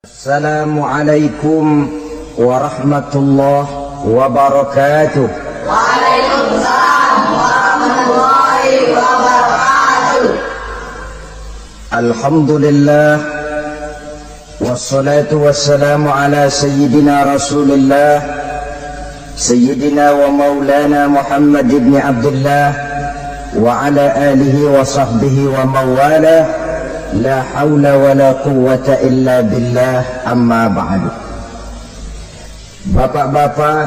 Assalamualaikum warahmatullahi wabarakatuh. Waalaikumsalam warahmatullahi wabarakatuh. Alhamdulillah wassalatu wassalamu ala sayyidina Rasulillah sayyidina wa maulana Muhammad ibn Abdullah wa ala alihi wa sahbihi wa mawala. La hawla wa la quwwata illa billah, amma ba'du. Bapak-bapak,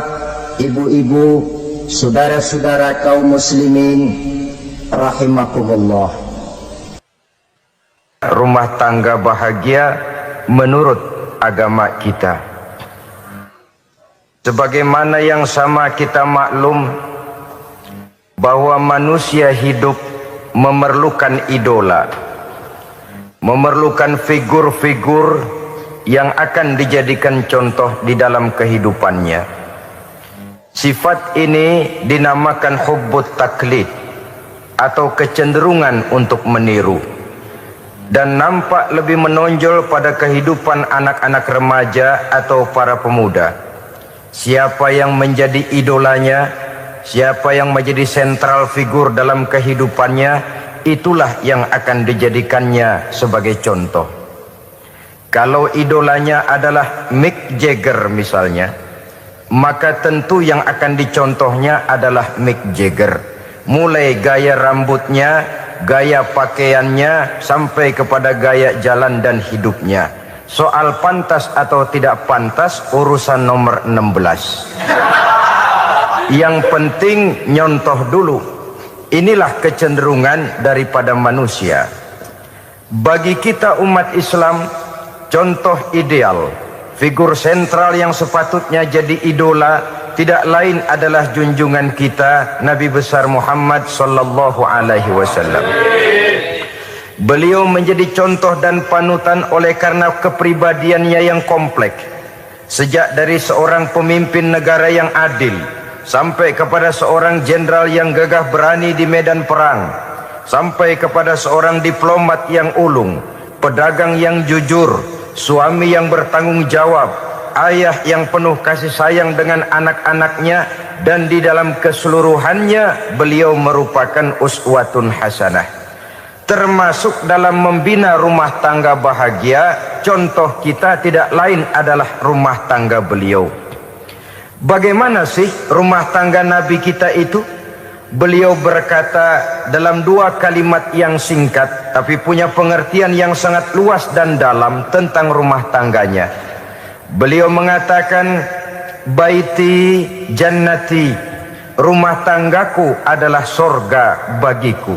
ibu-ibu, saudara-saudara kaum muslimin rahimakumullah. Rumah tangga bahagia menurut agama kita. Sebagaimana yang sama kita maklum bahwa manusia hidup memerlukan idola, memerlukan figur-figur yang akan dijadikan contoh di dalam kehidupannya. Sifat ini dinamakan hubbut taklid atau kecenderungan untuk meniru, dan nampak lebih menonjol pada kehidupan anak-anak remaja atau para pemuda. Siapa yang menjadi idolanya, siapa yang menjadi sentral figur dalam kehidupannya, itulah yang akan dijadikannya sebagai contoh. Kalau idolanya adalah Mick Jagger misalnya, maka tentu yang akan dicontohnya adalah Mick Jagger. Mulai gaya rambutnya, gaya pakaiannya, sampai kepada gaya jalan dan hidupnya. Soal pantas atau tidak pantas urusan nomor 16. Yang penting nyontoh dulu. Inilah kecenderungan daripada manusia. Bagi kita umat Islam, contoh ideal, figur sentral yang sepatutnya jadi idola tidak lain adalah junjungan kita Nabi besar Muhammad sallallahu alaihi wasallam. Beliau menjadi contoh dan panutan oleh karena kepribadiannya yang kompleks. Sejak dari seorang pemimpin negara yang adil, sampai kepada seorang jenderal yang gagah berani di medan perang, sampai kepada seorang diplomat yang ulung, pedagang yang jujur, suami yang bertanggung jawab, ayah yang penuh kasih sayang dengan anak-anaknya, dan di dalam keseluruhannya beliau merupakan uswatun hasanah. Termasuk dalam membina rumah tangga bahagia, contoh kita tidak lain adalah rumah tangga beliau. Bagaimana sih rumah tangga Nabi kita itu? Beliau berkata dalam dua kalimat yang singkat tapi punya pengertian yang sangat luas dan dalam tentang rumah tangganya. Beliau mengatakan, baiti jannati, rumah tanggaku adalah sorga bagiku.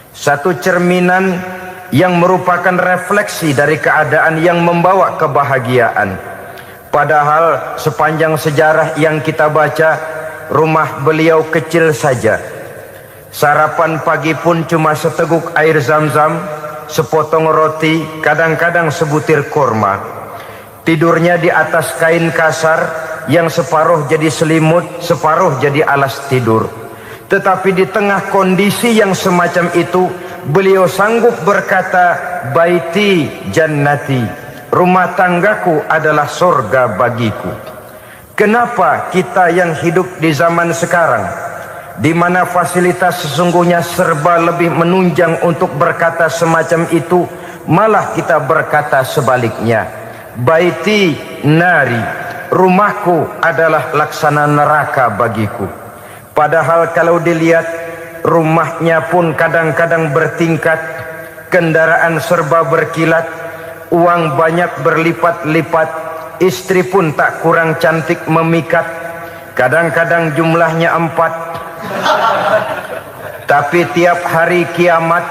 Satu cerminan yang merupakan refleksi dari keadaan yang membawa kebahagiaan. Padahal sepanjang sejarah yang kita baca, rumah beliau kecil saja. Sarapan pagi pun cuma seteguk air zam-zam, sepotong roti, kadang-kadang sebutir kurma. Tidurnya di atas kain kasar yang separuh jadi selimut, separuh jadi alas tidur. Tetapi di tengah kondisi yang semacam itu, beliau sanggup berkata, baiti jannati, rumah tanggaku adalah surga bagiku. Kenapa kita yang hidup di zaman sekarang, di mana fasilitas sesungguhnya serba lebih menunjang untuk berkata semacam itu, malah kita berkata sebaliknya, baiti nari, rumahku adalah laksana neraka bagiku. Padahal kalau dilihat, rumahnya pun kadang-kadang bertingkat, kendaraan serba berkilat, uang banyak berlipat-lipat, istri pun tak kurang cantik memikat, kadang-kadang jumlahnya 4. Tapi tiap hari kiamat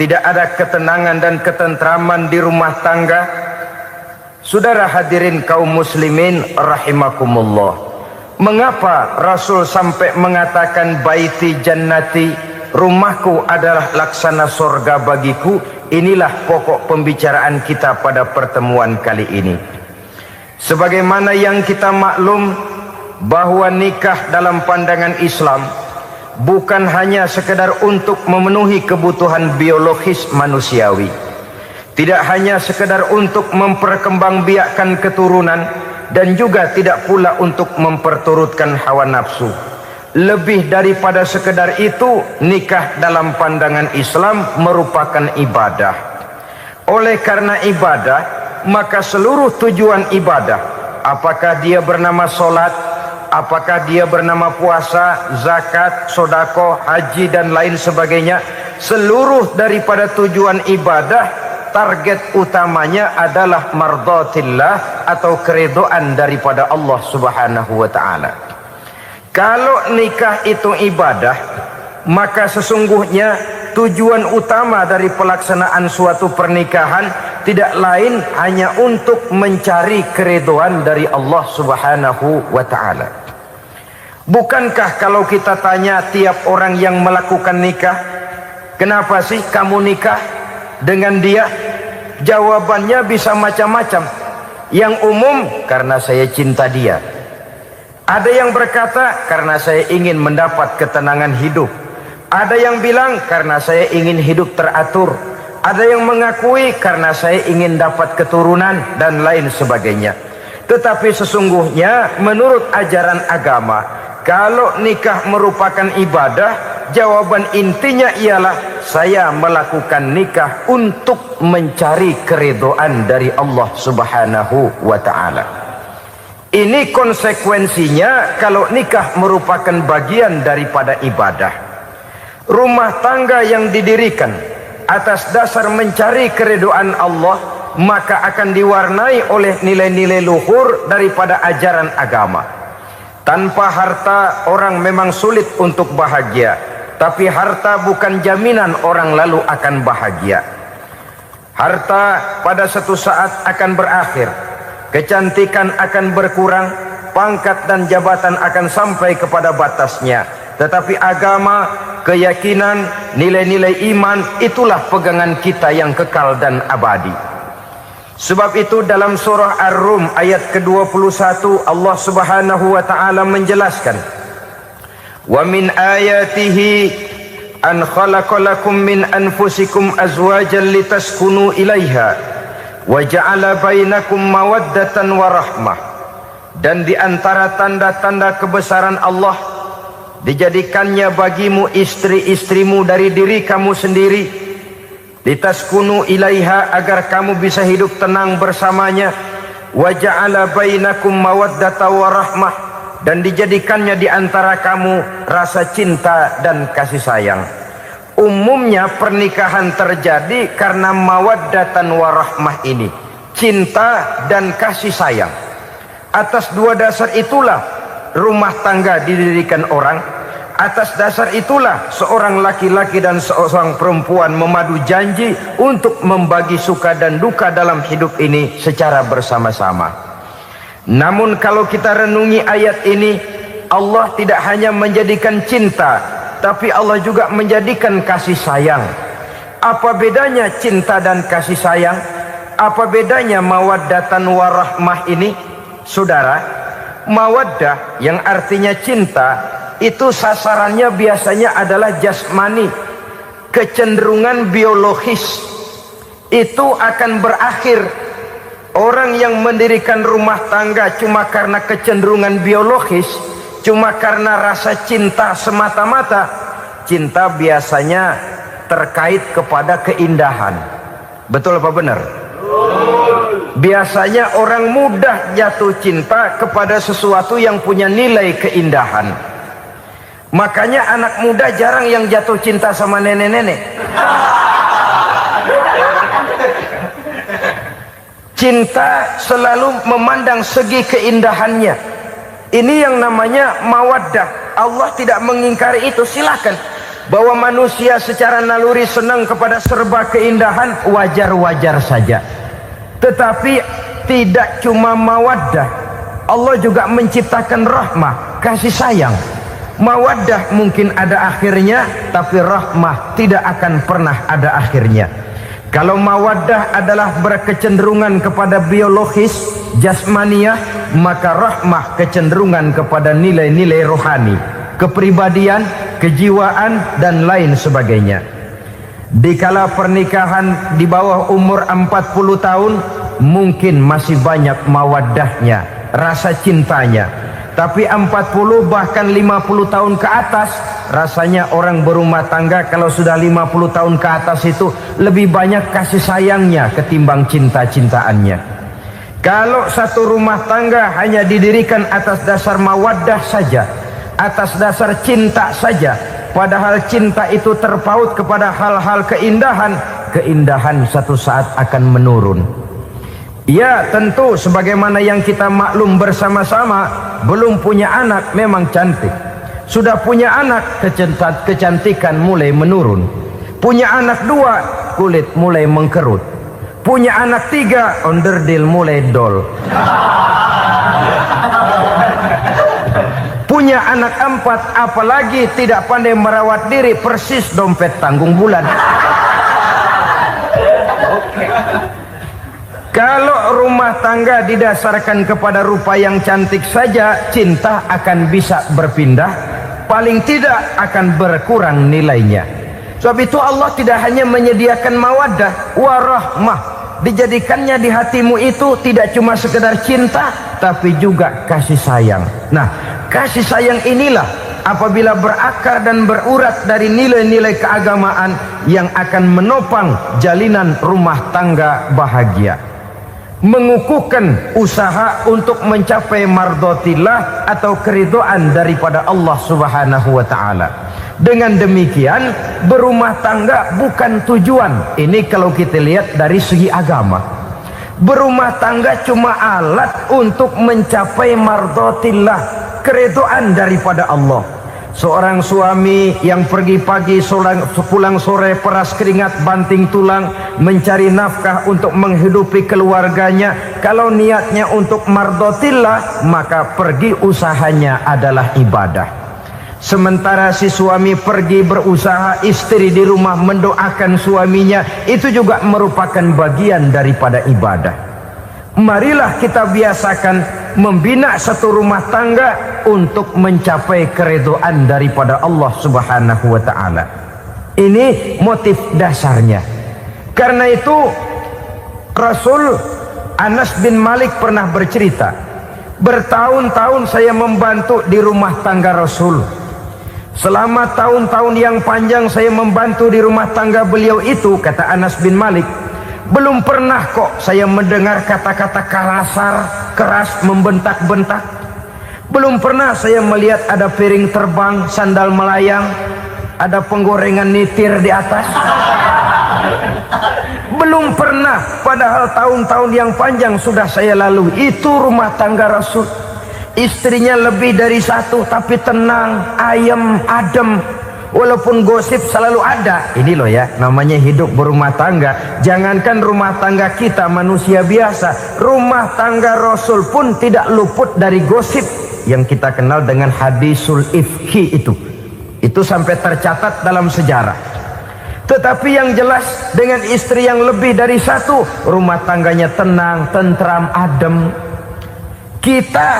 tidak ada ketenangan dan ketentraman di rumah tangga. Saudara hadirin kaum muslimin rahimakumullah, mengapa Rasul sampai mengatakan baiti jannati, rumahku adalah laksana surga bagiku? Inilah pokok pembicaraan kita pada pertemuan kali ini. Sebagaimana yang kita maklum bahwa nikah dalam pandangan Islam bukan hanya sekedar untuk memenuhi kebutuhan biologis manusiawi, tidak hanya sekedar untuk memperkembangbiakkan keturunan, dan juga tidak pula untuk memperturutkan hawa nafsu. Lebih daripada sekedar itu, nikah dalam pandangan Islam merupakan ibadah. Oleh karena ibadah, maka seluruh tujuan ibadah, apakah dia bernama solat, apakah dia bernama puasa, zakat, sodako, haji dan lain sebagainya, seluruh daripada tujuan ibadah, target utamanya adalah mardatillah atau keridhaan daripada Allah Subhanahu wa taala. Kalau nikah itu ibadah, maka sesungguhnya tujuan utama dari pelaksanaan suatu pernikahan tidak lain hanya untuk mencari keridhaan dari Allah Subhanahu wa taala. Bukankah kalau kita tanya tiap orang yang melakukan nikah, kenapa sih kamu nikah dengan dia? Jawabannya bisa macam-macam. Yang umum, karena saya cinta dia. Ada yang berkata, karena saya ingin mendapat ketenangan hidup. Ada yang bilang, karena saya ingin hidup teratur. Ada yang mengakui, karena saya ingin dapat keturunan dan lain sebagainya. Tetapi sesungguhnya menurut ajaran agama, kalau nikah merupakan ibadah, jawaban intinya ialah saya melakukan nikah untuk mencari keridhaan dari Allah Subhanahu wa taala. Ini konsekuensinya kalau nikah merupakan bagian daripada ibadah. Rumah tangga yang didirikan atas dasar mencari keridhaan Allah, maka akan diwarnai oleh nilai-nilai luhur daripada ajaran agama. Tanpa harta orang memang sulit untuk bahagia, tapi harta bukan jaminan orang lalu akan bahagia. Harta pada suatu saat akan berakhir, kecantikan akan berkurang, pangkat dan jabatan akan sampai kepada batasnya. Tetapi agama, keyakinan, nilai-nilai iman, itulah pegangan kita yang kekal dan abadi. Sebab itu dalam surah Ar-Rum ayat ke-21 Allah Subhanahu wa taala menjelaskan, "Wa min ayatihi an khalaqalakum min anfusikum azwajan litaskunu ilaiha wa ja'ala bainakum mawaddatan wa rahmah." Dan di antara tanda-tanda kebesaran Allah, dijadikannya bagimu istri-istrimu dari diri kamu sendiri, litaskunu ilaiha, agar kamu bisa hidup tenang bersamanya, wa ja'ala bainakum mawaddatan wa rahmah, dan dijadikannya di antara kamu rasa cinta dan kasih sayang. Umumnya pernikahan terjadi karena mawaddatan warahmah ini, cinta dan kasih sayang. Atas dua dasar itulah rumah tangga didirikan orang. Atas dasar itulah seorang laki-laki dan seorang perempuan memadu janji untuk membagi suka dan duka dalam hidup ini secara bersama-sama. Namun kalau kita renungi ayat ini, Allah tidak hanya menjadikan cinta, tapi Allah juga menjadikan kasih sayang. Apa bedanya cinta dan kasih sayang? Apa bedanya mawaddatan warahmah ini? Saudara, mawaddah yang artinya cinta, itu sasarannya biasanya adalah jasmani, kecenderungan biologis. Itu akan berakhir. Orang yang mendirikan rumah tangga cuma karena kecenderungan biologis, cuma karena rasa cinta semata-mata, cinta biasanya terkait kepada keindahan. Betul apa benar? Biasanya orang mudah jatuh cinta kepada sesuatu yang punya nilai keindahan. Makanya anak muda jarang yang jatuh cinta sama nenek-nenek. Cinta selalu memandang segi keindahannya. Ini yang namanya mawaddah. Allah tidak mengingkari itu, silakan. Bahwa manusia secara naluri senang kepada serba keindahan, wajar-wajar saja. Tetapi tidak cuma mawaddah, Allah juga menciptakan rahmah, kasih sayang. Mawaddah mungkin ada akhirnya, tapi rahmah tidak akan pernah ada akhirnya. Kalau mawaddah adalah berkecenderungan kepada biologis, jasmaniah, maka rahmah kecenderungan kepada nilai-nilai rohani, kepribadian, kejiwaan, dan lain sebagainya. Dikala pernikahan di bawah umur 40 tahun, mungkin masih banyak mawaddahnya, rasa cintanya. Tapi 40 bahkan 50 tahun ke atas, rasanya orang berumah tangga kalau sudah 50 tahun ke atas itu lebih banyak kasih sayangnya ketimbang cinta-cintaannya. Kalau satu rumah tangga hanya didirikan atas dasar mawaddah saja, atas dasar cinta saja, padahal cinta itu terpaut kepada hal-hal keindahan, keindahan satu saat akan menurun. Ya, tentu sebagaimana yang kita maklum bersama-sama, belum punya anak memang cantik. Sudah punya anak, kecantikan mulai menurun. Punya anak 2, kulit mulai mengkerut. Punya anak 3, onderdil mulai dol. Punya anak 4, apalagi tidak pandai merawat diri, persis dompet tanggung bulan. Kalau rumah tangga didasarkan kepada rupa yang cantik saja, cinta akan bisa berpindah, paling tidak akan berkurang nilainya. Sebab itu Allah tidak hanya menyediakan mawaddah warahmah, dijadikannya di hatimu itu tidak cuma sekedar cinta, tapi juga kasih sayang. Nah, kasih sayang inilah apabila berakar dan berurat dari nilai-nilai keagamaan yang akan menopang jalinan rumah tangga bahagia, mengukuhkan usaha untuk mencapai mardhatillah atau keridhaan daripada Allah Subhanahu wa taala. Dengan demikian, berumah tangga bukan tujuan. Ini kalau kita lihat dari segi agama. Berumah tangga cuma alat untuk mencapai mardhatillah, keridhaan daripada Allah. Seorang suami yang pergi pagi pulang sore peras keringat banting tulang mencari nafkah untuk menghidupi keluarganya, kalau niatnya untuk mardhatillah maka pergi usahanya adalah ibadah. Sementara si suami pergi berusaha, istri di rumah mendoakan suaminya, itu juga merupakan bagian daripada ibadah. Marilah kita biasakan membina satu rumah tangga untuk mencapai keridhaan daripada Allah Subhanahu wa taala. Ini motif dasarnya. Karena itu Rasul Anas bin Malik pernah bercerita, bertahun-tahun saya membantu di rumah tangga Rasul. Selama tahun-tahun yang panjang saya membantu di rumah tangga beliau itu, kata Anas bin Malik, belum pernah kok saya mendengar kata-kata kasar, keras, membentak-bentak. Belum pernah saya melihat ada piring terbang, sandal melayang, ada penggorengan nitir di atas. Belum pernah, padahal tahun-tahun yang panjang sudah saya lalui. Itu rumah tangga Rasul. Istrinya lebih dari satu, tapi tenang, ayem, adem. Walaupun gosip selalu ada. Ini loh ya, namanya hidup berumah tangga. Jangankan rumah tangga kita manusia biasa, rumah tangga Rasul pun tidak luput dari gosip yang kita kenal dengan hadisul ifki itu. Itu sampai tercatat dalam sejarah. Tetapi yang jelas, dengan istri yang lebih dari satu, rumah tangganya tenang, tentram, adem. Kita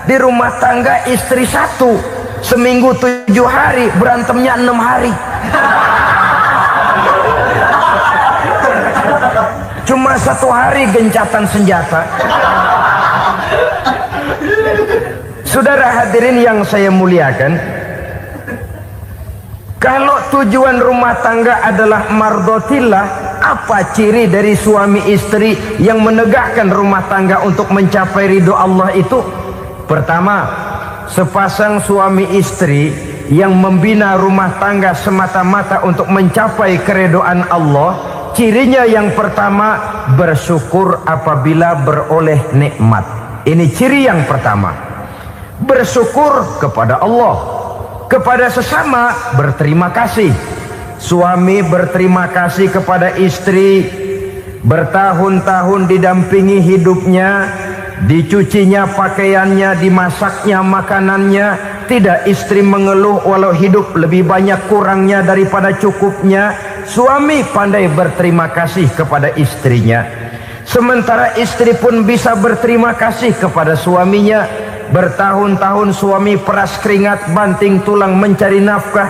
di rumah tangga istri satu, seminggu 7 hari, berantemnya 6 hari. Cuma 1 hari gencatan senjata. Saudara hadirin yang saya muliakan, kalau tujuan rumah tangga adalah mardhatillah, apa ciri dari suami istri yang menegakkan rumah tangga untuk mencapai ridho Allah itu? Pertama, sepasang suami istri yang membina rumah tangga semata-mata untuk mencapai keridhaan Allah, cirinya yang pertama, bersyukur apabila beroleh nikmat. Ini ciri yang pertama. Bersyukur kepada Allah, kepada sesama berterima kasih. Suami berterima kasih kepada istri, bertahun-tahun didampingi hidupnya, dicucinya pakaiannya, dimasaknya makanannya. Tidak istri mengeluh walau hidup lebih banyak kurangnya daripada cukupnya. Suami pandai berterima kasih kepada istrinya. Sementara istri pun bisa berterima kasih kepada suaminya. Bertahun-tahun suami peras keringat, banting tulang mencari nafkah.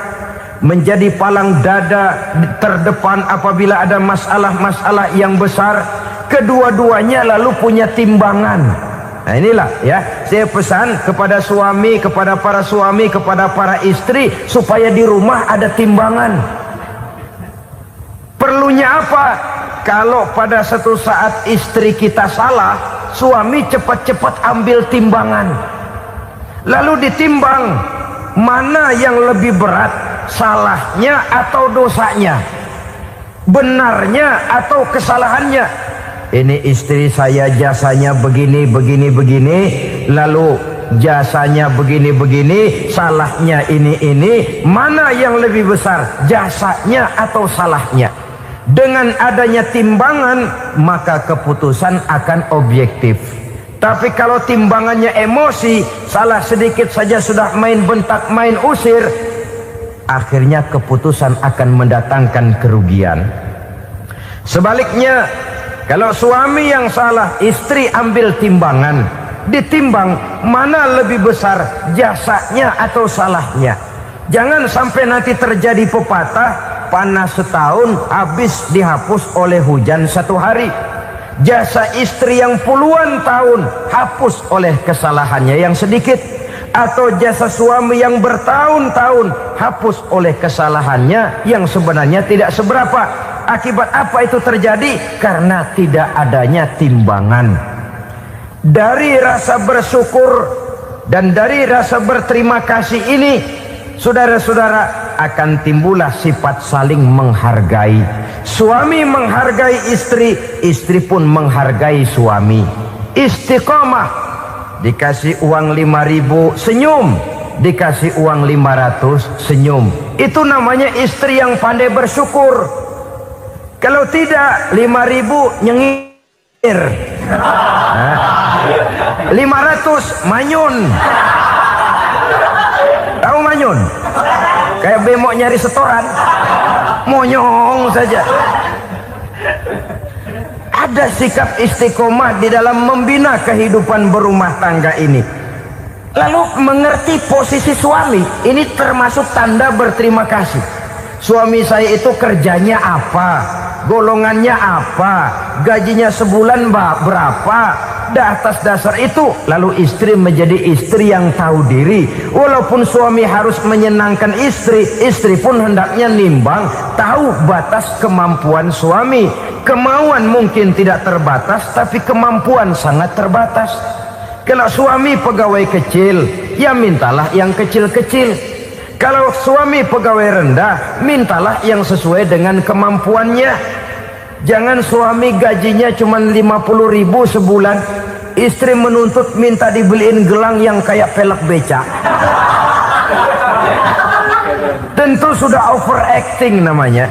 menjadi palang dada terdepan apabila ada masalah-masalah yang besar. Kedua-duanya lalu punya timbangan. Nah inilah ya, saya pesan kepada suami, kepada para suami, kepada para istri, supaya di rumah ada timbangan. Perlunya apa? Kalau pada satu saat istri kita salah, suami cepat-cepat ambil timbangan, lalu ditimbang mana yang lebih berat, salahnya atau dosanya, benarnya atau kesalahannya. Ini istri saya jasanya begini, lalu jasanya begini, salahnya ini, mana yang lebih besar, jasanya atau salahnya? Dengan adanya timbangan, maka keputusan akan objektif. Tapi kalau timbangannya emosi, salah sedikit saja sudah main bentak, main usir, akhirnya keputusan akan mendatangkan kerugian. Sebaliknya, kalau suami yang salah, istri ambil timbangan, ditimbang mana lebih besar, jasanya atau salahnya. Jangan sampai nanti terjadi pepatah, panas setahun habis dihapus oleh hujan satu hari. Jasa istri yang puluhan tahun hapus oleh kesalahannya yang sedikit, atau jasa suami yang bertahun-tahun hapus oleh kesalahannya yang sebenarnya tidak seberapa. Akibat apa itu terjadi? Karena tidak adanya timbangan. Dari rasa bersyukur dan dari rasa berterima kasih ini, saudara-saudara, akan timbullah sifat saling menghargai. Suami menghargai istri, istri pun menghargai suami. Istiqomah, dikasih uang 5.000 senyum, dikasih uang 500 senyum. Itu namanya istri yang pandai bersyukur. Kalau tidak, 5.000 nyengir, 500 manyun. Tahu manyun? Kayak bemok nyari setoran, monyong saja. Ada sikap istiqomah di dalam membina kehidupan berumah tangga ini. Lalu mengerti posisi suami, ini termasuk tanda berterima kasih. Suami saya itu kerjanya apa, golongannya apa, gajinya sebulan berapa. Atas dasar itu, lalu istri menjadi istri yang tahu diri. Walaupun suami harus menyenangkan istri, istri pun hendaknya nimbang, tahu batas kemampuan suami. Kemauan mungkin tidak terbatas, tapi kemampuan sangat terbatas. Kalau suami pegawai kecil, ya mintalah yang kecil-kecil. Kalau suami pegawai rendah, mintalah yang sesuai dengan kemampuannya. Jangan suami gajinya cuma 50.000 sebulan, istri menuntut minta dibeliin gelang yang kayak pelek beca. Tentu sudah overacting namanya.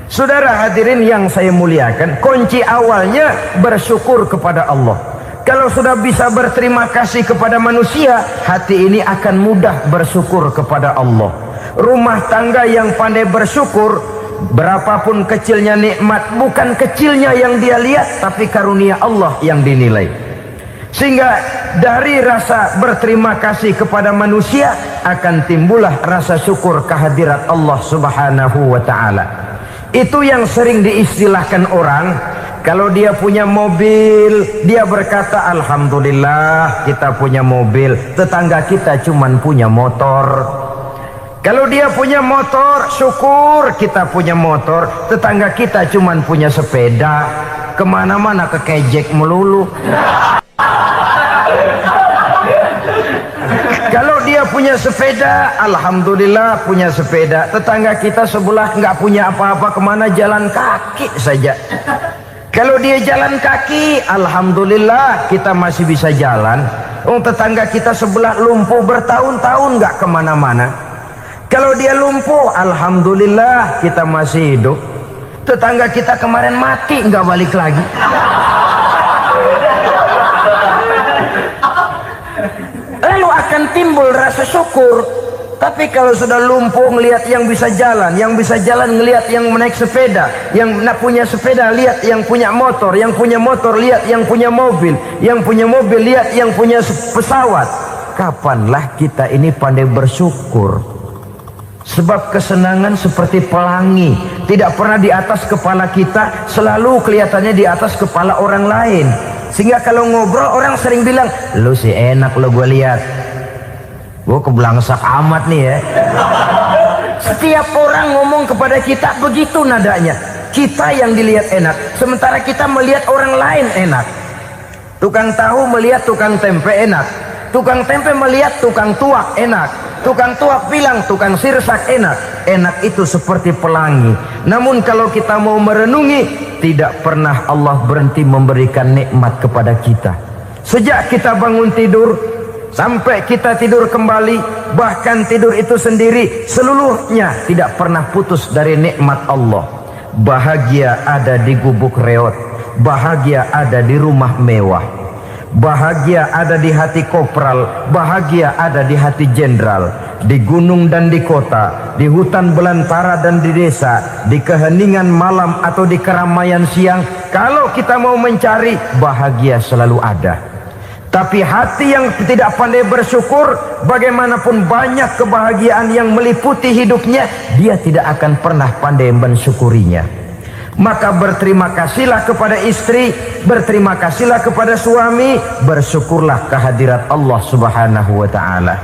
Saudara hadirin yang saya muliakan, kunci awalnya bersyukur kepada Allah. Kalau sudah bisa berterima kasih kepada manusia, hati ini akan mudah bersyukur kepada Allah. Rumah tangga yang pandai bersyukur, berapapun kecilnya nikmat, bukan kecilnya yang dia lihat, tapi karunia Allah yang dinilai. Sehingga dari rasa berterima kasih kepada manusia akan timbullah rasa syukur kehadirat Allah Subhanahu wa ta'ala. Itu yang sering diistilahkan orang, kalau dia punya mobil, dia berkata alhamdulillah kita punya mobil, tetangga kita cuman punya motor. Kalau dia punya motor, syukur kita punya motor, tetangga kita cuman punya sepeda, kemana-mana kekejek melulu. Kalau dia punya sepeda, alhamdulillah punya sepeda, tetangga kita sebelah nggak punya apa-apa, kemana jalan kaki saja. Kalau dia jalan kaki, alhamdulillah kita masih bisa jalan. Tetangga kita sebelah lumpuh bertahun-tahun nggak kemana-mana. Kalau dia lumpuh, alhamdulillah kita masih hidup. Tetangga kita kemarin mati nggak balik lagi. Lalu akan timbul rasa syukur. Tapi kalau sudah lumpuh ngelihat yang bisa jalan ngelihat yang menaik sepeda, yang punya sepeda lihat yang punya motor lihat yang punya mobil lihat yang punya pesawat. Kapanlah kita ini pandai bersyukur? Sebab kesenangan seperti pelangi, tidak pernah di atas kepala kita, selalu kelihatannya di atas kepala orang lain. Sehingga kalau ngobrol orang sering bilang, lu sih enak lo gue lihat, gue keblangsak amat nih ya. Setiap orang ngomong kepada kita begitu nadanya. Kita yang dilihat enak, sementara kita melihat orang lain enak. Tukang tahu melihat tukang tempe enak, tukang tempe melihat tukang tuak enak, tukang tuak bilang tukang sirsak enak. Enak itu seperti pelangi. Namun kalau kita mau merenungi, tidak pernah Allah berhenti memberikan nikmat kepada kita. Sejak kita bangun tidur sampai kita tidur kembali, bahkan tidur itu sendiri, seluruhnya tidak pernah putus dari nikmat Allah. Bahagia ada di gubuk reot, bahagia ada di rumah mewah, bahagia ada di hati kopral, bahagia ada di hati jenderal, di gunung dan di kota, di hutan belantara dan di desa, di keheningan malam atau di keramaian siang. Kalau kita mau mencari, bahagia selalu ada. Tapi hati yang tidak pandai bersyukur, bagaimanapun banyak kebahagiaan yang meliputi hidupnya, dia tidak akan pernah pandai mensyukurinya. Maka berterima kasihlah kepada istri, berterima kasihlah kepada suami, bersyukurlah kehadirat Allah Subhanahu wa ta'ala.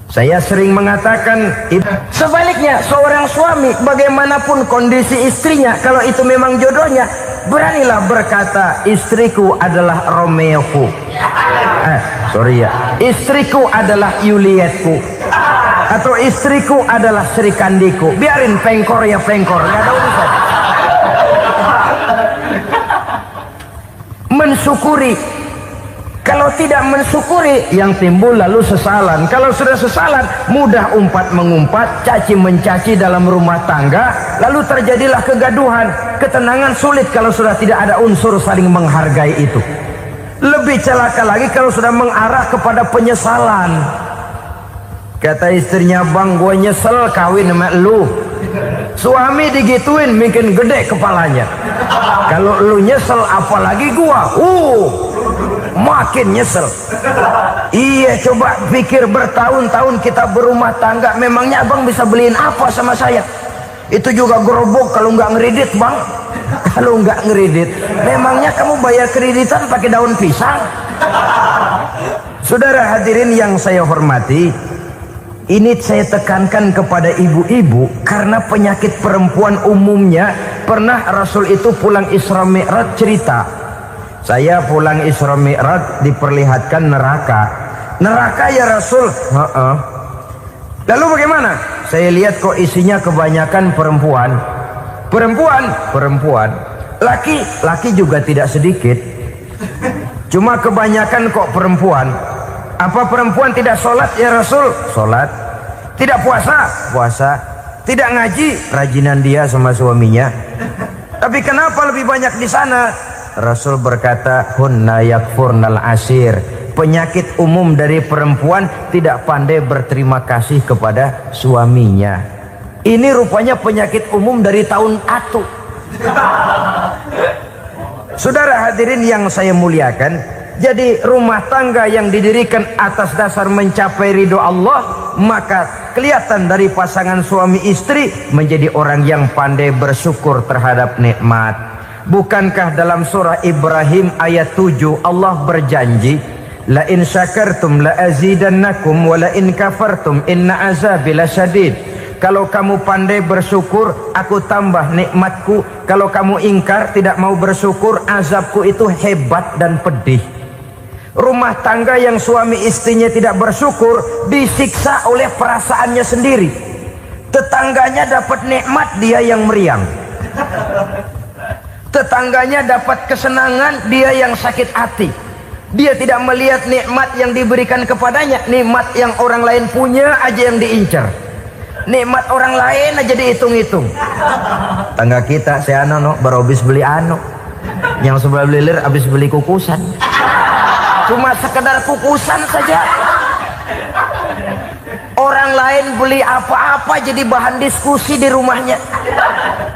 Saya sering mengatakan, sebaliknya seorang suami bagaimanapun kondisi istrinya, kalau itu memang jodohnya, beranilah berkata, istriku adalah Romeoku, istriku adalah Julietku, atau istriku adalah Sri Kandiku. Biarin pengkor ya pengkor, gak ada urusan. Mensyukuri. Kalau tidak mensyukuri, yang timbul lalu sesalan. Kalau sudah sesalan, mudah umpat mengumpat, caci mencaci dalam rumah tangga, lalu terjadilah kegaduhan. Ketenangan sulit kalau sudah tidak ada unsur saling menghargai itu. Lebih celaka lagi kalau sudah mengarah kepada penyesalan. Kata istrinya, bang gue nyesel kawin sama lu. Suami digituin bikin gede kepalanya. Kalau lu nyesel apalagi gua, makin nyesel. Iya, coba pikir bertahun-tahun kita berumah tangga, memangnya abang bisa beliin apa sama saya? Itu juga gerobok kalau nggak ngeridit bang. Kalau nggak ngeridit, memangnya kamu bayar kreditan pakai daun pisang? Saudara hadirin yang saya hormati, ini saya tekankan kepada ibu-ibu karena penyakit perempuan umumnya. Pernah Rasul itu pulang Isra Mi'raj cerita, saya pulang Isra Mi'raj diperlihatkan neraka. Neraka ya Rasul? Lalu bagaimana? Saya lihat kok isinya kebanyakan perempuan. Perempuan. Laki juga tidak sedikit. Cuma kebanyakan kok perempuan. Apa perempuan tidak sholat ya Rasul? Sholat. Tidak puasa? Puasa. Tidak ngaji? Rajinan dia sama suaminya. Tapi kenapa lebih banyak di sana? Rasul berkata, hunna yakfurnal asir. Penyakit umum dari perempuan tidak pandai berterima kasih kepada suaminya. Ini rupanya penyakit umum dari tahun atu. Saudara hadirin yang saya muliakan, jadi rumah tangga yang didirikan atas dasar mencapai ridho Allah, maka kelihatan dari pasangan suami istri menjadi orang yang pandai bersyukur terhadap nikmat. Bukankah dalam surah Ibrahim ayat 7 Allah berjanji, la in syakartum la azidannakum wa la in kafartum inna azabi lasyadid. Kalau kamu pandai bersyukur, aku tambah nikmatku. Kalau kamu ingkar, tidak mau bersyukur, azabku itu hebat dan pedih. Rumah tangga yang suami istrinya tidak bersyukur disiksa oleh perasaannya sendiri. Tetangganya dapat nikmat, dia yang meriang. Tetangganya dapat kesenangan, dia yang sakit hati. Dia tidak melihat nikmat yang diberikan kepadanya. Nikmat yang orang lain punya aja yang diincar. Nikmat orang lain aja dihitung-hitung. Tangga kita, saya baru habis beli yang sebelah belilir habis beli kukusan. Cuma sekedar kukusan saja. Orang lain beli apa-apa jadi bahan diskusi di rumahnya.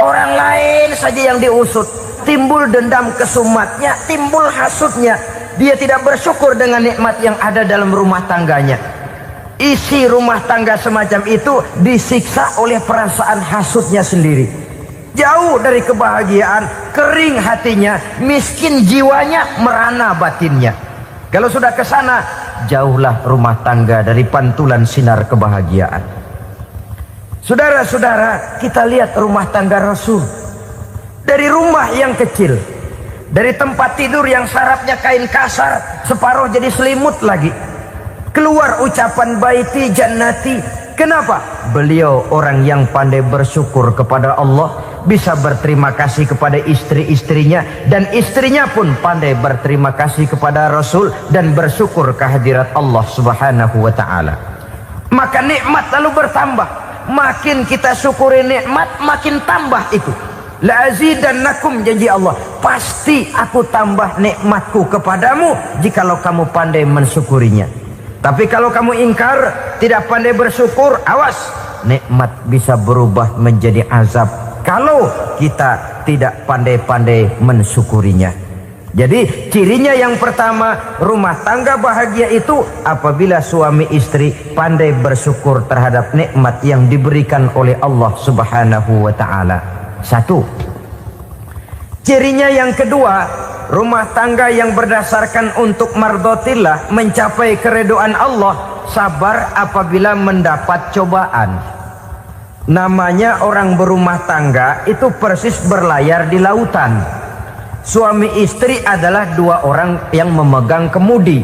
Orang lain saja yang diusut. Timbul dendam kesumatnya, timbul hasutnya. Dia tidak bersyukur dengan nikmat yang ada dalam rumah tangganya. isi rumah tangga semacam itu disiksa oleh perasaan hasutnya sendiri. Jauh dari kebahagiaan, kering hatinya, miskin jiwanya, merana batinnya. Kalau sudah ke sana, jauhlah rumah tangga dari pantulan sinar kebahagiaan. Saudara-saudara, kita lihat rumah tangga Rasul. Dari rumah yang kecil, dari tempat tidur yang sarapnya kain kasar, separuh jadi selimut lagi, keluar ucapan baiti jannati. Kenapa? Beliau orang yang pandai bersyukur kepada Allah, bisa berterima kasih kepada istri-istrinya, dan istrinya pun pandai berterima kasih kepada Rasul dan bersyukur kehadirat Allah Subhanahu wa taala. Maka nikmat lalu bertambah. Makin kita syukuri nikmat, makin tambah itu. La azidannakum, janji Allah, pasti aku tambah nikmatku kepadamu jikalau kamu pandai mensyukurinya. Tapi kalau kamu ingkar, tidak pandai bersyukur, awas, nikmat bisa berubah menjadi azab kalau kita tidak pandai-pandai mensyukurinya. Jadi cirinya yang pertama, rumah tangga bahagia itu apabila suami istri pandai bersyukur terhadap nikmat yang diberikan oleh Allah Subhanahu wa taala. Satu. Cirinya yang kedua, rumah tangga yang berdasarkan untuk mardotillah, mencapai keredoan Allah, sabar apabila mendapat cobaan. Namanya orang berumah tangga itu persis berlayar di lautan. Suami istri adalah dua orang yang memegang kemudi.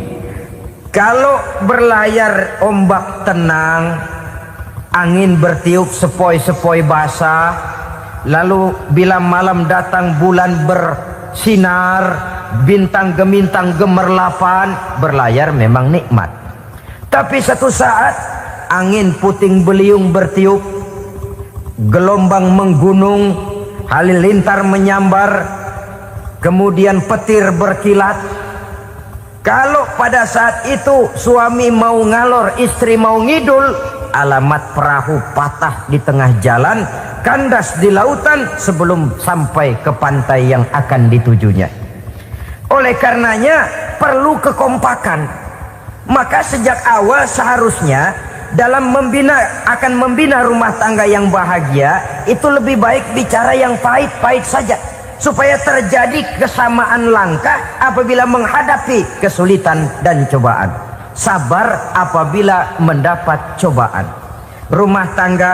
Kalau berlayar ombak tenang, angin bertiup sepoi-sepoi basah, lalu bila malam datang bulan bersinar, bintang gemintang gemerlapan, berlayar memang nikmat. Tapi satu saat angin puting beliung bertiup, gelombang menggunung, halilintar menyambar, kemudian petir berkilat. Kalau pada saat itu suami mau ngalor, istri mau ngidul, alamat perahu patah di tengah jalan, kandas di lautan sebelum sampai ke pantai yang akan ditujunya. Oleh karenanya perlu kekompakan. Maka sejak awal seharusnya dalam akan membina rumah tangga yang bahagia, itu lebih baik bicara yang pahit-pahit saja, supaya terjadi kesamaan langkah apabila menghadapi kesulitan dan cobaan. Sabar apabila mendapat cobaan. Rumah tangga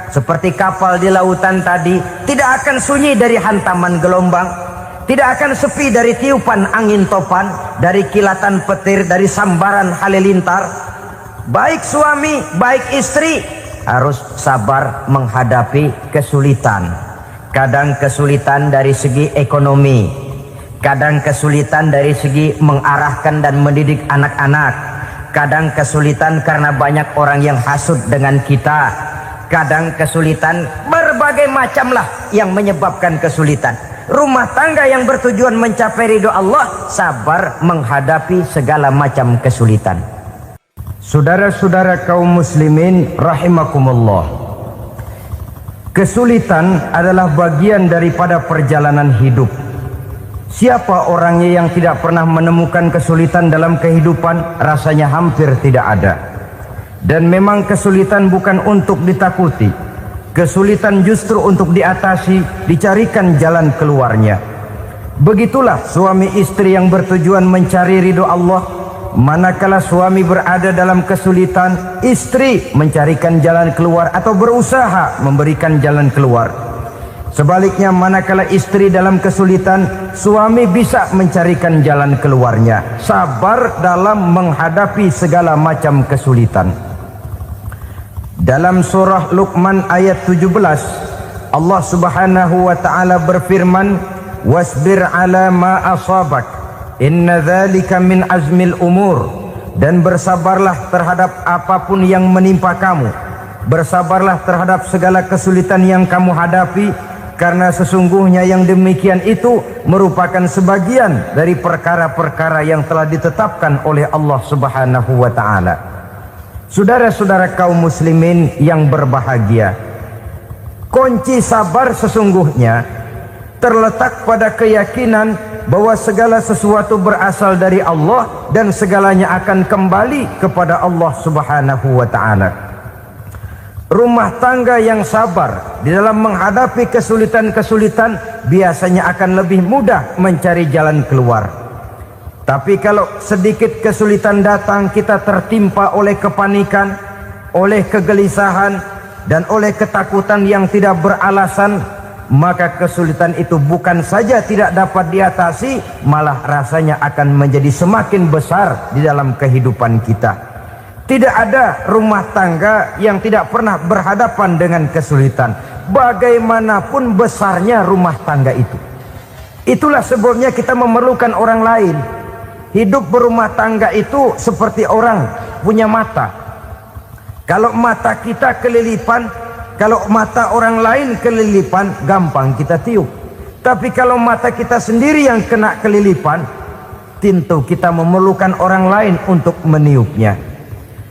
seperti kapal di lautan tadi tidak akan sunyi dari hantaman gelombang, tidak akan sepi dari tiupan angin topan, dari kilatan petir, dari sambaran halilintar. Baik suami, baik istri harus sabar menghadapi kesulitan. Kadang kesulitan dari segi ekonomi, kadang kesulitan dari segi mengarahkan dan mendidik anak-anak, kadang kesulitan karena banyak orang yang hasut dengan kita, kadang kesulitan berbagai macam lah yang menyebabkan kesulitan. Rumah tangga yang bertujuan mencapai ridho Allah, sabar menghadapi segala macam kesulitan. Saudara-saudara kaum muslimin rahimakumullah, kesulitan adalah bagian daripada perjalanan hidup. Siapa orangnya yang tidak pernah menemukan kesulitan dalam kehidupan? Rasanya hampir tidak ada. Dan memang kesulitan bukan untuk ditakuti. Kesulitan justru untuk diatasi, dicarikan jalan keluarnya. Begitulah suami istri yang bertujuan mencari ridho Allah. Manakala suami berada dalam kesulitan, istri mencarikan jalan keluar atau berusaha memberikan jalan keluar. Sebaliknya, manakala istri dalam kesulitan, suami bisa mencarikan jalan keluarnya. Sabar dalam menghadapi segala macam kesulitan. Dalam surah Luqman ayat 17, Allah Subhanahu wa taala berfirman, "Wasbir 'ala ma asabak, inna dzalika min azmil umur." Dan bersabarlah terhadap apapun yang menimpa kamu. Bersabarlah terhadap segala kesulitan yang kamu hadapi, karena sesungguhnya yang demikian itu merupakan sebagian dari perkara-perkara yang telah ditetapkan oleh Allah Subhanahu wa taala. Saudara-saudara kaum muslimin yang berbahagia, kunci sabar sesungguhnya terletak pada keyakinan bahwa segala sesuatu berasal dari Allah dan segalanya akan kembali kepada Allah Subhanahu wa ta'ala. Rumah tangga yang sabar di dalam menghadapi kesulitan-kesulitan biasanya akan lebih mudah mencari jalan keluar. Tapi kalau sedikit kesulitan datang, kita tertimpa oleh kepanikan, oleh kegelisahan, dan oleh ketakutan yang tidak beralasan, maka kesulitan itu bukan saja tidak dapat diatasi, malah rasanya akan menjadi semakin besar di dalam kehidupan kita. Tidak ada rumah tangga yang tidak pernah berhadapan dengan kesulitan, bagaimanapun besarnya rumah tangga itu. Itulah sebabnya kita memerlukan orang lain. Hidup berumah tangga itu seperti orang punya mata. Kalau mata kita kelilipan, kalau mata orang lain kelilipan, gampang kita tiup. Tapi kalau mata kita sendiri yang kena kelilipan, tentu kita memerlukan orang lain untuk meniupnya.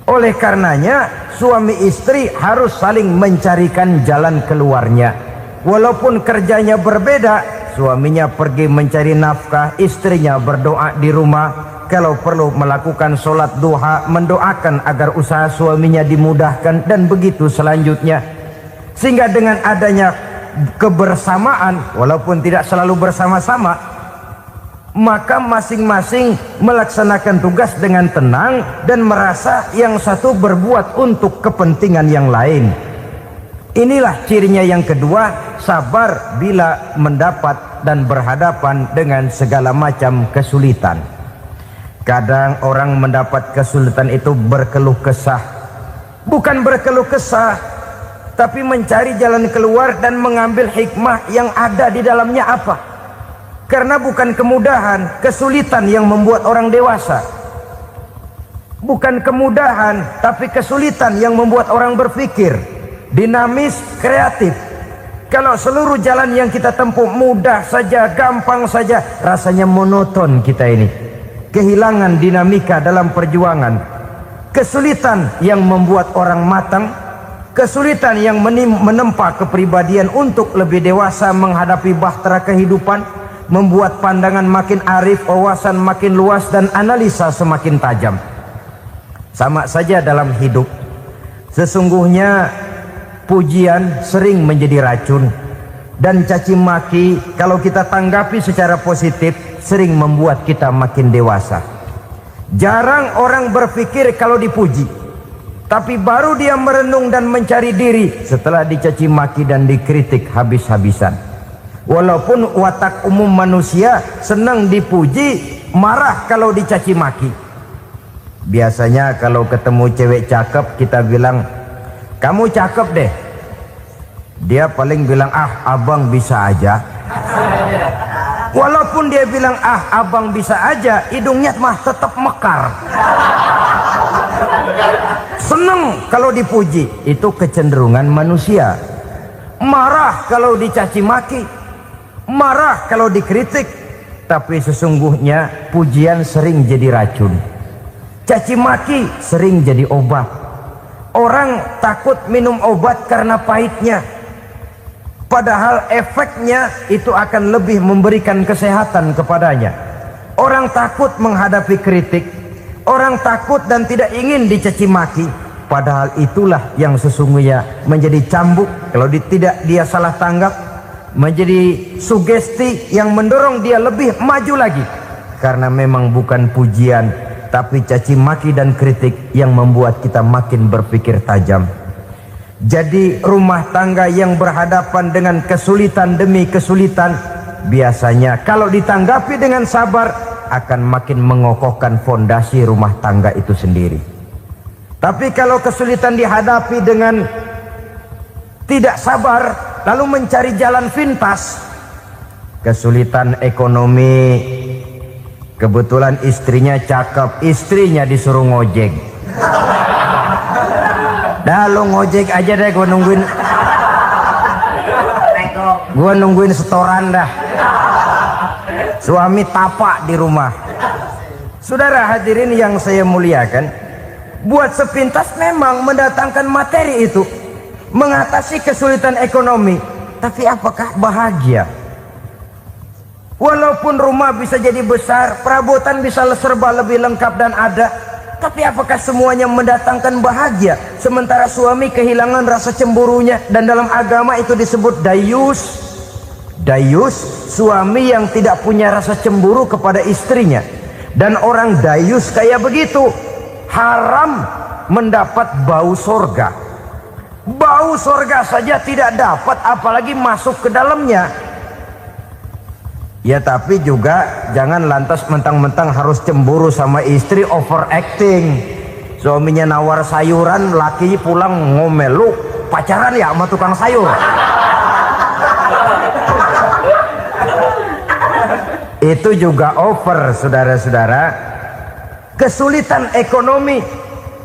Oleh karenanya, suami istri harus saling mencarikan jalan keluarnya. Walaupun kerjanya berbeda, suaminya pergi mencari nafkah, istrinya berdoa di rumah. Kalau perlu melakukan sholat duha, mendoakan agar usaha suaminya dimudahkan, dan begitu selanjutnya. Sehingga dengan adanya kebersamaan, walaupun tidak selalu bersama-sama, maka masing-masing melaksanakan tugas dengan tenang dan merasa yang satu berbuat untuk kepentingan yang lain. Inilah cirinya yang kedua, sabar bila mendapat dan berhadapan dengan segala macam kesulitan. Kadang orang mendapat kesulitan itu berkeluh kesah. Bukan berkeluh kesah, tapi mencari jalan keluar dan mengambil hikmah yang ada di dalamnya apa. Karena bukan kemudahan, kesulitan yang membuat orang dewasa. Bukan kemudahan, tapi kesulitan yang membuat orang berpikir, dinamis, kreatif. Kalau seluruh jalan yang kita tempuh mudah saja, gampang saja, rasanya monoton kita ini. Kehilangan dinamika dalam perjuangan. Kesulitan yang membuat orang matang, kesulitan yang menempa kepribadian untuk lebih dewasa menghadapi bahtera kehidupan, membuat pandangan makin arif, wawasan makin luas, dan analisa semakin tajam. Sama saja dalam hidup. Sesungguhnya pujian sering menjadi racun, dan caci maki kalau kita tanggapi secara positif sering membuat kita makin dewasa. Jarang orang berpikir kalau dipuji, tapi baru dia merenung dan mencari diri setelah dicaci maki dan dikritik habis-habisan. Walaupun watak umum manusia senang dipuji, marah kalau dicaci maki. Biasanya kalau ketemu cewek cakep, kita bilang, "Kamu cakep deh." Dia paling bilang, "Ah, abang bisa aja." Walaupun dia bilang, "Ah, abang bisa aja," hidungnya mah tetap mekar. Senang kalau dipuji, itu kecenderungan manusia. Marah kalau dicaci maki, marah kalau dikritik. Tapi sesungguhnya pujian sering jadi racun, caci maki sering jadi obat. Orang takut minum obat karena pahitnya, padahal efeknya itu akan lebih memberikan kesehatan kepadanya. Orang takut menghadapi kritik, orang takut dan tidak ingin dicaci maki, padahal itulah yang sesungguhnya menjadi cambuk kalau tidak dia salah tanggap, menjadi sugesti yang mendorong dia lebih maju lagi. Karena memang bukan pujian, tapi caci maki dan kritik yang membuat kita makin berpikir tajam. Jadi rumah tangga yang berhadapan dengan kesulitan demi kesulitan, biasanya kalau ditanggapi dengan sabar akan makin mengokohkan fondasi rumah tangga itu sendiri. Tapi kalau kesulitan dihadapi dengan tidak sabar, lalu mencari jalan pintas, kesulitan ekonomi, kebetulan istrinya cakep, istrinya disuruh ngojek. Dah lu ngojek aja deh, gua nungguin setoran dah. Suami tapak di rumah. Saudara hadirin yang saya muliakan, buat sepintas memang mendatangkan materi itu, mengatasi kesulitan ekonomi, tapi apakah bahagia? Walaupun rumah bisa jadi besar, perabotan bisa serba lebih lengkap dan ada, tapi apakah semuanya mendatangkan bahagia? Sementara suami kehilangan rasa cemburunya, dan dalam agama itu disebut dayus. Dayus, suami yang tidak punya rasa cemburu kepada istrinya. Dan orang dayus kayak begitu, haram mendapat bau sorga. Bau sorga saja tidak dapat, apalagi masuk ke dalamnya. Ya tapi juga jangan lantas mentang-mentang harus cemburu sama istri, overacting. Suaminya nawar sayuran, laki pulang ngomel, lu pacaran ya sama tukang sayur. Itu juga over, saudara-saudara. Kesulitan ekonomi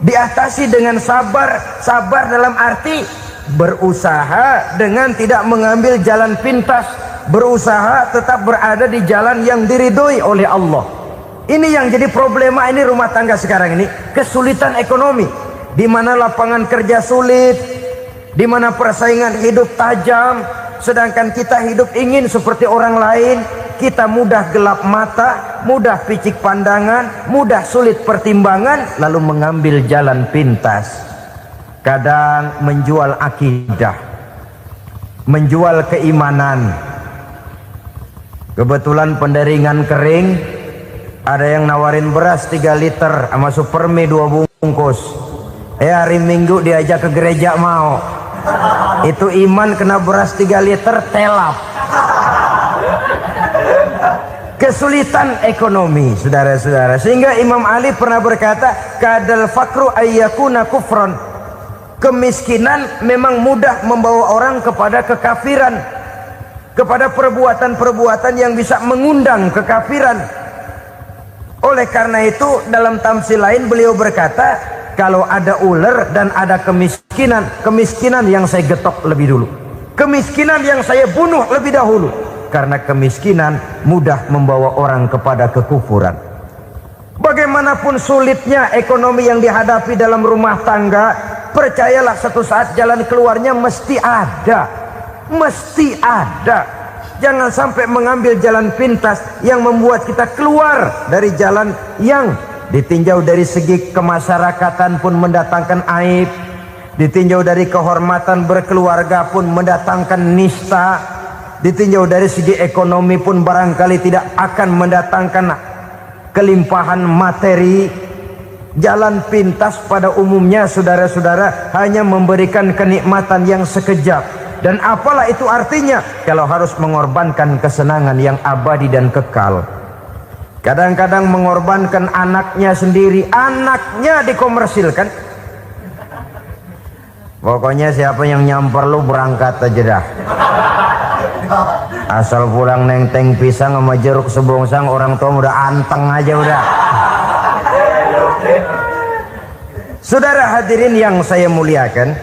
diatasi dengan sabar. Sabar dalam arti berusaha dengan tidak mengambil jalan pintas, berusaha tetap berada di jalan yang diridhoi oleh Allah. Ini yang jadi problema ini rumah tangga sekarang ini, kesulitan ekonomi, di mana lapangan kerja sulit, di mana persaingan hidup tajam, sedangkan kita hidup ingin seperti orang lain. Kita mudah gelap mata, mudah picik pandangan, mudah sulit pertimbangan, lalu mengambil jalan pintas. Kadang menjual akidah, menjual keimanan. Kebetulan pendaringan kering, ada yang nawarin beras 3 liter sama supermie 2 bungkus. Hari Minggu diajak ke gereja mau. Itu iman kena beras 3 liter telap. Kesulitan ekonomi, saudara-saudara. Sehingga Imam Ali pernah berkata, kadal fakru ayyakuna kufron. Kemiskinan memang mudah membawa orang kepada kekafiran, kepada perbuatan-perbuatan yang bisa mengundang kekafiran. Oleh karena itu dalam tamsil lain beliau berkata, kalau ada ular dan ada kemiskinan, kemiskinan yang saya getok lebih dulu, kemiskinan yang saya bunuh lebih dahulu, karena kemiskinan mudah membawa orang kepada kekufuran. Bagaimanapun sulitnya ekonomi yang dihadapi dalam rumah tangga, percayalah satu saat jalan keluarnya mesti ada. Mesti ada. Jangan sampai mengambil jalan pintas yang membuat kita keluar dari jalan yang ditinjau dari segi kemasyarakatan pun mendatangkan aib, ditinjau dari kehormatan berkeluarga pun mendatangkan nista, ditinjau dari segi ekonomi pun barangkali tidak akan mendatangkan kelimpahan materi. Jalan pintas pada umumnya, saudara-saudara, hanya memberikan kenikmatan yang sekejap. Dan apalah itu artinya kalau harus mengorbankan kesenangan yang abadi dan kekal. Kadang-kadang mengorbankan anaknya sendiri, anaknya dikomersilkan. Pokoknya siapa yang nyamper lu berangkat aja dah. Asal pulang nenteng pisang sama jeruk sebongsang, orang tua udah anteng aja udah. Saudara hadirin yang saya muliakan,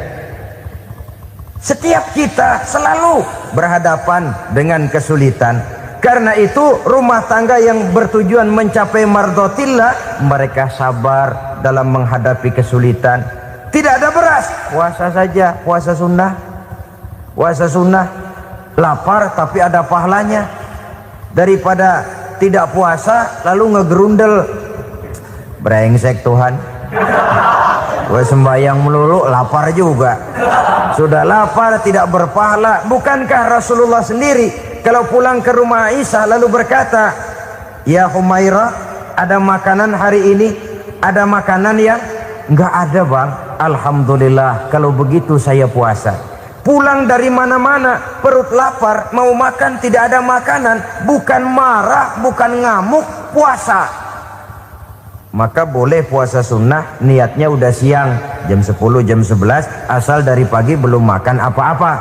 setiap kita selalu berhadapan dengan kesulitan. Karena itu rumah tangga yang bertujuan mencapai mardhatillah, mereka sabar dalam menghadapi kesulitan. Tidak ada beras, puasa saja, puasa sunnah. Puasa sunnah, lapar tapi ada pahalanya, daripada tidak puasa lalu ngegerundel. Brengsek Tuhan, gue sembahyang melulu lapar juga. Sudah lapar tidak berpahala. Bukankah Rasulullah sendiri kalau pulang ke rumah Aisyah lalu berkata, ya Humairah, ada makanan hari ini? Ada makanan yang enggak ada bang. Alhamdulillah kalau begitu saya puasa. Pulang dari mana-mana perut lapar, mau makan tidak ada makanan, bukan marah, bukan ngamuk, puasa. Maka boleh puasa sunnah, niatnya udah siang, jam 10, jam 11, asal dari pagi belum makan apa-apa.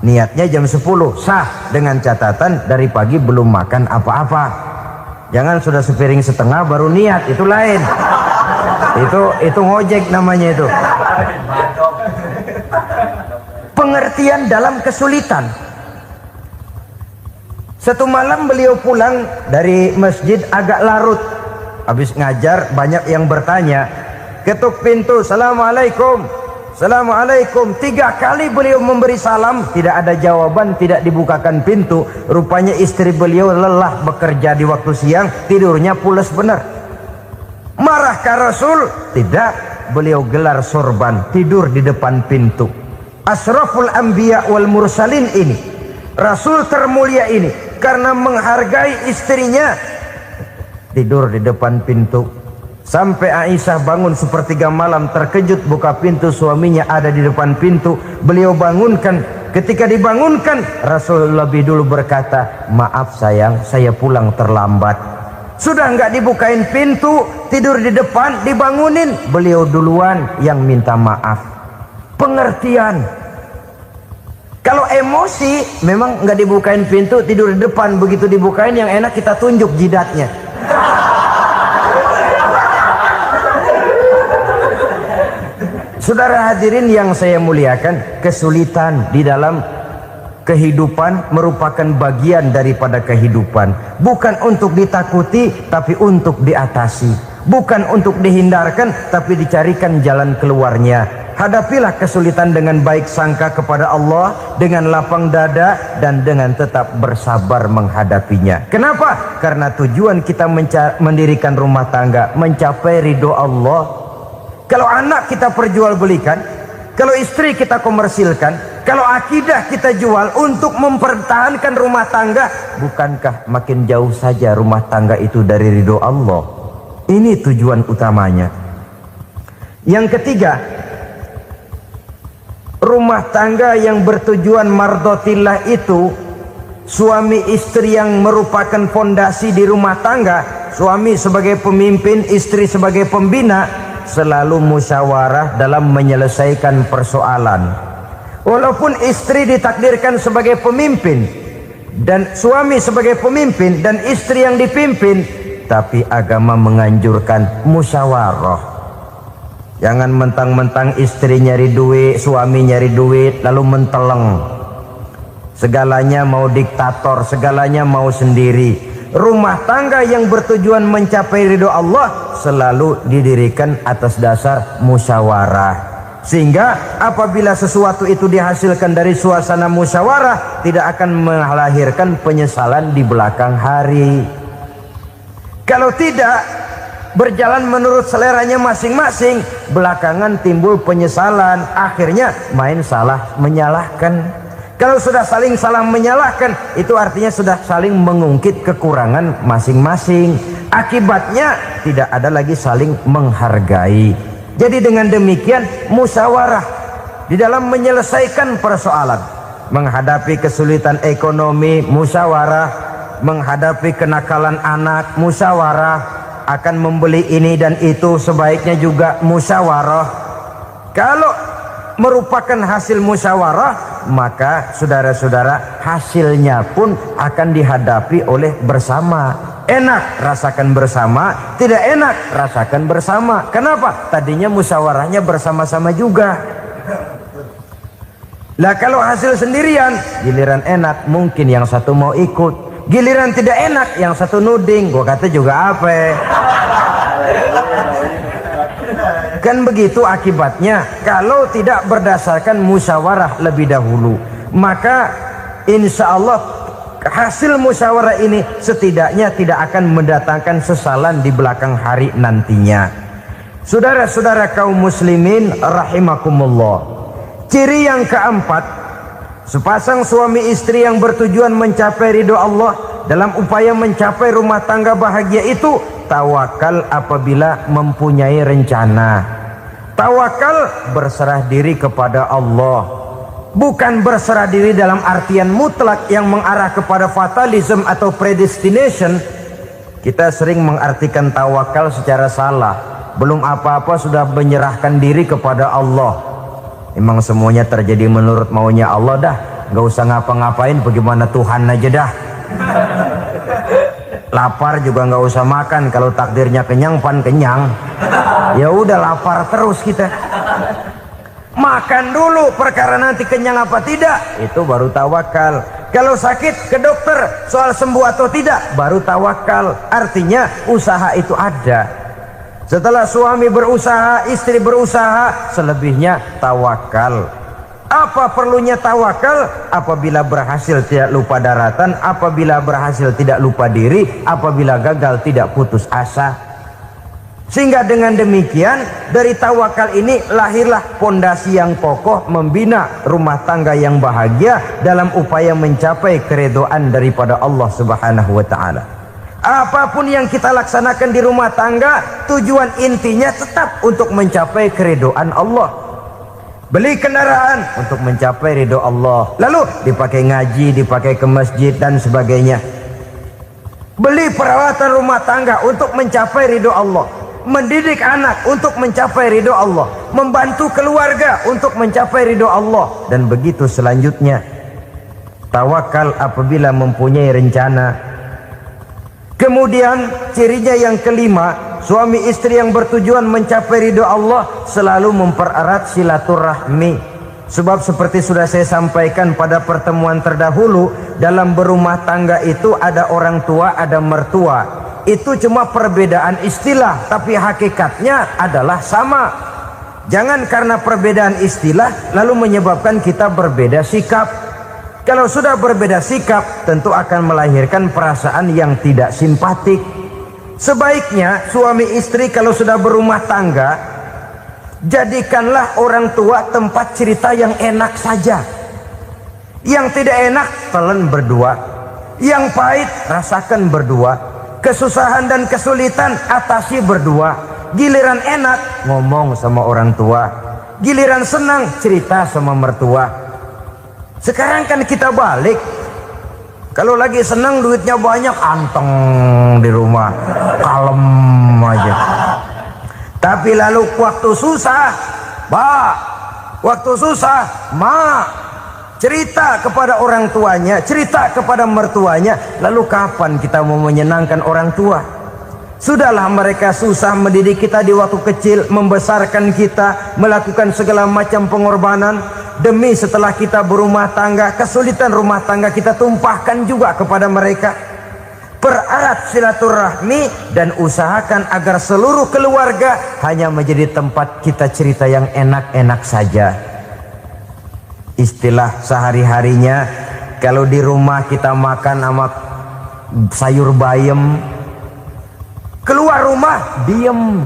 Niatnya jam 10, sah, dengan catatan dari pagi belum makan apa-apa. Jangan sudah sepiring setengah baru niat, itu lain. Itu ngojek namanya itu. Pengertian dalam kesulitan. Satu malam beliau pulang dari masjid agak larut. Habis ngajar banyak yang bertanya, ketuk pintu, assalamualaikum. Assalamualaikum. 3 kali beliau memberi salam, tidak ada jawaban, tidak dibukakan pintu. Rupanya istri beliau lelah bekerja di waktu siang, tidurnya pules benar. Marahkah Rasul? Tidak. Beliau gelar sorban, tidur di depan pintu. Asraful anbiya wal mursalin ini, Rasul termulia ini, karena menghargai istrinya, tidur di depan pintu. Sampai Aisyah bangun sepertiga malam, terkejut buka pintu, suaminya ada di depan pintu. Beliau bangunkan. Ketika dibangunkan, Rasul lebih dulu berkata, maaf sayang, saya pulang terlambat. Sudah nggak dibukain pintu, tidur di depan, dibangunin, beliau duluan yang minta maaf. Pengertian. Kalau emosi, memang nggak dibukain pintu, tidur di depan. Begitu dibukain, yang enak kita tunjuk jidatnya. Saudara hadirin yang saya muliakan, kesulitan di dalam kehidupan merupakan bagian daripada kehidupan. Bukan untuk ditakuti, tapi untuk diatasi. Bukan untuk dihindarkan, tapi dicarikan jalan keluarnya. Hadapilah kesulitan dengan baik sangka kepada Allah, dengan lapang dada, dan dengan tetap bersabar menghadapinya. Kenapa? Karena tujuan kita mendirikan rumah tangga, mencapai ridho Allah. Kalau anak kita perjualbelikan, kalau istri kita komersilkan, kalau akidah kita jual untuk mempertahankan rumah tangga, bukankah makin jauh saja rumah tangga itu dari ridho Allah? Ini tujuan utamanya. Yang ketiga, rumah tangga yang bertujuan mardotillah itu, suami istri yang merupakan fondasi di rumah tangga, suami sebagai pemimpin, istri sebagai pembina, selalu musyawarah dalam menyelesaikan persoalan. Walaupun istri ditakdirkan sebagai pemimpin dan suami sebagai pemimpin dan istri yang dipimpin, tapi agama menganjurkan musyawarah. Jangan mentang-mentang istri nyari duit, suami nyari duit, lalu menteleng. Segalanya mau diktator, segalanya mau sendiri. Rumah tangga yang bertujuan mencapai ridho Allah selalu didirikan atas dasar musyawarah. Sehingga apabila sesuatu itu dihasilkan dari suasana musyawarah, tidak akan melahirkan penyesalan di belakang hari. Kalau tidak berjalan menurut seleranya masing-masing, belakangan timbul penyesalan, akhirnya main salah menyalahkan. Kalau sudah saling salah menyalahkan, itu artinya sudah saling mengungkit kekurangan masing-masing. Akibatnya tidak ada lagi saling menghargai. Jadi dengan demikian musyawarah di dalam menyelesaikan persoalan. Menghadapi kesulitan ekonomi, musyawarah. Menghadapi kenakalan anak, musyawarah. Akan membeli ini dan itu, sebaiknya juga musyawarah. Kalau merupakan hasil musyawarah, maka saudara-saudara hasilnya pun akan dihadapi oleh bersama. Enak rasakan bersama, tidak enak rasakan bersama. Kenapa? Tadinya musyawarahnya bersama-sama juga. Lah kalau hasil sendirian, giliran enak mungkin yang satu mau ikut, giliran tidak enak yang satu nuding. Gua kata juga apa? Kan begitu akibatnya kalau tidak berdasarkan musyawarah lebih dahulu. Maka insya Allah hasil musyawarah ini setidaknya tidak akan mendatangkan sesalan di belakang hari nantinya. Saudara-saudara kaum muslimin rahimakumullah, ciri yang keempat, sepasang suami istri yang bertujuan mencapai ridho Allah dalam upaya mencapai rumah tangga bahagia itu tawakal apabila mempunyai rencana. Tawakal berserah diri kepada Allah. Bukan berserah diri dalam artian mutlak yang mengarah kepada fatalism atau predestination. Kita sering mengartikan tawakal secara salah. Belum apa-apa sudah menyerahkan diri kepada Allah. Memang semuanya terjadi menurut maunya Allah dah. Gak usah ngapa-ngapain, bagaimana Tuhan aja dah. Lapar juga nggak usah makan, kalau takdirnya kenyang pan kenyang. Ya udah lapar terus kita. Makan dulu perkara nanti kenyang apa tidak, itu baru tawakal. Kalau sakit ke dokter, soal sembuh atau tidak baru tawakal. Artinya usaha itu ada. Setelah suami berusaha, istri berusaha, selebihnya tawakal. Apa perlunya tawakal? Apabila berhasil tidak lupa daratan, apabila berhasil tidak lupa diri, apabila gagal tidak putus asa. Sehingga dengan demikian dari tawakal ini lahirlah pondasi yang kokoh membina rumah tangga yang bahagia dalam upaya mencapai keridhaan daripada Allah Subhanahu wa taala. Apapun yang kita laksanakan di rumah tangga, tujuan intinya tetap untuk mencapai keridhaan Allah. Beli kendaraan untuk mencapai ridho Allah, lalu dipakai ngaji, dipakai ke masjid dan sebagainya. Beli peralatan rumah tangga untuk mencapai ridho Allah. Mendidik anak untuk mencapai ridho Allah. Membantu keluarga untuk mencapai ridho Allah. Dan begitu selanjutnya. Tawakal apabila mempunyai rencana. Kemudian cirinya yang kelima, suami istri yang bertujuan mencapai ridho Allah selalu mempererat silaturahmi. Sebab seperti sudah saya sampaikan pada pertemuan terdahulu, dalam berumah tangga itu ada orang tua, ada mertua. Itu cuma perbedaan istilah, tapi hakikatnya adalah sama. Jangan karena perbedaan istilah lalu menyebabkan kita berbeda sikap. Kalau sudah berbeda sikap, tentu akan melahirkan perasaan yang tidak simpatik. Sebaiknya suami istri kalau sudah berumah tangga, jadikanlah orang tua tempat cerita yang enak saja. Yang tidak enak telan berdua, yang pahit rasakan berdua, kesusahan dan kesulitan atasi berdua. Giliran enak ngomong sama orang tua, giliran senang cerita sama mertua. Sekarang kan kita balik, kalau lagi senang duitnya banyak, anteng di rumah, kalem aja. Tapi lalu waktu susah, Pak, waktu susah, Ma, cerita kepada orang tuanya, cerita kepada mertuanya. Lalu kapan kita mau menyenangkan orang tua? Sudahlah mereka susah mendidik kita di waktu kecil, membesarkan kita, melakukan segala macam pengorbanan. Demi setelah kita berumah tangga, kesulitan rumah tangga kita tumpahkan juga kepada mereka. Pererat silaturahmi dan usahakan agar seluruh keluarga hanya menjadi tempat kita cerita yang enak-enak saja. Istilah sehari-harinya, kalau di rumah kita makan sama sayur bayam, keluar rumah diem,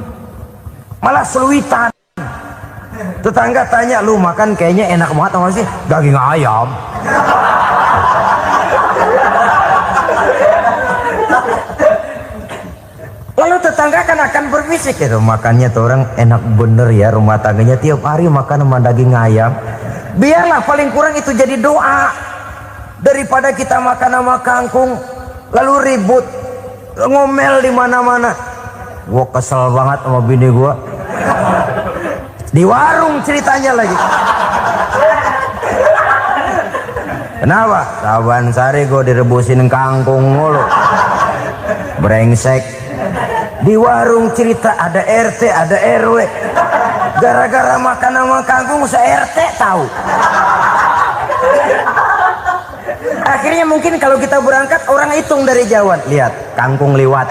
malah seluitan. Tetangga tanya, lu makan kayaknya enak banget apa sih? Daging ayam. Lalu tetangga kan akan berbisik, itu makannya tuh orang enak bener ya, rumah tangganya tiap hari makan sama daging ayam. Biarlah paling kurang itu jadi doa, daripada kita makan sama kangkung lalu ribut ngomel di mana-mana. Gua kesel banget sama bini gua. Di warung ceritanya lagi. Kenapa? Saban sari gue direbusin kangkung mulu. Brengsek. Di warung cerita ada RT, ada RW. Gara-gara makan sama kangkung se-RT tahu. Akhirnya mungkin kalau kita berangkat orang hitung dari jauhan. Lihat, kangkung liwat.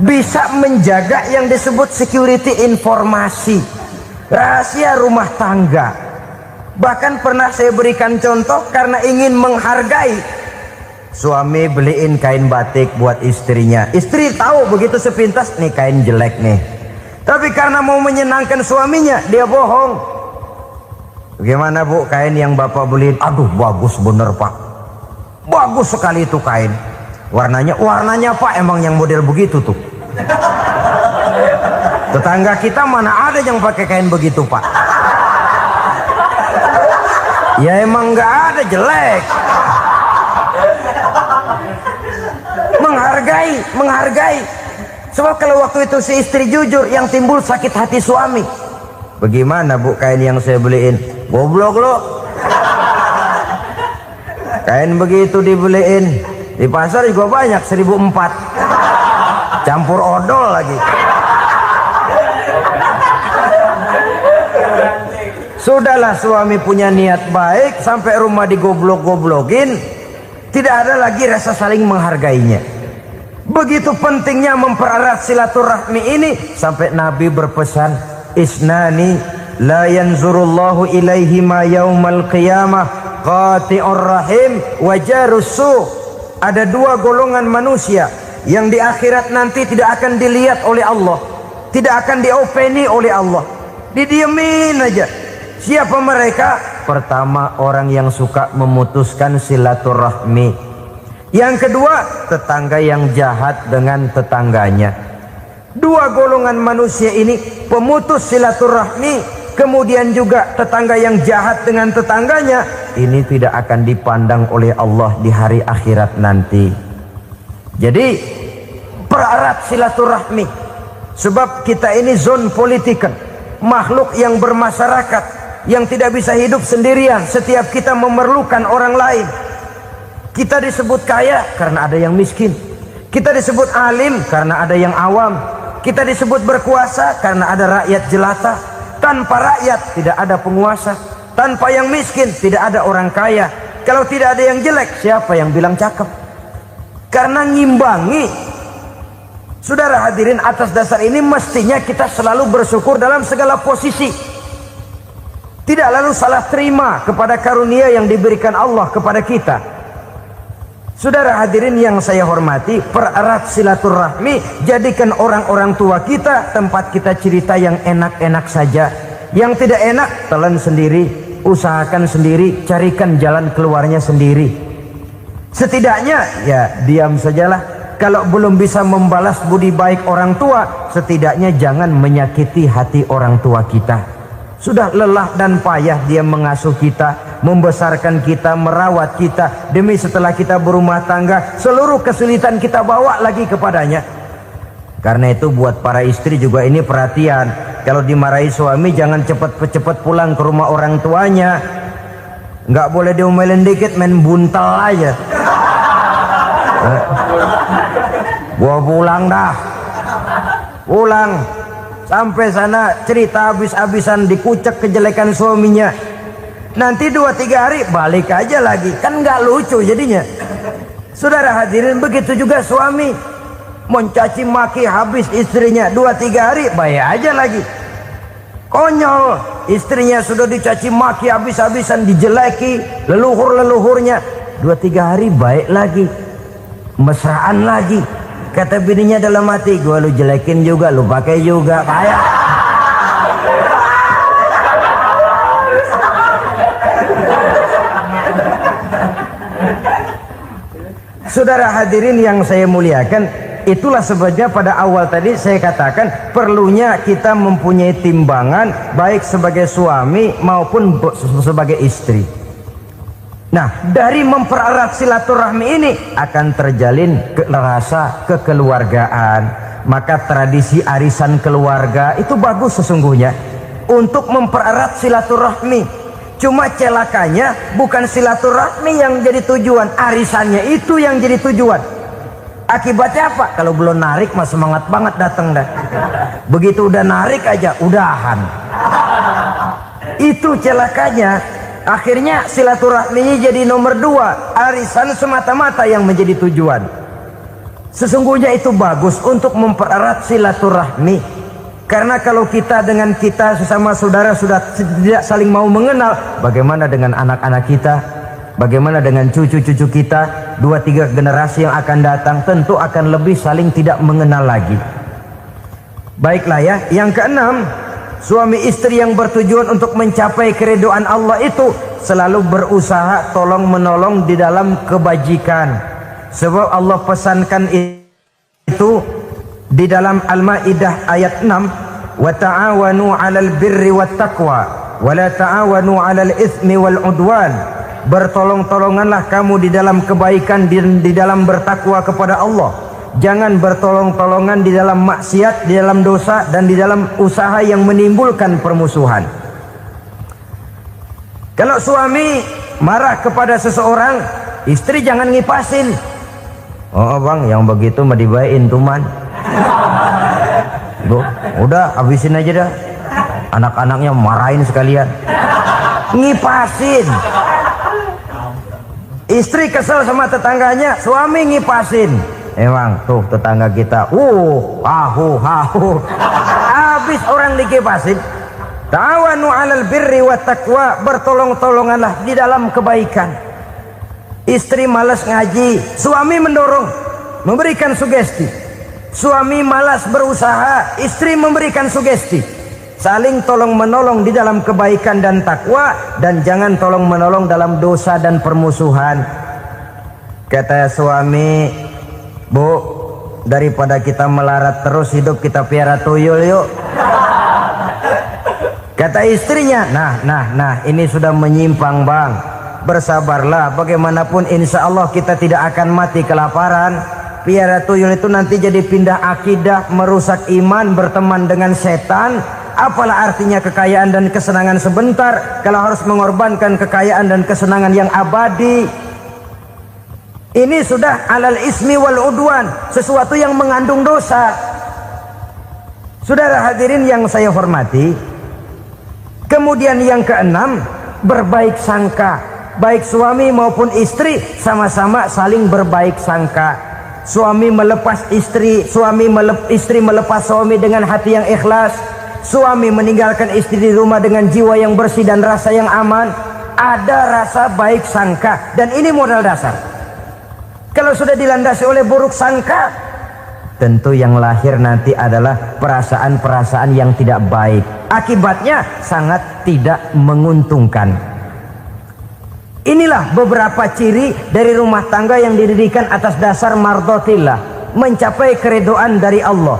Bisa menjaga yang disebut security informasi, rahasia rumah tangga. Bahkan pernah saya berikan contoh karena ingin menghargai. Suami beliin kain batik buat istrinya. Istri tahu begitu sepintas, nih kain jelek nih. Tapi karena mau menyenangkan suaminya, dia bohong. Bagaimana Bu, kain yang Bapak beliin? Aduh, bagus bener Pak. Bagus sekali itu kain. Warnanya Pak emang yang model begitu tuh. Tetangga kita mana ada yang pakai kain begitu Pak? Ya emang nggak ada, jelek. Menghargai. Sebab kalau waktu itu si istri jujur, yang timbul sakit hati suami. Bagaimana Bu kain yang saya beliin? Goblok lo. Kain begitu dibeliin di pasar juga banyak 1.400. Campur odol lagi. Sudahlah suami punya niat baik, sampai rumah digoblok-goblokin, tidak ada lagi rasa saling menghargainya. Begitu pentingnya mempererat silaturahmi ini, sampai Nabi berpesan, isnani la yanzurullahu ilaihima yaumal qiyamah qati'ur rahim wa jarus su'. Ada dua golongan manusia yang di akhirat nanti tidak akan dilihat oleh Allah, tidak akan diopeni oleh Allah, didiemin aja. Siapa mereka? Pertama, orang yang suka memutuskan silaturahmi. Yang kedua, tetangga yang jahat dengan tetangganya. Dua golongan manusia ini, pemutus silaturahmi, kemudian juga tetangga yang jahat dengan tetangganya, ini tidak akan dipandang oleh Allah di hari akhirat nanti. Jadi pererat silaturahmi, sebab kita ini zon politikan, makhluk yang bermasyarakat, yang tidak bisa hidup sendirian. Setiap kita memerlukan orang lain. Kita disebut kaya karena ada yang miskin, kita disebut alim karena ada yang awam, kita disebut berkuasa karena ada rakyat jelata. Tanpa rakyat tidak ada penguasa, tanpa yang miskin tidak ada orang kaya. Kalau tidak ada yang jelek, siapa yang bilang cakep? Karena ngimbangi. Saudara hadirin, atas dasar ini mestinya kita selalu bersyukur dalam segala posisi, tidak lalu salah terima kepada karunia yang diberikan Allah kepada kita. Saudara hadirin yang saya hormati, pererat silaturahmi, jadikan orang-orang tua kita tempat kita cerita yang enak-enak saja. Yang tidak enak, telan sendiri, usahakan sendiri, carikan jalan keluarnya sendiri. Setidaknya ya diam sajalah. Kalau belum bisa membalas budi baik orang tua, setidaknya jangan menyakiti hati orang tua kita. Sudah lelah dan payah dia mengasuh kita, membesarkan kita, merawat kita, demi setelah kita berumah tangga, seluruh kesulitan kita bawa lagi kepadanya. Karena itu buat para istri juga ini perhatian. Kalau dimarahi suami, jangan cepat-cepat pulang ke rumah orang tuanya. Nggak boleh diomelin dikit, main buntal aja. Gua pulang dah. Pulang. Sampai sana cerita habis-habisan, dikucek kejelekan suaminya. Nanti 2-3 hari balik aja lagi. Kan nggak lucu jadinya. Saudara hadirin, begitu juga suami. Mencaci maki habis istrinya, 2-3 hari baik aja lagi. Konyol, istrinya sudah dicaci maki habis-habisan, dijeleki leluhur-leluhurnya, 2-3 hari baik lagi, mesraan lagi. Kata bininya dalam hati, gua lu jelekin juga, lu pakai juga, kayak. Saudara hadirin yang saya muliakan, itulah sebabnya pada awal tadi saya katakan perlunya kita mempunyai timbangan baik sebagai suami maupun sebagai istri. Nah, dari mempererat silaturahmi ini akan terjalin rasa kekeluargaan. Maka tradisi arisan keluarga itu bagus sesungguhnya untuk mempererat silaturahmi. Cuma celakanya bukan silaturahmi yang jadi tujuan, arisannya itu yang jadi tujuan. Akibatnya apa? Kalau belum narik mah semangat banget datang dah. Begitu udah narik aja udahan. Itu celakanya. Akhirnya silaturahminya jadi nomor 2, arisan semata-mata yang menjadi tujuan. Sesungguhnya itu bagus untuk mempererat silaturahmi. Karena kalau kita dengan kita sesama saudara sudah tidak saling mau mengenal, bagaimana dengan anak-anak kita? Bagaimana dengan cucu-cucu kita? 2-3 generasi yang akan datang tentu akan lebih saling tidak mengenal lagi. Baiklah ya, yang keenam, suami istri yang bertujuan untuk mencapai keridhaan Allah itu selalu berusaha tolong menolong di dalam kebajikan. Sebab Allah pesankan itu di dalam Al-Maidah ayat 6, wa ta'awanu 'alal birri wat taqwa wa la ta'awanu 'alal itsmi wal 'udwan. Bertolong-tolonganlah kamu di dalam kebaikan, di dalam bertakwa kepada Allah. Jangan bertolong-tolongan di dalam maksiat, di dalam dosa, dan di dalam usaha yang menimbulkan permusuhan. Kalau suami marah kepada seseorang, istri jangan ngipasin. Oh bang, yang begitu mah dibayain tuman. Udah habisin aja dah. Anak-anaknya marahin sekalian. ngipasin. Istri kesel sama tetangganya, suami ngipasin. Emang tuh tetangga kita, hahu. Habis orang dikipasin. Ta'awanu 'alal birri wat taqwa, bertolong-tolonganlah di dalam kebaikan. Istri malas ngaji, suami mendorong, memberikan sugesti. Suami malas berusaha, istri memberikan sugesti. Saling tolong menolong di dalam kebaikan dan takwa, dan jangan tolong menolong dalam dosa dan permusuhan. Kata suami, Bu, daripada kita melarat terus hidup, kita piara tuyul yuk. Kata istrinya, nah ini sudah menyimpang bang, bersabarlah, bagaimanapun insya Allah kita tidak akan mati kelaparan. Piara tuyul itu nanti jadi pindah akidah, merusak iman, berteman dengan setan. Apalah artinya kekayaan dan kesenangan sebentar kalau harus mengorbankan kekayaan dan kesenangan yang abadi. Ini sudah alal ismi wal udwan, sesuatu yang mengandung dosa. Saudara hadirin yang saya hormati, kemudian yang keenam, berbaik sangka. Baik suami maupun istri sama-sama saling berbaik sangka. Suami melepas istri, istri melepas suami dengan hati yang ikhlas. Suami meninggalkan istri di rumah dengan jiwa yang bersih dan rasa yang aman. Ada rasa baik sangka, dan ini modal dasar. Kalau sudah dilandasi oleh buruk sangka, tentu yang lahir nanti adalah perasaan-perasaan yang tidak baik. Akibatnya sangat tidak menguntungkan. Inilah beberapa ciri dari rumah tangga yang didirikan atas dasar mardhatillah, mencapai keridhaan dari Allah.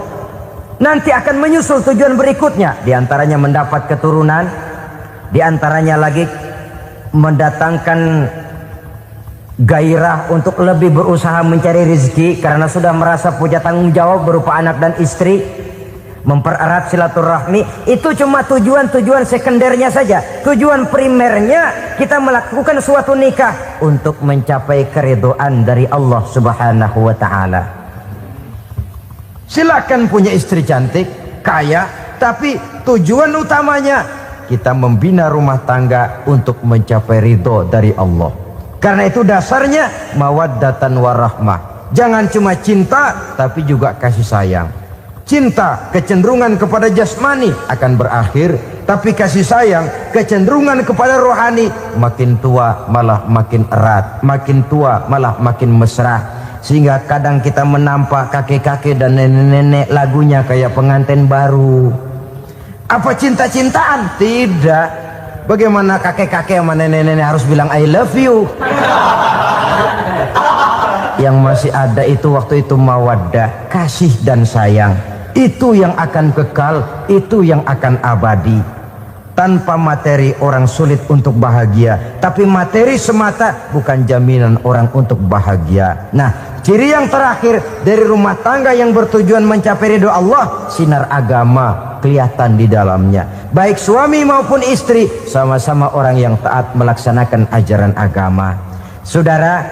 Nanti akan menyusul tujuan berikutnya, diantaranya mendapat keturunan, diantaranya lagi mendatangkan gairah untuk lebih berusaha mencari rezeki karena sudah merasa punya tanggung jawab berupa anak dan istri. Mempererat silaturahmi itu cuma tujuan-tujuan sekundernya saja. Tujuan primernya kita melakukan suatu nikah untuk mencapai keridhaan dari Allah Subhanahu wa taala. Silakan punya istri cantik, kaya, tapi tujuan utamanya kita membina rumah tangga untuk mencapai ridho dari Allah. Karena itu dasarnya mawaddatan warahmah. Jangan cuma cinta tapi juga kasih sayang. Cinta, kecenderungan kepada jasmani akan berakhir, tapi kasih sayang, kecenderungan kepada rohani, makin tua malah makin erat, makin tua malah makin mesra. Sehingga kadang kita menampak kakek-kakek dan nenek-nenek lagunya kayak pengantin baru. Apa cinta-cintaan? Tidak. Bagaimana kakek-kakek sama nenek-nenek harus bilang I love you? Yang masih ada itu waktu itu mawaddah, kasih dan sayang. Itu yang akan kekal, itu yang akan abadi. Tanpa materi orang sulit untuk bahagia, tapi materi semata bukan jaminan orang untuk bahagia. Nah, ciri yang terakhir dari rumah tangga yang bertujuan mencapai ridho Allah, sinar agama kelihatan di dalamnya. Baik suami maupun istri sama-sama orang yang taat melaksanakan ajaran agama. Saudara,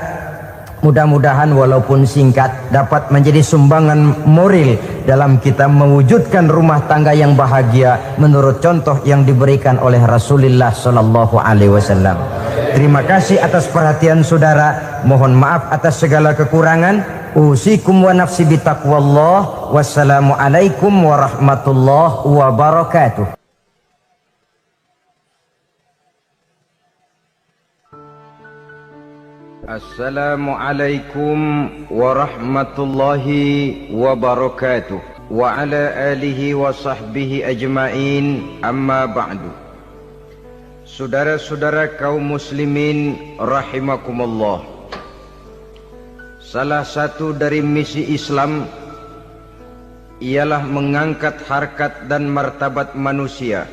mudah-mudahan walaupun singkat dapat menjadi sumbangan moral dalam kita mewujudkan rumah tangga yang bahagia menurut contoh yang diberikan oleh Rasulullah Sallallahu Alaihi Wasallam. Terima kasih atas perhatian saudara. Mohon maaf atas segala kekurangan. Usikum wa nafsi bitaqwallah. Wassalamualaikum warahmatullahi wabarakatuh. Assalamualaikum warahmatullahi wabarakatuh. Wa ala alihi wa sahbihi ajma'in, amma ba'du. Saudara-saudara kaum muslimin rahimakumullah, salah satu dari misi Islam ialah mengangkat harkat dan martabat manusia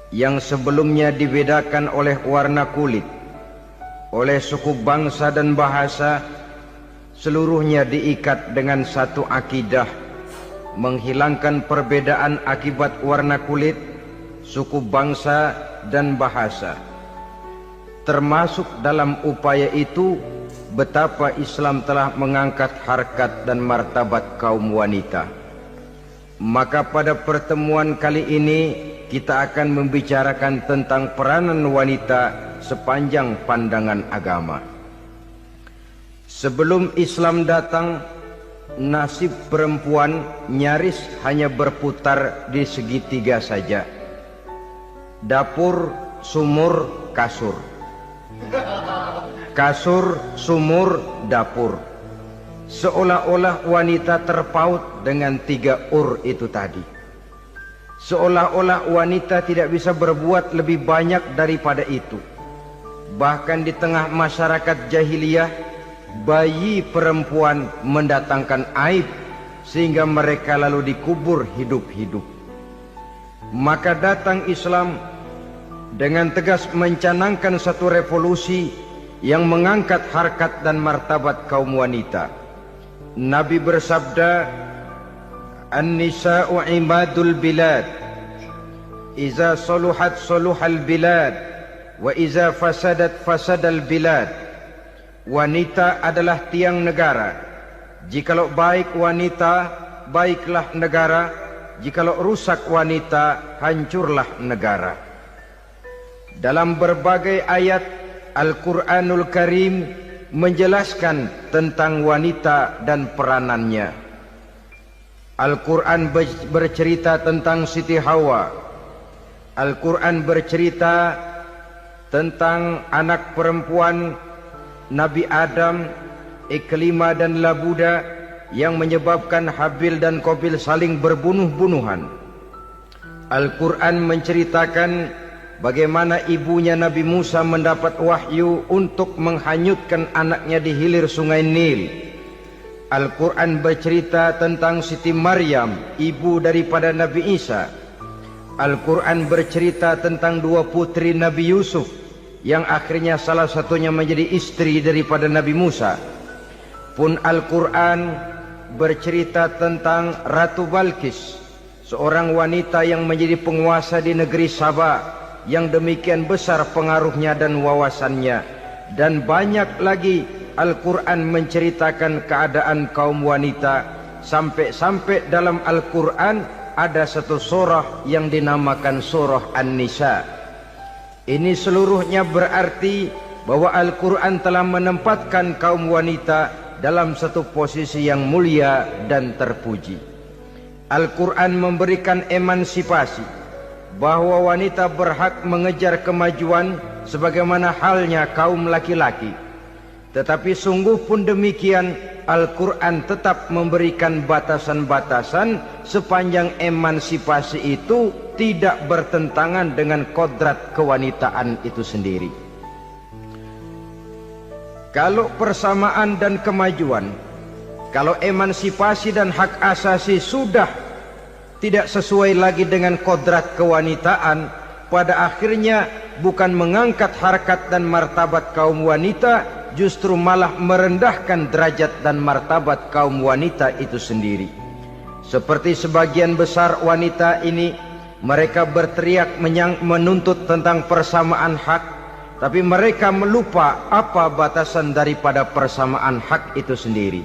yang sebelumnya dibedakan oleh warna kulit, oleh suku bangsa dan bahasa. Seluruhnya diikat dengan satu akidah, menghilangkan perbedaan akibat warna kulit, suku bangsa dan bahasa. Termasuk dalam upaya itu betapa Islam telah mengangkat harkat dan martabat kaum wanita. Maka pada pertemuan kali ini kita akan membicarakan tentang peranan wanita sepanjang pandangan agama. Sebelum Islam datang, nasib perempuan nyaris hanya berputar di segitiga saja. Dapur, sumur, kasur. Kasur, sumur, dapur. Seolah-olah wanita terpaut dengan 3 itu tadi. Seolah-olah wanita tidak bisa berbuat lebih banyak daripada itu. Bahkan di tengah masyarakat jahiliyah, bayi perempuan mendatangkan aib sehingga mereka lalu dikubur hidup-hidup. Maka datang Islam dengan tegas mencanangkan satu revolusi yang mengangkat harkat dan martabat kaum wanita. Nabi bersabda, "An-nisa'u imadul bilad. Iza saluhat saluhal bilad, wa iza fasadat fasadal bilad." Wanita adalah tiang negara. Jikalau baik wanita, baiklah negara. Jikalau rusak wanita, hancurlah negara. Dalam berbagai ayat Al-Quranul Karim menjelaskan tentang wanita dan peranannya. Al-Quran bercerita tentang Siti Hawa. Al-Quran bercerita tentang anak perempuan Nabi Adam, Iklimah dan Labuda, yang menyebabkan Habil dan Qabil saling berbunuh-bunuhan. Al-Quran menceritakan bagaimana ibunya Nabi Musa mendapat wahyu untuk menghanyutkan anaknya di hilir sungai Nil. Al-Quran bercerita tentang Siti Maryam, ibu daripada Nabi Isa. Al-Quran bercerita tentang 2 putri Nabi Yusuf, yang akhirnya salah satunya menjadi istri daripada Nabi Musa. Pun Al-Quran bercerita tentang Ratu Balkis, seorang wanita yang menjadi penguasa di negeri Sabah, yang demikian besar pengaruhnya dan wawasannya. Dan banyak lagi Al-Quran menceritakan keadaan kaum wanita, sampai-sampai dalam Al-Quran ada satu surah yang dinamakan surah An-Nisa. Ini seluruhnya berarti bahwa Al-Quran telah menempatkan kaum wanita dalam satu posisi yang mulia dan terpuji. Al-Quran memberikan emansipasi, bahwa wanita berhak mengejar kemajuan sebagaimana halnya kaum laki-laki. Tetapi sungguh pun demikian, Al-Quran tetap memberikan batasan-batasan sepanjang emansipasi itu tidak bertentangan dengan kodrat kewanitaan itu sendiri. Kalau persamaan dan kemajuan, kalau emansipasi dan hak asasi sudah tidak sesuai lagi dengan kodrat kewanitaan, pada akhirnya bukan mengangkat harkat dan martabat kaum wanita, justru malah merendahkan derajat dan martabat kaum wanita itu sendiri. Seperti sebagian besar wanita ini, mereka berteriak menuntut tentang persamaan hak, tapi mereka melupa apa batasan daripada persamaan hak itu sendiri.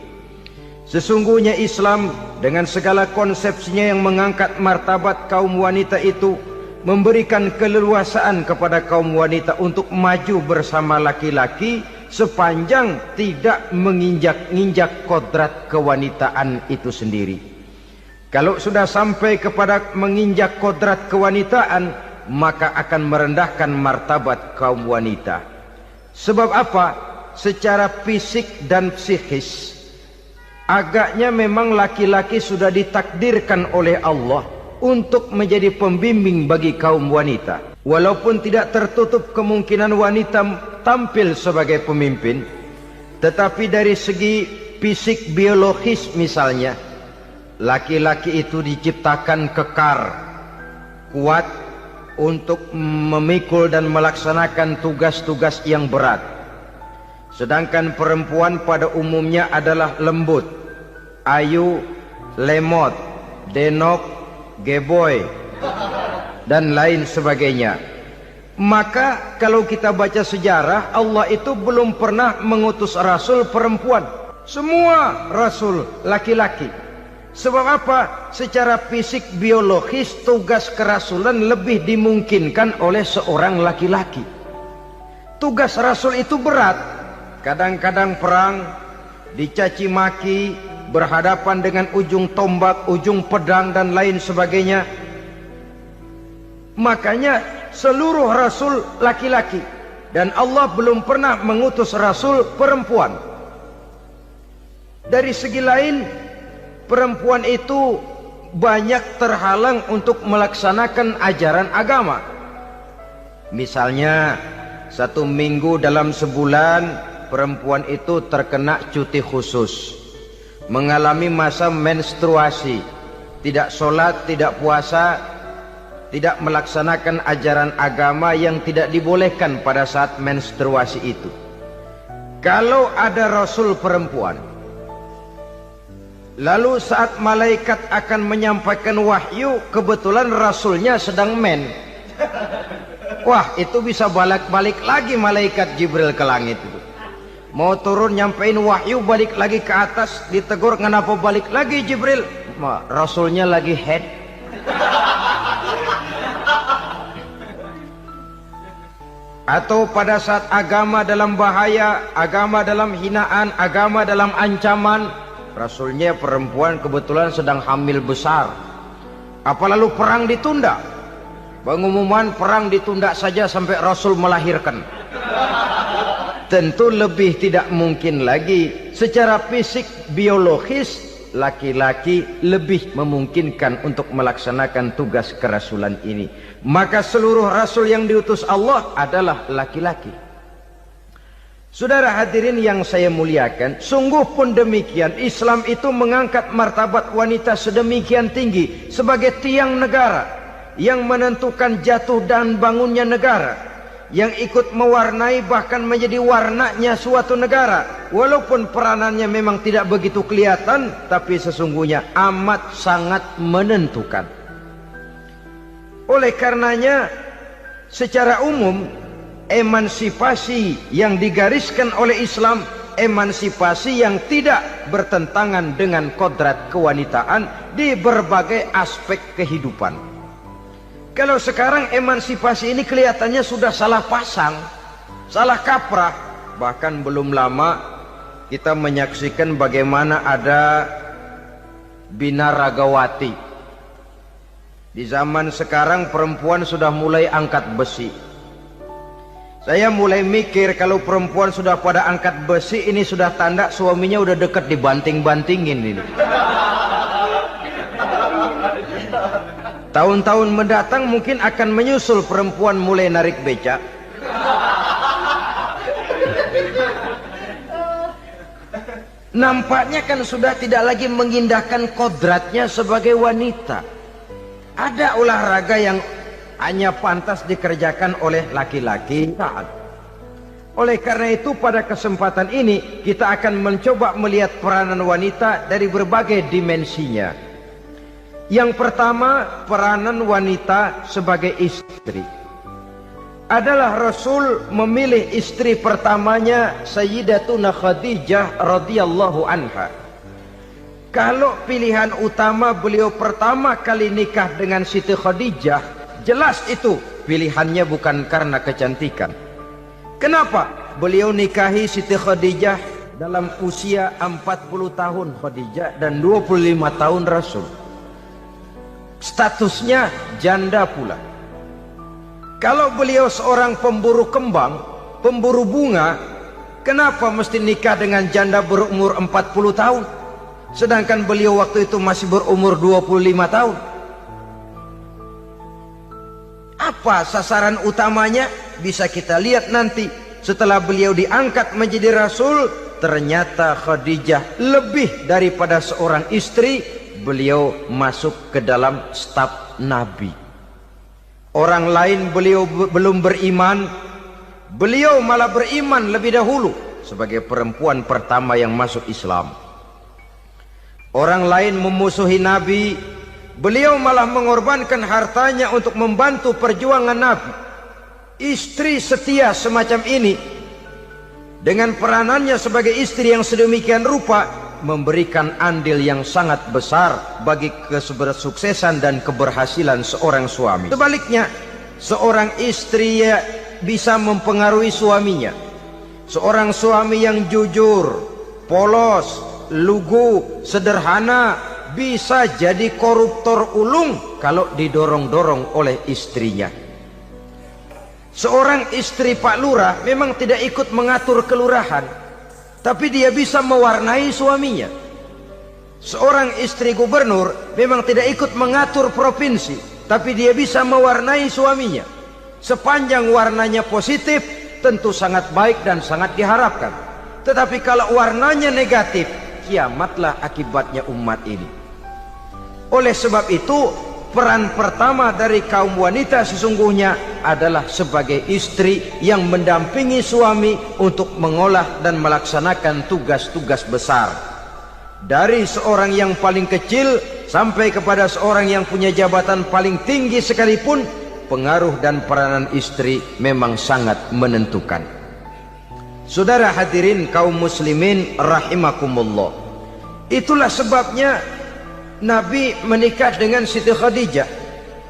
Sesungguhnya Islam dengan segala konsepsinya yang mengangkat martabat kaum wanita itu memberikan keleluasaan kepada kaum wanita untuk maju bersama laki-laki sepanjang tidak menginjak-injak kodrat kewanitaan itu sendiri. Kalau sudah sampai kepada menginjak kodrat kewanitaan, maka akan merendahkan martabat kaum wanita. Sebab apa? Secara fisik dan psikis, agaknya memang laki-laki sudah ditakdirkan oleh Allah untuk menjadi pembimbing bagi kaum wanita. Walaupun tidak tertutup kemungkinan wanita tampil sebagai pemimpin, tetapi dari segi fisik biologis misalnya, laki-laki itu diciptakan kekar, kuat untuk memikul dan melaksanakan tugas-tugas yang berat. Sedangkan perempuan pada umumnya adalah lembut, ayu, lemot, denok, geboy, dan lain sebagainya. Maka kalau kita baca sejarah, Allah itu belum pernah mengutus rasul perempuan. Semua rasul laki-laki. Sebab apa? Secara fisik biologis tugas kerasulan lebih dimungkinkan oleh seorang laki-laki. Tugas rasul itu berat. Kadang-kadang perang, dicaci maki, berhadapan dengan ujung tombak, ujung pedang dan lain sebagainya. Makanya seluruh rasul laki-laki, dan Allah belum pernah mengutus rasul perempuan. Dari segi lain, perempuan itu banyak terhalang untuk melaksanakan ajaran agama. Misalnya 1 minggu dalam sebulan perempuan itu terkena cuti khusus, mengalami masa menstruasi, tidak sholat, tidak puasa, tidak melaksanakan ajaran agama yang tidak dibolehkan pada saat menstruasi itu. Kalau ada rasul perempuan, lalu saat malaikat akan menyampaikan wahyu, kebetulan rasulnya sedang wah, itu bisa balik lagi malaikat Jibril ke langit itu. Mau turun nyampein wahyu, balik lagi ke atas, ditegur, kenapa balik lagi Jibril? Rasulnya lagi head. Atau pada saat agama dalam bahaya, agama dalam hinaan, agama dalam ancaman, rasulnya perempuan kebetulan sedang hamil besar. Apa lalu perang ditunda? Pengumuman perang ditunda saja sampai rasul melahirkan. Tentu lebih tidak mungkin lagi. Secara fisik biologis laki-laki lebih memungkinkan untuk melaksanakan tugas kerasulan ini. Maka seluruh rasul yang diutus Allah adalah laki-laki. Saudara hadirin yang saya muliakan, sungguh pun demikian Islam itu mengangkat martabat wanita sedemikian tinggi sebagai tiang negara yang menentukan jatuh dan bangunnya negara, yang ikut mewarnai bahkan menjadi warnanya suatu negara. Walaupun peranannya memang tidak begitu kelihatan, tapi sesungguhnya amat sangat menentukan. Oleh karenanya secara umum emansipasi yang digariskan oleh Islam, emansipasi yang tidak bertentangan dengan kodrat kewanitaan di berbagai aspek kehidupan. Kalau sekarang emansipasi ini kelihatannya sudah salah pasang, salah kaprah. Bahkan belum lama kita menyaksikan bagaimana ada binaragawati. Di zaman sekarang perempuan sudah mulai angkat besi. Saya mulai mikir kalau perempuan sudah pada angkat besi, ini sudah tanda suaminya udah deket dibanting-bantingin ini. Tahun-tahun mendatang mungkin akan menyusul perempuan mulai narik becak. Nampaknya kan sudah tidak lagi mengindahkan kodratnya sebagai wanita. Ada olahraga yang hanya pantas dikerjakan oleh laki-laki. Oleh karena itu pada kesempatan ini kita akan mencoba melihat peranan wanita dari berbagai dimensinya. Yang pertama, peranan wanita sebagai istri. Adalah Rasul memilih istri pertamanya Sayyidatuna Khadijah radhiyallahu anha. Kalau pilihan utama beliau pertama kali nikah dengan Siti Khadijah, jelas itu pilihannya bukan karena kecantikan. Kenapa? Beliau nikahi Siti Khadijah dalam usia 40 tahun Khadijah dan 25 tahun Rasul. Statusnya janda pula. Kalau beliau seorang pemburu kembang, pemburu bunga, kenapa mesti nikah dengan janda berumur 40 tahun? Sedangkan beliau waktu itu masih berumur 25 tahun. Apa sasaran utamanya? Bisa kita lihat nanti. Setelah beliau diangkat menjadi Rasul, ternyata Khadijah lebih daripada seorang istri. Beliau masuk ke dalam staf Nabi. Orang lain beliau belum beriman, beliau malah beriman lebih dahulu sebagai perempuan pertama yang masuk Islam. Orang lain memusuhi Nabi, beliau malah mengorbankan hartanya untuk membantu perjuangan Nabi. Istri setia semacam ini, dengan peranannya sebagai istri yang sedemikian rupa, memberikan andil yang sangat besar bagi kesuksesan dan keberhasilan seorang suami. Sebaliknya, seorang istri bisa mempengaruhi suaminya. Seorang suami yang jujur, polos, lugu, sederhana bisa jadi koruptor ulung kalau didorong-dorong oleh istrinya. Seorang istri Pak Lurah memang tidak ikut mengatur kelurahan, tapi dia bisa mewarnai suaminya. Seorang istri gubernur memang tidak ikut mengatur provinsi, tapi dia bisa mewarnai suaminya. Sepanjang warnanya positif, tentu sangat baik dan sangat diharapkan. Tetapi kalau warnanya negatif, kiamatlah akibatnya umat ini. Oleh sebab itu, peran pertama dari kaum wanita sesungguhnya adalah sebagai istri yang mendampingi suami untuk mengolah dan melaksanakan tugas-tugas besar. Dari seorang yang paling kecil sampai kepada seorang yang punya jabatan paling tinggi sekalipun, pengaruh dan peranan istri memang sangat menentukan. Saudara hadirin kaum muslimin rahimakumullah. Itulah sebabnya Nabi menikah dengan Siti Khadijah,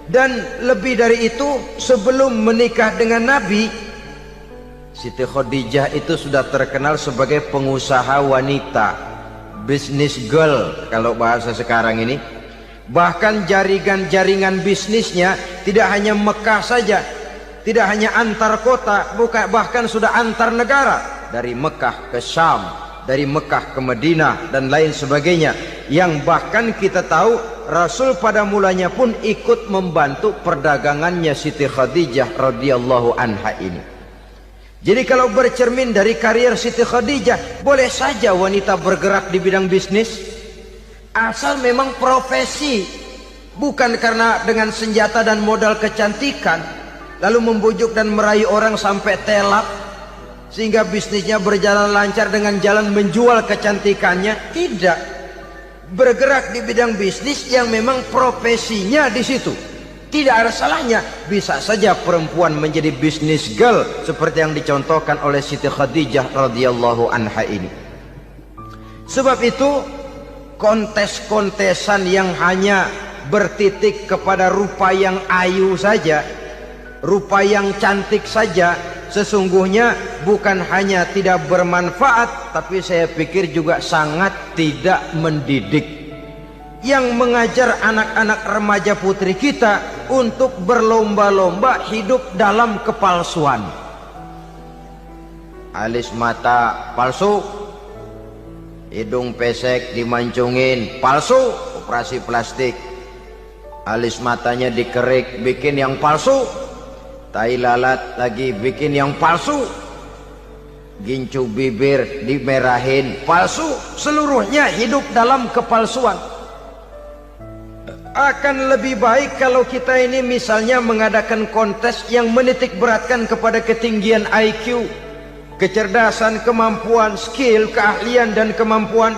dan lebih dari itu, sebelum menikah dengan Nabi, Siti Khadijah itu sudah terkenal sebagai pengusaha wanita, business girl kalau bahasa sekarang ini. Bahkan jaringan bisnisnya tidak hanya Mekah saja, tidak hanya antar kota, bahkan sudah antar negara, dari Mekah ke Syam, dari Mekah ke Madinah dan lain sebagainya, yang bahkan kita tahu Rasul pada mulanya pun ikut membantu perdagangannya Siti Khadijah radhiyallahu anha ini. Jadi kalau bercermin dari karier Siti Khadijah, boleh saja wanita bergerak di bidang bisnis, asal memang profesi, bukan karena dengan senjata dan modal kecantikan lalu membujuk dan merayu orang sampai telak sehingga bisnisnya berjalan lancar dengan jalan menjual kecantikannya. Tidak, bergerak di bidang bisnis yang memang profesinya di situ. Tidak ada salahnya. Bisa saja perempuan menjadi bisnis girl seperti yang dicontohkan oleh Siti Khadijah radhiyallahu anha ini. Sebab itu, kontes-kontesan yang hanya bertitik kepada rupa yang ayu saja, rupa yang cantik saja, sesungguhnya bukan hanya tidak bermanfaat, tapi saya pikir juga sangat tidak mendidik. Yang mengajar anak-anak remaja putri kita untuk berlomba-lomba hidup dalam kepalsuan. Alis mata palsu, hidung pesek dimancungin palsu, operasi plastik. Alis matanya dikerik, bikin yang palsu. Tai lalat lagi bikin yang palsu. Gincu bibir dimerahin, palsu. Seluruhnya hidup dalam kepalsuan. Akan lebih baik kalau kita ini misalnya mengadakan kontes yang menitik beratkan kepada ketinggian IQ, kecerdasan, kemampuan, skill, keahlian dan kemampuan.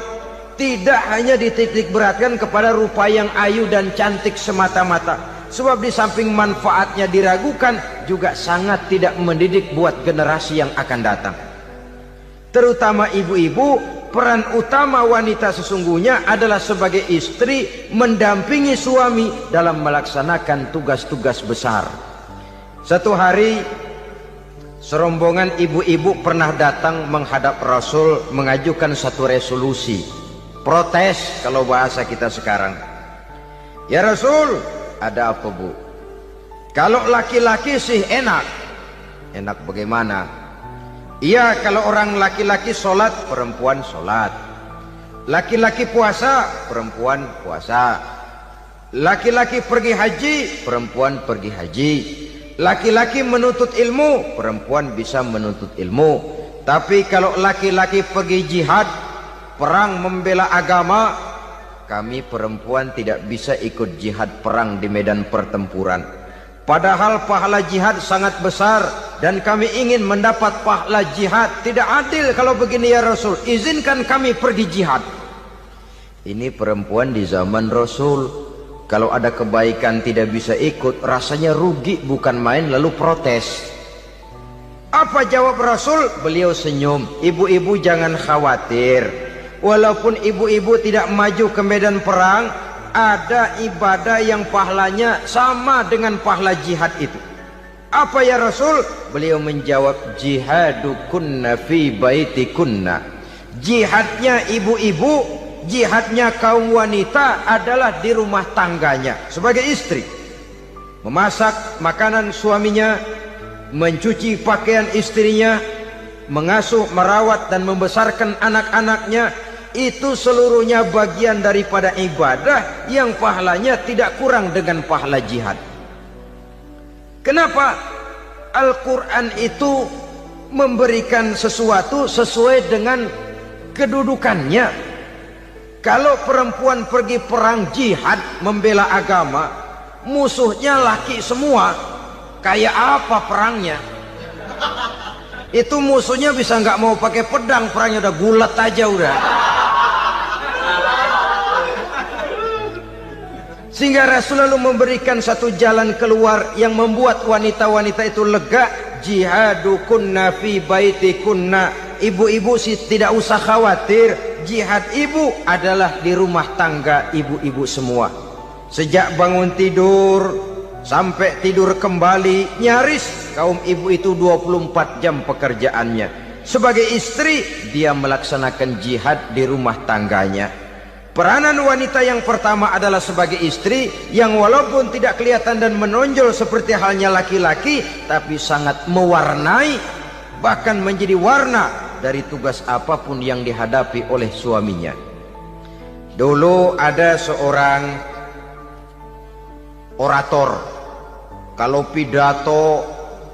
Tidak hanya dititik beratkan kepada rupa yang ayu dan cantik semata-mata. Sebab di samping manfaatnya diragukan, juga sangat tidak mendidik buat generasi yang akan datang. Terutama ibu-ibu, peran utama wanita sesungguhnya adalah sebagai istri mendampingi suami dalam melaksanakan tugas-tugas besar. Satu hari, serombongan ibu-ibu pernah datang menghadap Rasul mengajukan satu resolusi, protes kalau bahasa kita sekarang. Ya Rasul, ada apa bu? Kalau laki-laki sih enak. Enak bagaimana? Iya, kalau orang laki-laki sholat, perempuan sholat. Laki-laki puasa, perempuan puasa. Laki-laki pergi haji, perempuan pergi haji. Laki-laki menuntut ilmu, perempuan bisa menuntut ilmu. Tapi kalau laki-laki pergi jihad, perang membela agama, kami perempuan tidak bisa ikut jihad perang di medan pertempuran. Padahal pahala jihad sangat besar dan kami ingin mendapat pahala jihad. Tidak adil kalau begini ya Rasul, izinkan kami pergi jihad. Ini perempuan di zaman Rasul, kalau ada kebaikan tidak bisa ikut, rasanya rugi bukan main, lalu protes. Apa jawab Rasul? Beliau senyum. Ibu-ibu jangan khawatir, walaupun ibu-ibu tidak maju ke medan perang, ada ibadah yang pahalanya sama dengan pahala jihad itu. Apa ya Rasul? Beliau menjawab, jihadukunna fi baitikunna. Jihadnya ibu-ibu, jihadnya kaum wanita adalah di rumah tangganya sebagai istri. Memasak makanan suaminya, mencuci pakaian istrinya, mengasuh, merawat dan membesarkan anak-anaknya, itu seluruhnya bagian daripada ibadah yang pahalanya tidak kurang dengan pahala jihad. Kenapa? Al-Quran itu memberikan sesuatu sesuai dengan kedudukannya. Kalau perempuan pergi perang jihad membela agama, musuhnya laki semua, kayak apa perangnya? Itu musuhnya bisa nggak mau pakai pedang, perangnya udah gulat aja udah. Sehingga Rasul lalu memberikan satu jalan keluar yang membuat wanita-wanita itu lega. Jihadukunna fi baitikunna. Ibu-ibu sih tidak usah khawatir, jihad ibu adalah di rumah tangga ibu-ibu semua. Sejak bangun tidur sampai tidur kembali, nyaris kaum ibu itu 24 jam pekerjaannya. Sebagai istri, dia melaksanakan jihad di rumah tangganya. Peranan wanita yang pertama adalah sebagai istri, yang walaupun tidak kelihatan dan menonjol seperti halnya laki-laki, tapi sangat mewarnai, bahkan menjadi warna dari tugas apapun yang dihadapi oleh suaminya. Dulu ada seorang orator, kalau pidato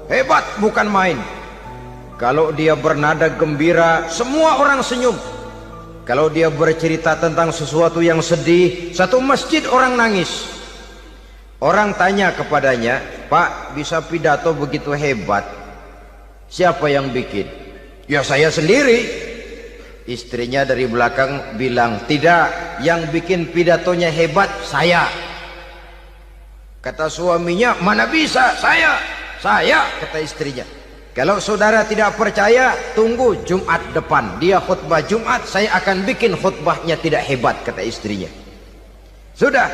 hebat bukan main. Kalau dia bernada gembira, semua orang senyum. Kalau dia bercerita tentang sesuatu yang sedih, satu masjid orang nangis. Orang tanya kepadanya, Pak, bisa pidato begitu hebat, siapa yang bikin? Ya saya sendiri. Istrinya dari belakang bilang, tidak, yang bikin pidatonya hebat saya. Kata suaminya, mana bisa, saya, kata istrinya. Kalau saudara tidak percaya, tunggu Jumat depan, dia khutbah Jumat, saya akan bikin khutbahnya tidak hebat, kata istrinya. Sudah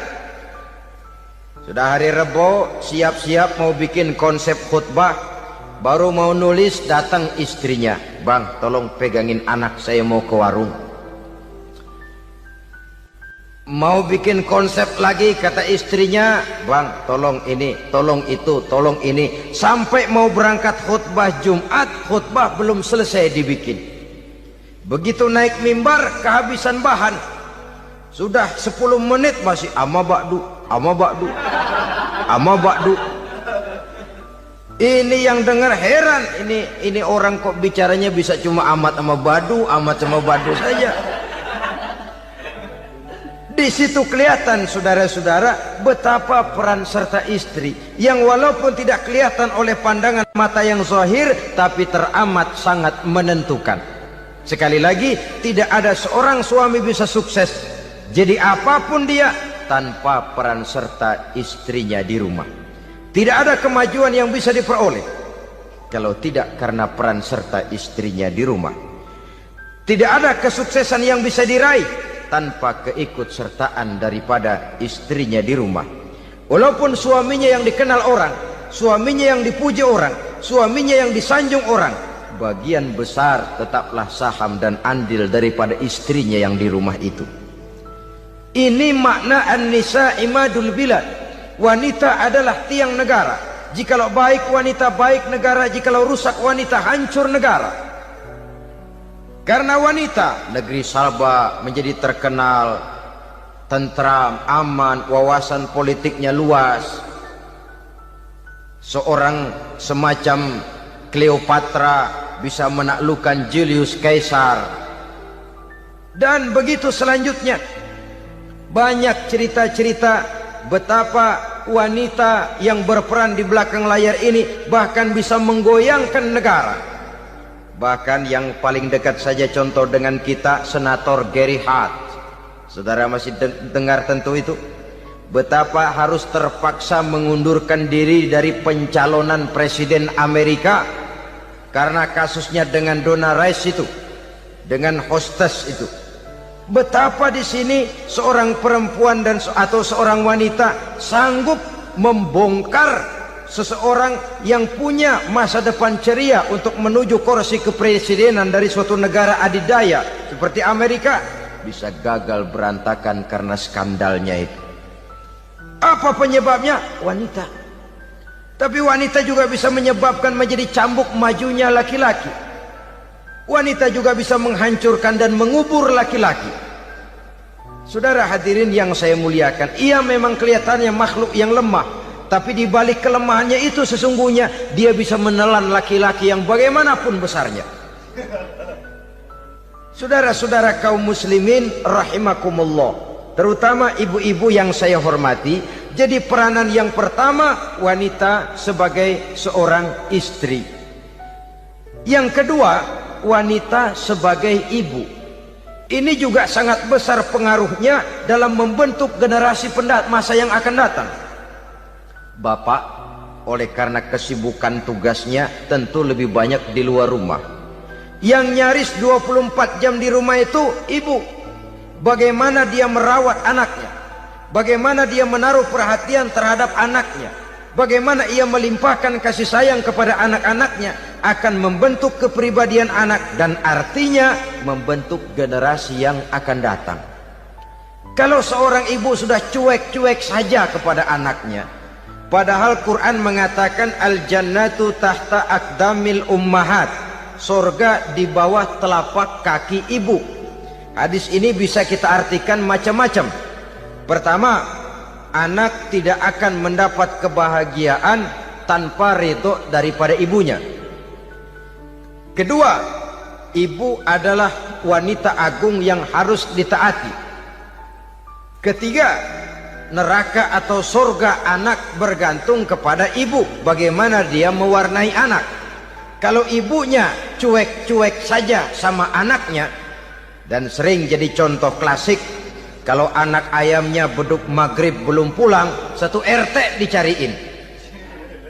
hari Rebo, siap-siap mau bikin konsep khutbah, baru mau nulis, datang istrinya, Bang, tolong pegangin anak, saya mau ke warung. Mau bikin konsep lagi, kata istrinya, Bang, tolong ini, tolong itu, tolong ini. Sampai mau berangkat khutbah Jumat, khutbah belum selesai dibikin. Begitu naik mimbar, kehabisan bahan. Sudah 10 menit masih ama bakdu. Ini yang dengar heran, ini orang kok bicaranya bisa cuma amat sama badu saja. Di situ kelihatan saudara-saudara betapa peran serta istri yang walaupun tidak kelihatan oleh pandangan mata yang zahir, tapi teramat sangat menentukan. Sekali lagi, tidak ada seorang suami bisa sukses jadi apapun dia tanpa peran serta istrinya di rumah. Tidak ada kemajuan yang bisa diperoleh kalau tidak karena peran serta istrinya di rumah. Tidak ada kesuksesan yang bisa diraih tanpa keikutsertaan daripada istrinya di rumah. Walaupun suaminya yang dikenal orang, suaminya yang dipuji orang, suaminya yang disanjung orang, bagian besar tetaplah saham dan andil daripada istrinya yang di rumah itu. Ini makna an-nisa imadul bilad. Wanita adalah tiang negara. Jikalau baik wanita, baik negara. Jikalau rusak wanita, hancur negara. Karena wanita, negeri Sabah menjadi terkenal, tentram, aman, wawasan politiknya luas. Seorang semacam Cleopatra bisa menaklukkan Julius Caesar. Dan begitu selanjutnya. Banyak cerita-cerita betapa wanita yang berperan di belakang layar ini bahkan bisa menggoyangkan negara. Bahkan yang paling dekat saja contoh dengan kita, Senator Gary Hart. Saudara masih dengar tentu itu. Betapa harus terpaksa mengundurkan diri dari pencalonan presiden Amerika karena kasusnya dengan Donna Rice itu, dengan hostess itu. Betapa di sini seorang perempuan atau seorang wanita sanggup membongkar seseorang yang punya masa depan ceria untuk menuju kursi kepresidenan dari suatu negara adidaya seperti Amerika, bisa gagal berantakan karena skandalnya itu. Apa penyebabnya? Wanita. Tapi wanita juga bisa menyebabkan menjadi cambuk majunya laki-laki. Wanita juga bisa menghancurkan dan mengubur laki-laki. Saudara hadirin yang saya muliakan, ia memang kelihatannya makhluk yang lemah, tapi di balik kelemahannya itu sesungguhnya dia bisa menelan laki-laki yang bagaimanapun besarnya. Saudara-saudara kaum muslimin rahimakumullah, terutama ibu-ibu yang saya hormati, jadi peranan yang pertama wanita sebagai seorang istri. Yang kedua, wanita sebagai ibu. Ini juga sangat besar pengaruhnya dalam membentuk generasi masa yang akan datang. Bapak, oleh karena kesibukan tugasnya, tentu lebih banyak di luar rumah. Yang nyaris 24 jam di rumah itu ibu. Bagaimana dia merawat anaknya, bagaimana dia menaruh perhatian terhadap anaknya, bagaimana ia melimpahkan kasih sayang kepada anak-anaknya, akan membentuk kepribadian anak dan artinya membentuk generasi yang akan datang. Kalau seorang ibu sudah cuek-cuek saja kepada anaknya, padahal Quran mengatakan al-jannatu tahta aqdamil ummahat, surga di bawah telapak kaki ibu. Hadis ini bisa kita artikan macam-macam. Pertama, anak tidak akan mendapat kebahagiaan tanpa ridho daripada ibunya. Kedua, ibu adalah wanita agung yang harus ditaati. Ketiga, neraka atau surga anak bergantung kepada ibu, bagaimana dia mewarnai anak. Kalau ibunya cuek-cuek saja sama anaknya, dan sering jadi contoh klasik, kalau anak ayamnya beduk maghrib belum pulang, satu RT dicariin,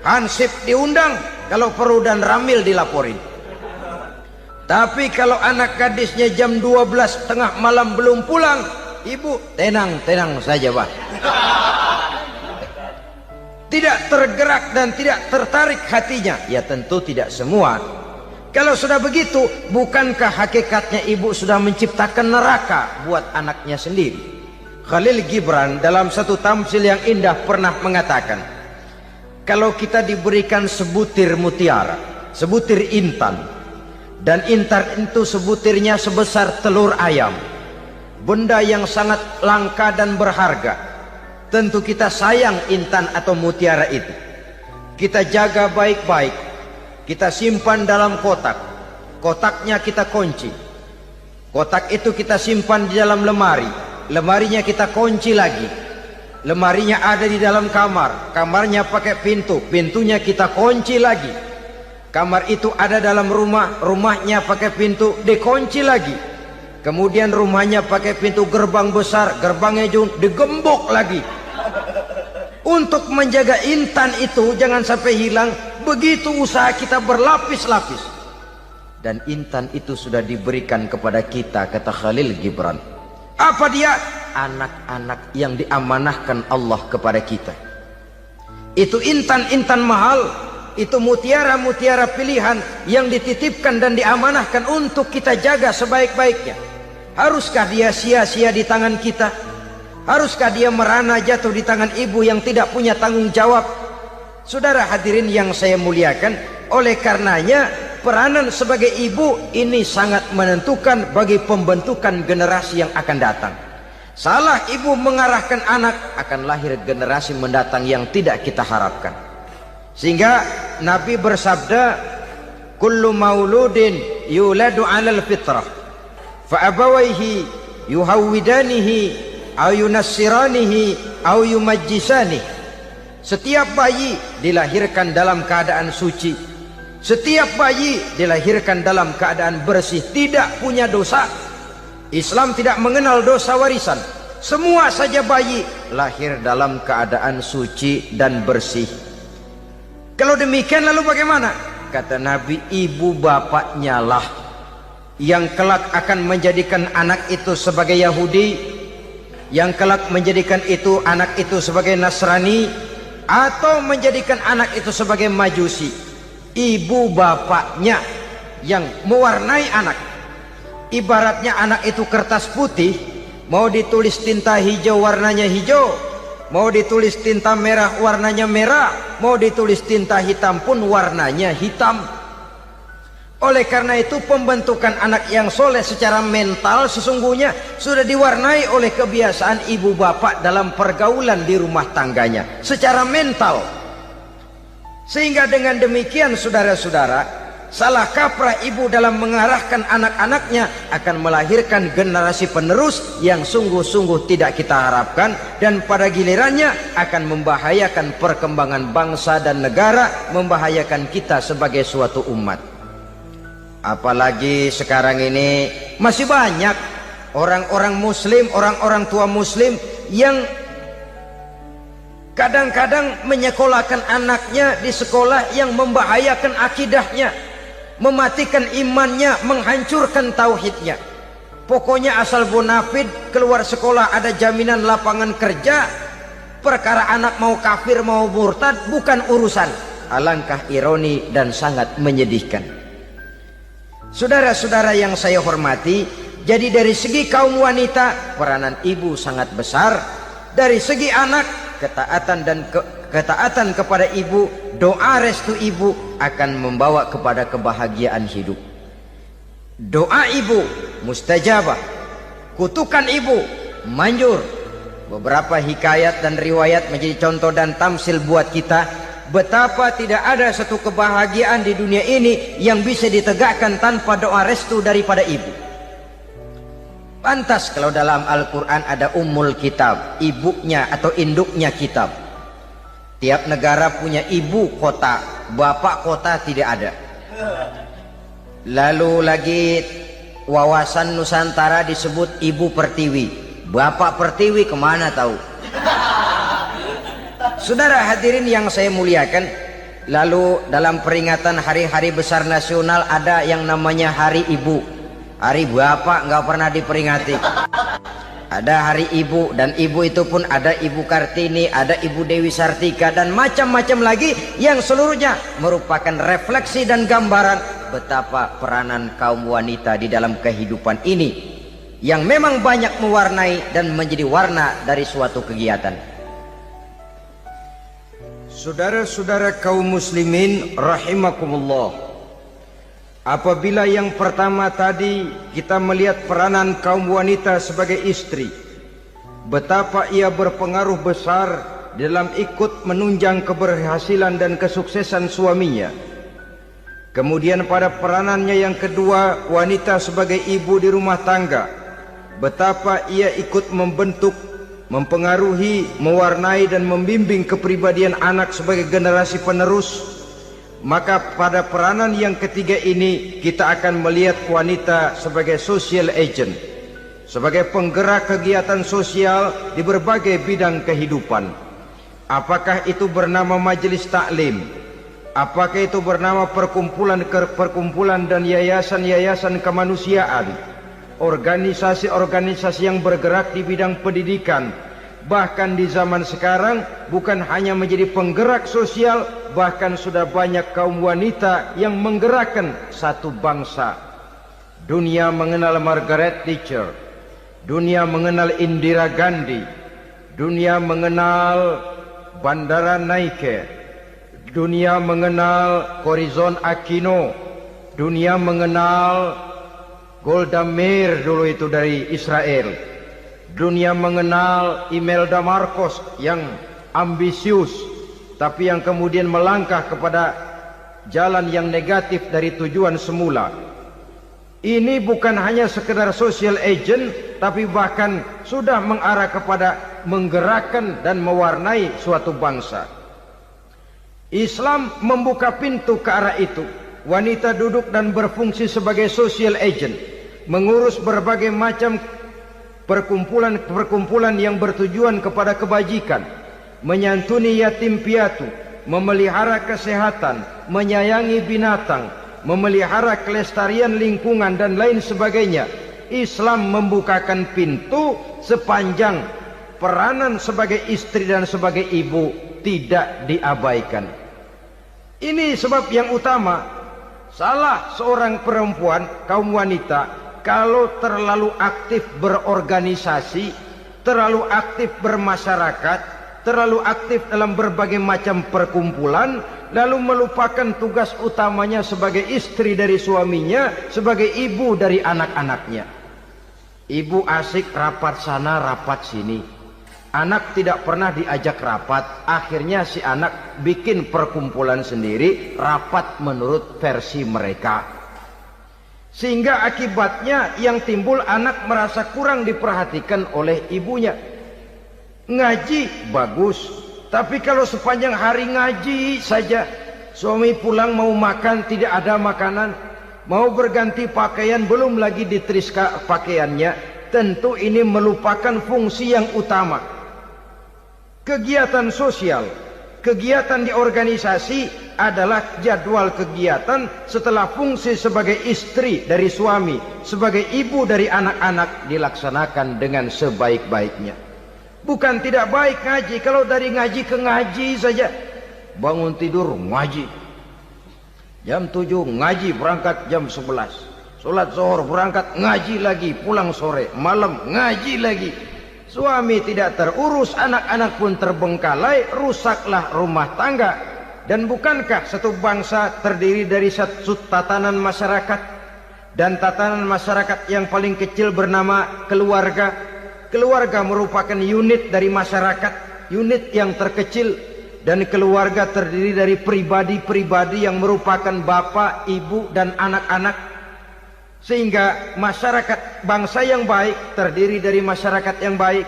hansip diundang, kalau perlu dan ramil dilaporin. Tapi kalau anak gadisnya jam 12 tengah malam belum pulang, ibu tenang-tenang saja Pak. Tidak tergerak dan tidak tertarik hatinya. Ya tentu tidak semua. Kalau sudah begitu, bukankah hakikatnya ibu sudah menciptakan neraka buat anaknya sendiri? Khalil Gibran dalam satu tamsil yang indah pernah mengatakan, kalau kita diberikan sebutir mutiara, sebutir intan, dan intan itu sebutirnya sebesar telur ayam, benda yang sangat langka dan berharga, tentu kita sayang intan atau mutiara itu. Kita jaga baik-baik, kita simpan dalam kotak, kotaknya kita kunci, kotak itu kita simpan di dalam lemari, lemarinya kita kunci lagi, lemarinya ada di dalam kamar, kamarnya pakai pintu, pintunya kita kunci lagi. Kamar itu ada dalam rumah, rumahnya pakai pintu, dikunci lagi. Kemudian rumahnya pakai pintu gerbang besar, gerbangnya juga digembok lagi. Untuk menjaga intan itu jangan sampai hilang, begitu usaha kita berlapis-lapis. Dan intan itu sudah diberikan kepada kita, kata Khalil Gibran. Apa dia? Anak-anak yang diamanahkan Allah kepada kita. Itu intan-intan mahal, itu mutiara-mutiara pilihan yang dititipkan dan diamanahkan untuk kita jaga sebaik-baiknya. Haruskah dia sia-sia di tangan kita? Haruskah dia merana jatuh di tangan ibu yang tidak punya tanggung jawab? Saudara hadirin yang saya muliakan, oleh karenanya peranan sebagai ibu ini sangat menentukan bagi pembentukan generasi yang akan datang. Salah ibu mengarahkan anak, akan lahir generasi mendatang yang tidak kita harapkan. Sehingga Nabi bersabda, kullu mauludin yuladu 'alal fitrah fa abawaihi yuhawwidanihi aw yunassiranihi aw yumajjisanihi. Setiap bayi dilahirkan dalam keadaan suci, setiap bayi dilahirkan dalam keadaan bersih, tidak punya dosa. Islam tidak mengenal dosa warisan. Semua saja bayi lahir dalam keadaan suci dan bersih. Kalau demikian lalu bagaimana? Kata Nabi, ibu bapaknya lah yang kelak akan menjadikan anak itu sebagai Yahudi, yang kelak menjadikan itu anak itu sebagai Nasrani, atau menjadikan anak itu sebagai Majusi. Ibu bapaknya yang mewarnai anak. Ibaratnya anak itu kertas putih, mau ditulis tinta hijau warnanya hijau, mau ditulis tinta merah warnanya merah, mau ditulis tinta hitam pun warnanya hitam. Oleh karena itu pembentukan anak yang soleh secara mental sesungguhnya sudah diwarnai oleh kebiasaan ibu bapak dalam pergaulan di rumah tangganya secara mental. Sehingga dengan demikian saudara-saudara, salah kaprah ibu dalam mengarahkan anak-anaknya akan melahirkan generasi penerus yang sungguh-sungguh tidak kita harapkan, dan pada gilirannya akan membahayakan perkembangan bangsa dan negara, membahayakan kita sebagai suatu umat. Apalagi sekarang ini masih banyak orang-orang muslim, orang-orang tua muslim yang kadang-kadang menyekolahkan anaknya di sekolah yang membahayakan akidahnya, mematikan imannya, menghancurkan tauhidnya. Pokoknya asal bonafid keluar sekolah ada jaminan lapangan kerja, perkara anak mau kafir mau murtad bukan urusan. Alangkah ironi dan sangat menyedihkan. Saudara-saudara yang saya hormati, jadi dari segi kaum wanita peranan ibu sangat besar. Dari segi anak, ketaatan kepada ibu, doa restu ibu akan membawa kepada kebahagiaan hidup. Doa ibu mustajabah, kutukan ibu manjur. Beberapa hikayat dan riwayat menjadi contoh dan tamsil buat kita betapa tidak ada satu kebahagiaan di dunia ini yang bisa ditegakkan tanpa doa restu daripada ibu. Pantas kalau dalam Al-Quran ada ummul kitab, ibunya atau induknya kitab. Tiap negara punya ibu kota, bapak kota tidak ada. Lalu lagi wawasan Nusantara disebut ibu pertiwi, bapak pertiwi kemana tahu. Saudara hadirin yang saya muliakan, lalu dalam peringatan hari-hari besar nasional ada yang namanya Hari Ibu. Hari bapak nggak pernah diperingati. Ada Hari Ibu, dan ibu itu pun ada Ibu Kartini, ada Ibu Dewi Sartika, dan macam-macam lagi yang seluruhnya merupakan refleksi dan gambaran betapa peranan kaum wanita di dalam kehidupan ini yang memang banyak mewarnai dan menjadi warna dari suatu kegiatan. Saudara-saudara kaum muslimin rahimakumullah, apabila yang pertama tadi kita melihat peranan kaum wanita sebagai istri, betapa ia berpengaruh besar dalam ikut menunjang keberhasilan dan kesuksesan suaminya. Kemudian pada peranannya yang kedua, wanita sebagai ibu di rumah tangga, betapa ia ikut membentuk, mempengaruhi, mewarnai dan membimbing kepribadian anak sebagai generasi penerus. Maka pada peranan yang ketiga ini kita akan melihat wanita sebagai social agent, sebagai penggerak kegiatan sosial di berbagai bidang kehidupan. Apakah itu bernama majelis taklim, apakah itu bernama perkumpulan dan yayasan-yayasan kemanusiaan, organisasi-organisasi yang bergerak di bidang pendidikan, bahkan di zaman sekarang bukan hanya menjadi penggerak sosial, bahkan sudah banyak kaum wanita yang menggerakkan satu bangsa. Dunia mengenal Margaret Thatcher, dunia mengenal Indira Gandhi, dunia mengenal Bandara Naike, dunia mengenal Corazon Aquino, dunia mengenal Golda Meir dulu itu dari Israel. Dunia mengenal Imelda Marcos yang ambisius, tapi yang kemudian melangkah kepada jalan yang negatif dari tujuan semula. Ini bukan hanya sekedar social agent, tapi bahkan sudah mengarah kepada menggerakkan dan mewarnai suatu bangsa. Islam membuka pintu ke arah itu. Wanita duduk dan berfungsi sebagai social agent, mengurus berbagai macam perkumpulan yang bertujuan kepada kebajikan, menyantuni yatim piatu, memelihara kesehatan, menyayangi binatang, memelihara kelestarian lingkungan dan lain sebagainya. Islam membukakan pintu sepanjang peranan sebagai istri dan sebagai ibu tidak diabaikan. Ini sebab yang utama. Salah seorang perempuan, kaum wanita, kalau terlalu aktif berorganisasi, terlalu aktif bermasyarakat, terlalu aktif dalam berbagai macam perkumpulan, lalu melupakan tugas utamanya sebagai istri dari suaminya, sebagai ibu dari anak-anaknya. Ibu asik rapat sana rapat sini, anak tidak pernah diajak rapat, akhirnya si anak bikin perkumpulan sendiri, rapat menurut versi mereka, sehingga akibatnya yang timbul anak merasa kurang diperhatikan oleh ibunya. Ngaji bagus, tapi kalau sepanjang hari ngaji saja, suami pulang mau makan tidak ada makanan, mau berganti pakaian belum lagi ditriska pakaiannya, tentu ini melupakan fungsi yang utama. Kegiatan sosial, kegiatan di organisasi adalah jadwal kegiatan setelah fungsi sebagai istri dari suami, sebagai ibu dari anak-anak dilaksanakan dengan sebaik-baiknya. Bukan tidak baik ngaji, kalau dari ngaji ke ngaji saja. Bangun tidur ngaji, jam 7 ngaji, berangkat jam 11, sholat zuhur berangkat ngaji lagi, pulang sore, malam ngaji lagi. Suami tidak terurus, anak-anak pun terbengkalai, rusaklah rumah tangga. Dan bukankah satu bangsa terdiri dari satu tatanan masyarakat, dan tatanan masyarakat yang paling kecil bernama keluarga. Keluarga merupakan unit dari masyarakat, unit yang terkecil, dan keluarga terdiri dari pribadi-pribadi yang merupakan bapak, ibu, dan anak-anak. Sehingga masyarakat bangsa yang baik terdiri dari masyarakat yang baik.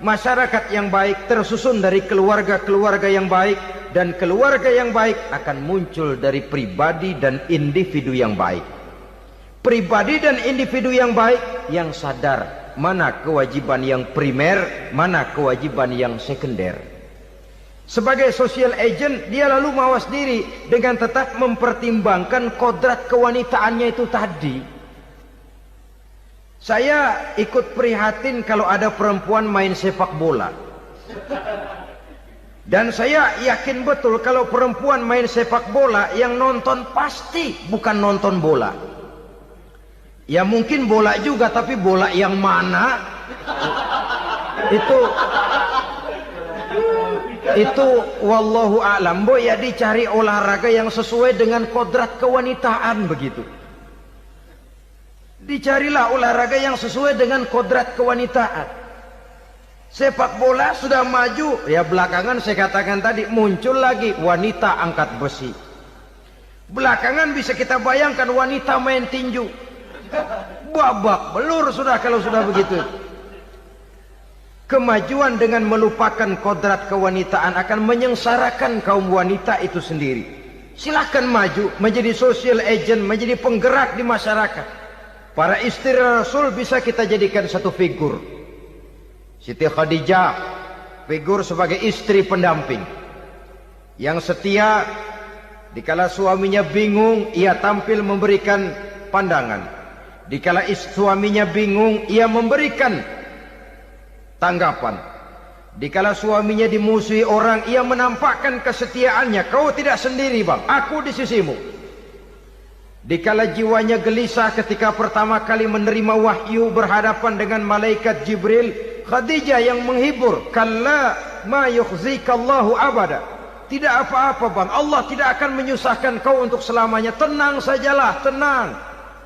Masyarakat yang baik tersusun dari keluarga-keluarga yang baik, dan keluarga yang baik akan muncul dari pribadi dan individu yang baik. Pribadi dan individu yang baik yang sadar mana kewajiban yang primer, mana kewajiban yang sekunder. Sebagai social agent, dia lalu mawas diri dengan tetap mempertimbangkan kodrat kewanitaannya itu tadi. Saya ikut prihatin kalau ada perempuan main sepak bola. Dan saya yakin betul kalau perempuan main sepak bola, yang nonton pasti bukan nonton bola. Ya mungkin bola juga, tapi bola yang mana? Itu wallahu a'lam. Ya dicari olahraga yang sesuai dengan kodrat kewanitaan begitu. Dicarilah olahraga yang sesuai dengan kodrat kewanitaan. Sepak bola sudah maju, ya belakangan saya katakan tadi muncul lagi wanita angkat besi. Belakangan bisa kita bayangkan wanita main tinju. Babak belur sudah kalau sudah begitu. Kemajuan dengan melupakan kodrat kewanitaan akan menyengsarakan kaum wanita itu sendiri. Silahkan maju menjadi social agent, menjadi penggerak di masyarakat. Para istri Rasul bisa kita jadikan satu figur. Siti Khadijah, figur sebagai istri pendamping yang setia. Dikala suaminya bingung, ia tampil memberikan pandangan. Dikala suaminya bingung, ia memberikan tanggapan. Dikala suaminya dimusuhi orang, ia menampakkan kesetiaannya. Kau tidak sendiri bang, aku di sisimu. Dikala jiwanya gelisah ketika pertama kali menerima wahyu berhadapan dengan malaikat Jibril, Khadijah yang menghibur. Kalla ma yukhzikallahu abada. Tidak apa-apa bang, Allah tidak akan menyusahkan kau untuk selamanya. Tenang sajalah, tenang.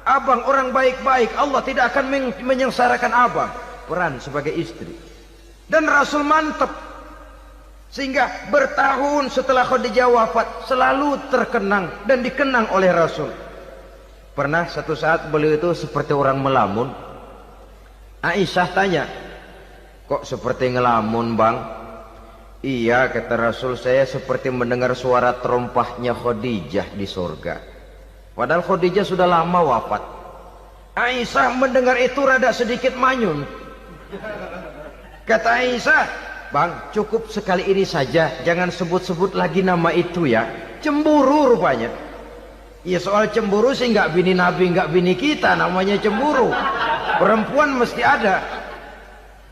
Abang orang baik-baik, Allah tidak akan menyengsarakan abang. Peran sebagai istri. Dan Rasul mantap, sehingga bertahun setelah Khadijah wafat selalu terkenang dan dikenang oleh Rasul. Pernah satu saat beliau itu seperti orang melamun. Aisyah tanya, kok seperti ngelamun bang? Iya kata Rasul, saya seperti mendengar suara terompahnya Khadijah di surga. Padahal Khadijah sudah lama wafat. Aisyah mendengar itu rada sedikit manyun. Kata Aisyah, bang cukup sekali ini saja, jangan sebut-sebut lagi nama itu ya. Cemburu rupanya. Ya soal cemburu sih nggak bini Nabi, nggak bini kita, namanya cemburu. Perempuan mesti ada.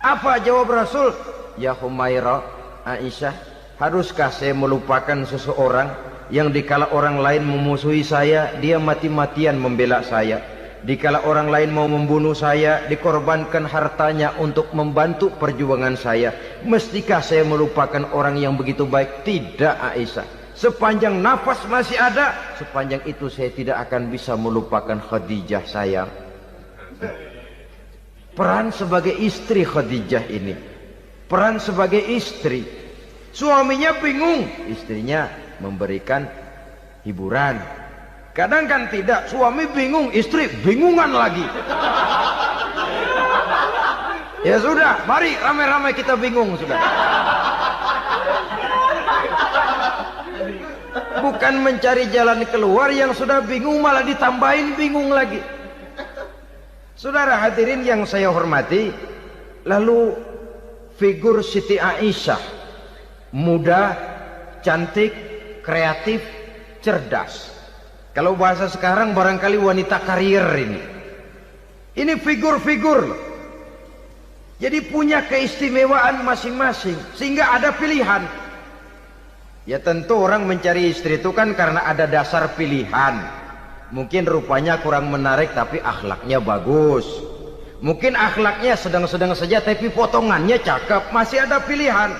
Apa jawab Rasul? Ya Humairah, Aisyah, haruskah saya melupakan seseorang yang dikala orang lain memusuhi saya, dia mati-matian membela saya. Dikala orang lain mau membunuh saya, dikorbankan hartanya untuk membantu perjuangan saya. Mestikah saya melupakan orang yang begitu baik? Tidak, Aisyah. Sepanjang nafas masih ada, sepanjang itu saya tidak akan bisa melupakan Khadijah sayang. Peran sebagai istri Khadijah ini, peran sebagai istri. Suaminya bingung, istrinya memberikan hiburan. Kadang kan tidak, suami bingung, istri bingungan lagi. Ya sudah, mari ramai-ramai kita bingung sudah. Bukan mencari jalan keluar, yang sudah bingung malah ditambahin bingung lagi. Saudara hadirin yang saya hormati, lalu figur Siti Aisyah, muda, cantik, kreatif, cerdas. Kalau bahasa sekarang barangkali wanita karier ini. Ini figur-figur loh. Jadi punya keistimewaan masing-masing, sehingga ada pilihan. Ya tentu orang mencari istri itu kan karena ada dasar pilihan. Mungkin rupanya kurang menarik tapi akhlaknya bagus. Mungkin akhlaknya sedang-sedang saja tapi potongannya cakep, masih ada pilihan.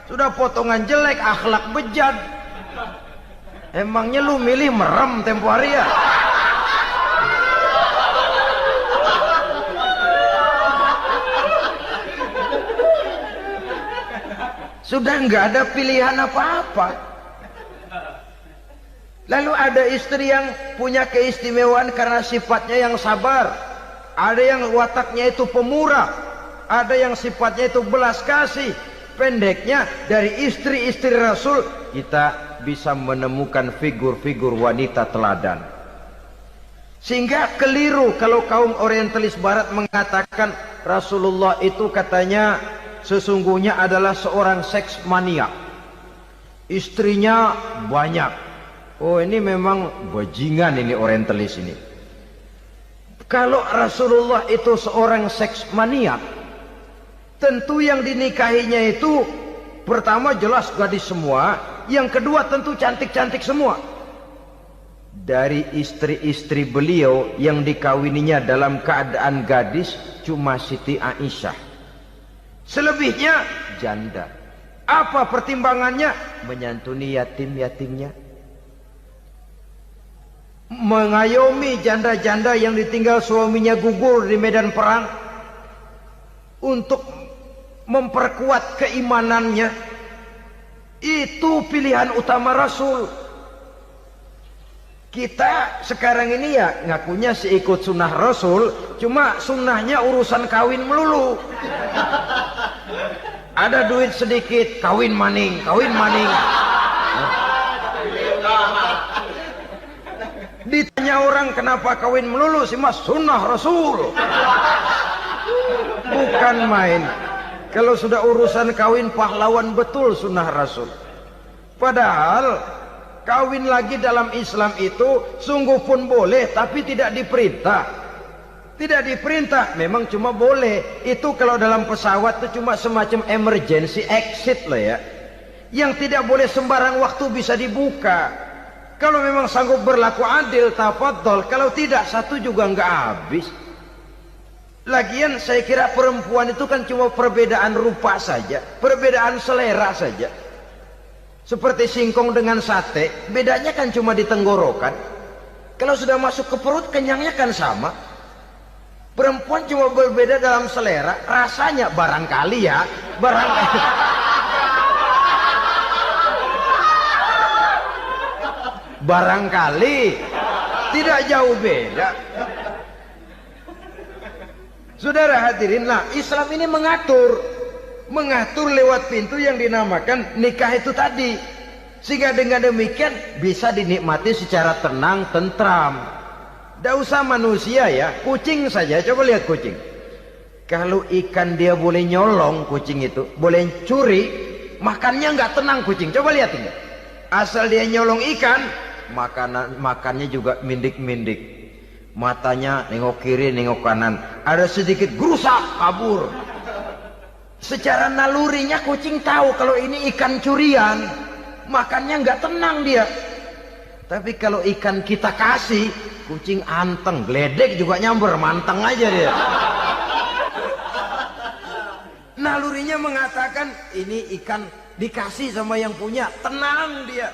Sudah potongan jelek, akhlak bejat. Emangnya lu milih merem tempo hari ya? Sudah nggak ada pilihan apa-apa. Lalu ada istri yang punya keistimewaan karena sifatnya yang sabar. Ada yang wataknya itu pemurah. Ada yang sifatnya itu belas kasih. Pendeknya, dari istri-istri Rasul kita bisa menemukan figur-figur wanita teladan. Sehingga keliru kalau kaum orientalis barat mengatakan Rasulullah itu katanya sesungguhnya adalah seorang seks mania, istrinya banyak. Oh ini memang bajingan ini orientalis ini. Kalau Rasulullah itu seorang seks mania, tentu yang dinikahinya itu pertama jelas gadis semua, yang kedua tentu cantik-cantik semua. Dari istri-istri beliau yang dikawininya dalam keadaan gadis cuma Siti Aisyah. Selebihnya janda. Apa pertimbangannya? Menyantuni yatim-yatimnya, mengayomi janda-janda yang ditinggal suaminya gugur di medan perang, untuk memperkuat keimanannya. Itu pilihan utama Rasul. Kita sekarang ini ya ngakunya sih ikut sunnah Rasul, cuma sunnahnya urusan kawin melulu. Ada duit sedikit, kawin maning, kawin maning. Ditanya orang kenapa kawin melulu, sih mas sunnah Rasul. Bukan main. Kalau sudah urusan kawin pahlawan betul sunnah Rasul. Padahal kawin lagi dalam Islam itu sungguh pun boleh, tapi tidak diperintah. Tidak diperintah, memang cuma boleh. Itu kalau dalam pesawat itu cuma semacam emergency exit lah ya. Yang tidak boleh sembarang waktu bisa dibuka. Kalau memang sanggup berlaku adil, tafadhol. Kalau tidak, satu juga nggak habis. Lagian saya kira perempuan itu kan cuma perbedaan rupa saja, perbedaan selera saja. Seperti singkong dengan sate, bedanya kan cuma di tenggorokan. Kalau sudah masuk ke perut, kenyangnya kan sama. Perempuan cuma berbeda dalam selera, rasanya barangkali ya, barangkali. Barangkali tidak jauh beda. Saudara hadirin, nah Islam ini mengatur lewat pintu yang dinamakan nikah itu tadi, sehingga dengan demikian bisa dinikmati secara tenang, tentram. Tidak usah manusia ya, kucing saja. Coba lihat kucing. Kalau ikan dia boleh nyolong, kucing itu boleh curi, makannya nggak tenang kucing. Coba lihat ini. Asal dia nyolong ikan, makannya juga mindik-mindik, matanya nengok kiri nengok kanan, ada sedikit gerusak kabur. Secara nalurinya kucing tahu kalau ini ikan curian, makannya nggak tenang dia. Tapi kalau ikan kita kasih, kucing anteng, geledek juga nyamber, manteng aja dia. Nalurinya mengatakan ini ikan dikasih sama yang punya, tenang dia.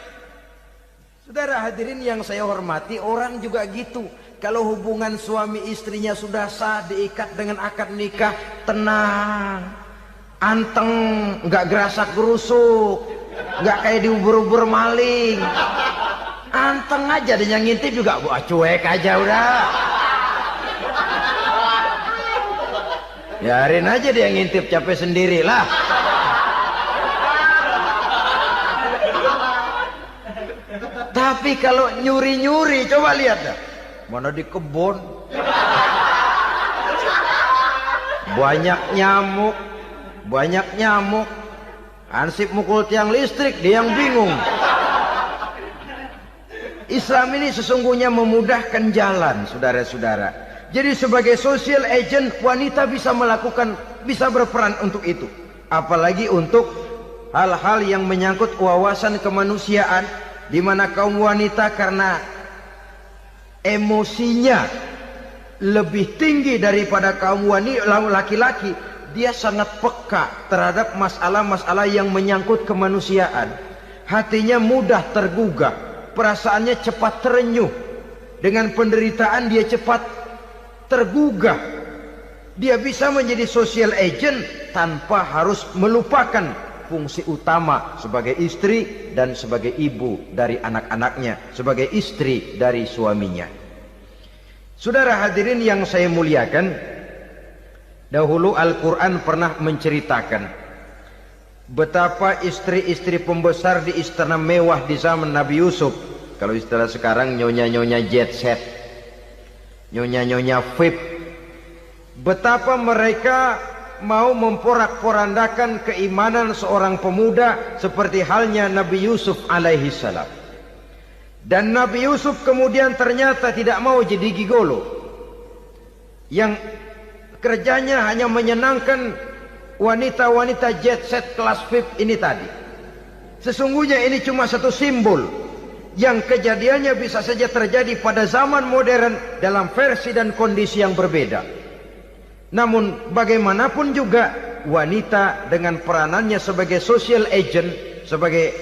Saudara hadirin yang saya hormati, orang juga gitu. Kalau hubungan suami istrinya sudah sah, diikat dengan akad nikah, tenang, anteng, nggak gerasak gerusuk, nggak kayak diubur-ubur maling, anteng aja. Dan yang ngintip juga cuek aja udah. Biarin aja dia ngintip, capek sendirilah. Tapi kalau nyuri-nyuri, coba lihat dah. Mana di kebun banyak nyamuk, ansip mukul tiang listrik, dia yang bingung. Islam ini sesungguhnya memudahkan jalan, saudara-saudara. Jadi sebagai social agent, wanita bisa berperan untuk itu. Apalagi untuk hal-hal yang menyangkut wawasan kemanusiaan, di mana kaum wanita karena emosinya lebih tinggi daripada kaum laki-laki, dia sangat peka terhadap masalah-masalah yang menyangkut kemanusiaan. Hatinya mudah tergugah, perasaannya cepat terenyuh. Dengan penderitaan dia cepat tergugah. Dia bisa menjadi social agent tanpa harus melupakan fungsi utama sebagai istri dan sebagai ibu dari anak-anaknya, sebagai istri dari suaminya. Saudara hadirin yang saya muliakan, dahulu Al-Quran pernah menceritakan betapa istri-istri pembesar di istana mewah di zaman Nabi Yusuf, kalau istilah sekarang nyonya-nyonya jet set, nyonya-nyonya VIP, betapa mereka mau memporak-porandakan keimanan seorang pemuda seperti halnya Nabi Yusuf alaihi salam. Dan Nabi Yusuf kemudian ternyata tidak mau jadi gigolo yang kerjanya hanya menyenangkan wanita-wanita jet set kelas VIP ini tadi. Sesungguhnya ini cuma satu simbol yang kejadiannya bisa saja terjadi pada zaman modern dalam versi dan kondisi yang berbeda. Namun bagaimanapun juga, wanita dengan peranannya sebagai social agent, sebagai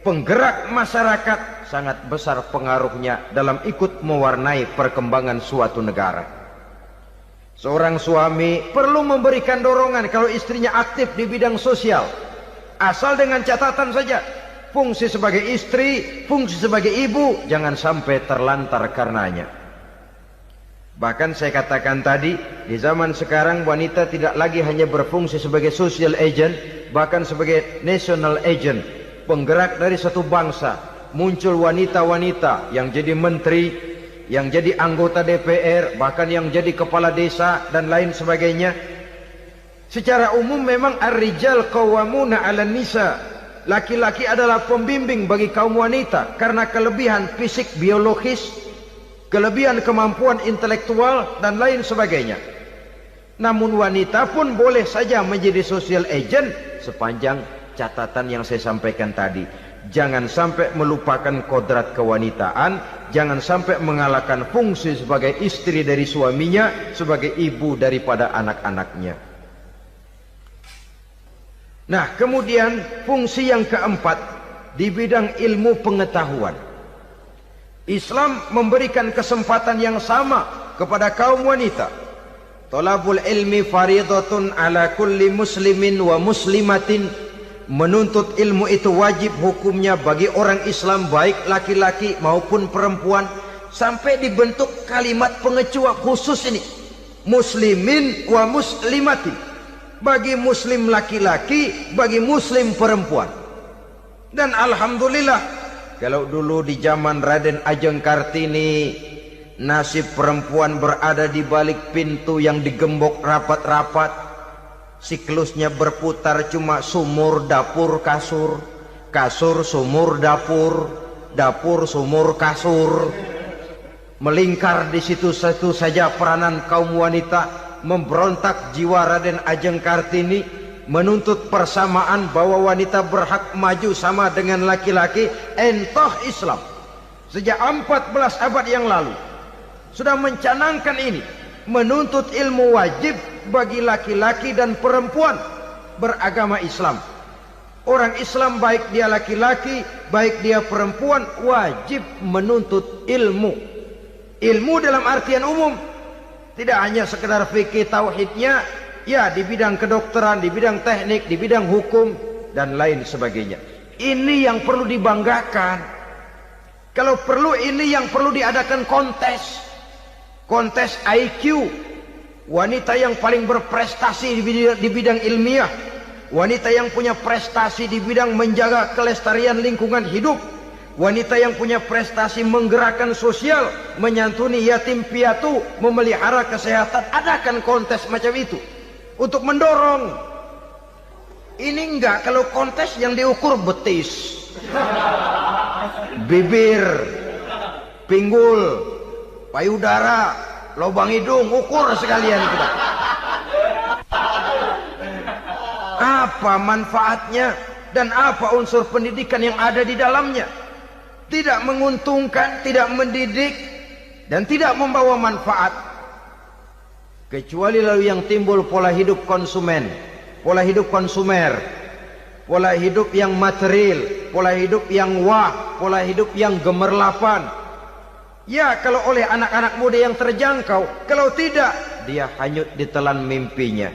penggerak masyarakat, sangat besar pengaruhnya dalam ikut mewarnai perkembangan suatu negara. Seorang suami perlu memberikan dorongan kalau istrinya aktif di bidang sosial, asal dengan catatan saja, fungsi sebagai istri, fungsi sebagai ibu jangan sampai terlantar karenanya. Bahkan saya katakan tadi, di zaman sekarang wanita tidak lagi hanya berfungsi sebagai social agent, bahkan sebagai national agent, penggerak dari satu bangsa. Muncul wanita-wanita yang jadi menteri, yang jadi anggota DPR, bahkan yang jadi kepala desa dan lain sebagainya. Secara umum memang ar-rijal qawwamuna 'alan nisa. Laki-laki adalah pembimbing bagi kaum wanita karena kelebihan fisik biologis, kelebihan kemampuan intelektual dan lain sebagainya. Namun wanita pun boleh saja menjadi social agent sepanjang catatan yang saya sampaikan tadi. Jangan sampai melupakan kodrat kewanitaan, jangan sampai mengalahkan fungsi sebagai istri dari suaminya, sebagai ibu daripada anak-anaknya. Nah, kemudian fungsi yang keempat di bidang ilmu pengetahuan. Islam memberikan kesempatan yang sama kepada kaum wanita. Thalabul ilmi faridatun ala kulli muslimin wa muslimatin. Menuntut ilmu itu wajib hukumnya bagi orang Islam, baik laki-laki maupun perempuan. Sampai dibentuk kalimat pengecuali khusus ini, muslimin wa muslimatin, bagi muslim laki-laki, bagi muslim perempuan. Dan alhamdulillah, kalau dulu di zaman Raden Ajeng Kartini, nasib perempuan berada di balik pintu yang digembok rapat-rapat. Siklusnya berputar cuma sumur, dapur, kasur, kasur, sumur, dapur, dapur, sumur, kasur. Melingkar di situ saja peranan kaum wanita. Memberontak jiwa Raden Ajeng Kartini, menuntut persamaan bahwa wanita berhak maju sama dengan laki-laki. Entah Islam sejak 14 abad yang lalu sudah mencanangkan ini, menuntut ilmu wajib bagi laki-laki dan perempuan beragama Islam. Orang Islam baik dia laki-laki, baik dia perempuan, wajib menuntut ilmu. Ilmu dalam artian umum, tidak hanya sekedar fikih tauhidnya, ya di bidang kedokteran, di bidang teknik, di bidang hukum dan lain sebagainya. Ini yang perlu dibanggakan. Kalau perlu ini yang perlu diadakan kontes IQ, wanita yang paling berprestasi di bidang ilmiah, wanita yang punya prestasi di bidang menjaga kelestarian lingkungan hidup, wanita yang punya prestasi menggerakkan sosial, menyantuni yatim piatu, memelihara kesehatan. Adakan kontes macam itu untuk mendorong. Ini enggak, kalau kontes yang diukur betis, bibir, pinggul, payudara, lubang hidung, ukur sekalian kita. Apa manfaatnya dan apa unsur pendidikan yang ada di dalamnya? Tidak menguntungkan, tidak mendidik, dan tidak membawa manfaat. Kecuali lalu yang timbul pola hidup konsumen, pola hidup konsumer, pola hidup yang material, pola hidup yang pola hidup yang gemerlapan. Ya, kalau oleh anak-anak muda yang terjangkau, kalau tidak, dia hanyut ditelan mimpinya.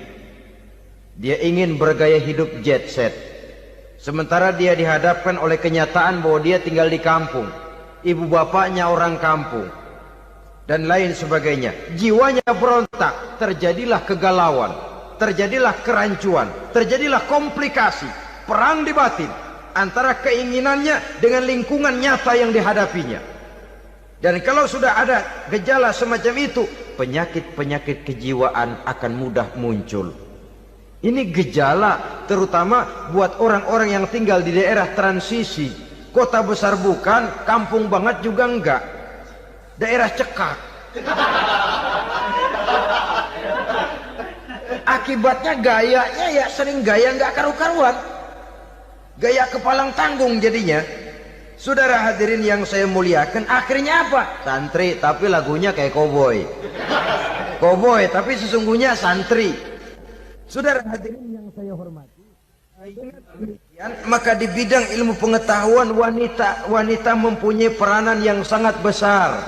Dia ingin bergaya hidup jet set, sementara dia dihadapkan oleh kenyataan bahwa dia tinggal di kampung, ibu bapaknya orang kampung, dan lain sebagainya. Jiwanya berontak, terjadilah kegalauan, terjadilah kerancuan, terjadilah komplikasi, perang di batin antara keinginannya dengan lingkungan nyata yang dihadapinya. Dan kalau sudah ada gejala semacam itu, penyakit-penyakit kejiwaan akan mudah muncul. Ini gejala terutama buat orang-orang yang tinggal di daerah transisi. Kota besar bukan, kampung banget juga enggak, daerah cekak. Akibatnya gayanya ya sering gaya enggak karu-karuan, gaya kepalang tanggung jadinya. Saudara hadirin yang saya muliakan, akhirnya apa? Santri tapi lagunya kayak koboi, koboi tapi sesungguhnya santri. Saudara hadirin yang saya hormati, maka di bidang ilmu pengetahuan wanita mempunyai peranan yang sangat besar.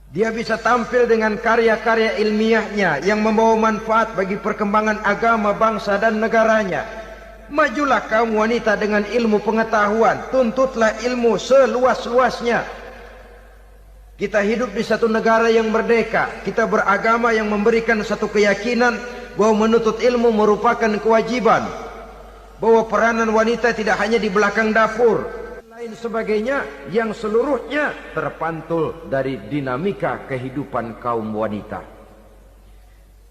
Dia bisa tampil dengan karya-karya ilmiahnya yang membawa manfaat bagi perkembangan agama, bangsa dan negaranya. Majulah kaum wanita dengan ilmu pengetahuan, tuntutlah ilmu seluas-luasnya. Kita hidup di satu negara yang merdeka, kita beragama yang memberikan satu keyakinan bahwa menuntut ilmu merupakan kewajiban, bahwa peranan wanita tidak hanya di belakang dapur, lain sebagainya, yang seluruhnya terpantul dari dinamika kehidupan kaum wanita.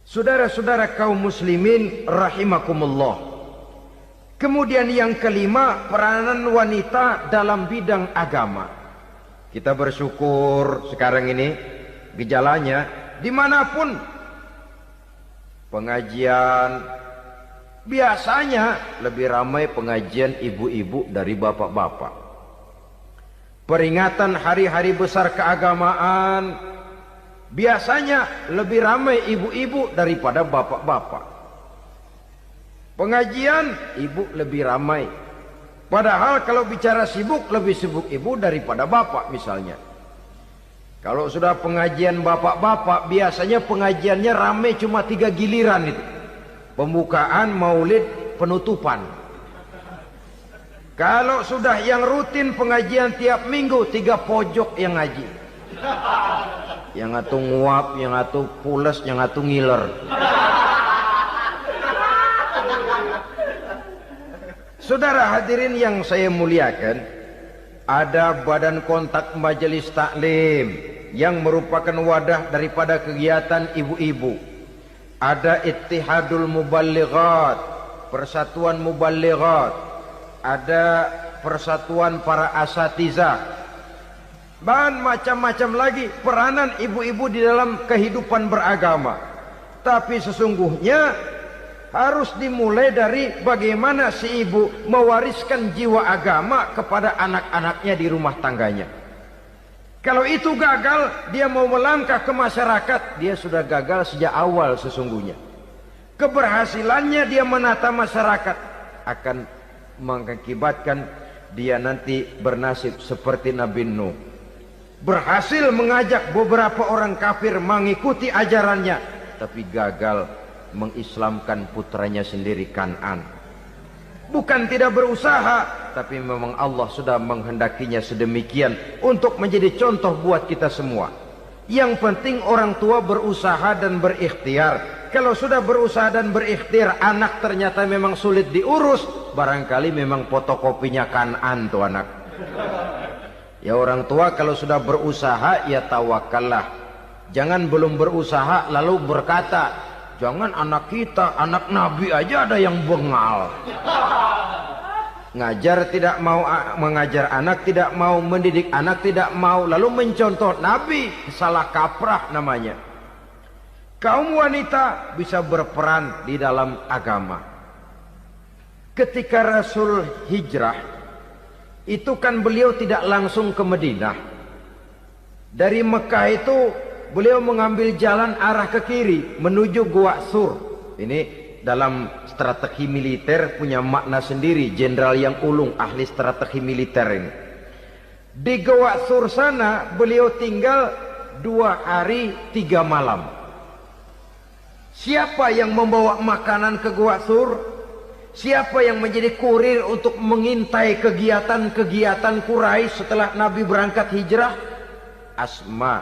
Saudara-saudara kaum muslimin rahimakumullah. Kemudian yang kelima, peranan wanita dalam bidang agama. Kita bersyukur sekarang ini gejalanya dimanapun pengajian, biasanya lebih ramai pengajian ibu-ibu dari bapak-bapak. Peringatan hari-hari besar keagamaan, biasanya lebih ramai ibu-ibu daripada bapak-bapak. Pengajian ibu lebih ramai, padahal kalau bicara sibuk, lebih sibuk ibu daripada bapak misalnya. Kalau sudah pengajian bapak-bapak, biasanya pengajiannya ramai cuma 3 giliran itu. Pembukaan, maulid, penutupan. Kalau sudah yang rutin pengajian tiap minggu, 3 pojok yang ngaji. Yang atu nguap, yang atu pules, yang atu ngiler. Saudara hadirin yang saya muliakan, ada badan kontak majelis taklim yang merupakan wadah daripada kegiatan ibu-ibu. Ada Ittihadul Muballighat, Persatuan Muballighat. Ada persatuan para asatiza, dan macam-macam lagi peranan ibu-ibu di dalam kehidupan beragama. Tapi sesungguhnya harus dimulai dari bagaimana si ibu mewariskan jiwa agama kepada anak-anaknya di rumah tangganya. Kalau itu gagal, dia mau melangkah ke masyarakat, dia sudah gagal sejak awal sesungguhnya. Keberhasilannya dia menata masyarakat akan mengakibatkan dia nanti bernasib seperti Nabi Nuh, berhasil mengajak beberapa orang kafir mengikuti ajarannya, tapi gagal mengislamkan putranya sendiri Kan'an. Bukan tidak berusaha, tapi memang Allah sudah menghendakinya sedemikian untuk menjadi contoh buat kita semua. Yang penting orang tua berusaha dan berikhtiar. Kalau sudah berusaha dan berikhtiar, anak ternyata memang sulit diurus, barangkali memang fotokopinya Kan'an tuh anak. Ya orang tua kalau sudah berusaha, ya tawakallah. Jangan belum berusaha lalu berkata, jangan anak kita, anak Nabi aja ada yang bengal. Ngajar tidak mau, mengajar anak tidak mau, mendidik anak tidak mau, lalu mencontoh Nabi, salah kaprah namanya. Kaum wanita bisa berperan di dalam agama. Ketika Rasul hijrah, itu kan beliau tidak langsung ke Madinah. Dari Mekah itu beliau mengambil jalan arah ke kiri menuju Gua Sur. Ini dalam strategi militer punya makna sendiri. Jenderal yang ulung, ahli strategi militer ini. Di Gua Sur sana beliau tinggal 2 hari 3 malam. Siapa yang membawa makanan ke Gua Sur? Siapa yang menjadi kurir untuk mengintai kegiatan-kegiatan Quraisy setelah Nabi berangkat hijrah? Asma,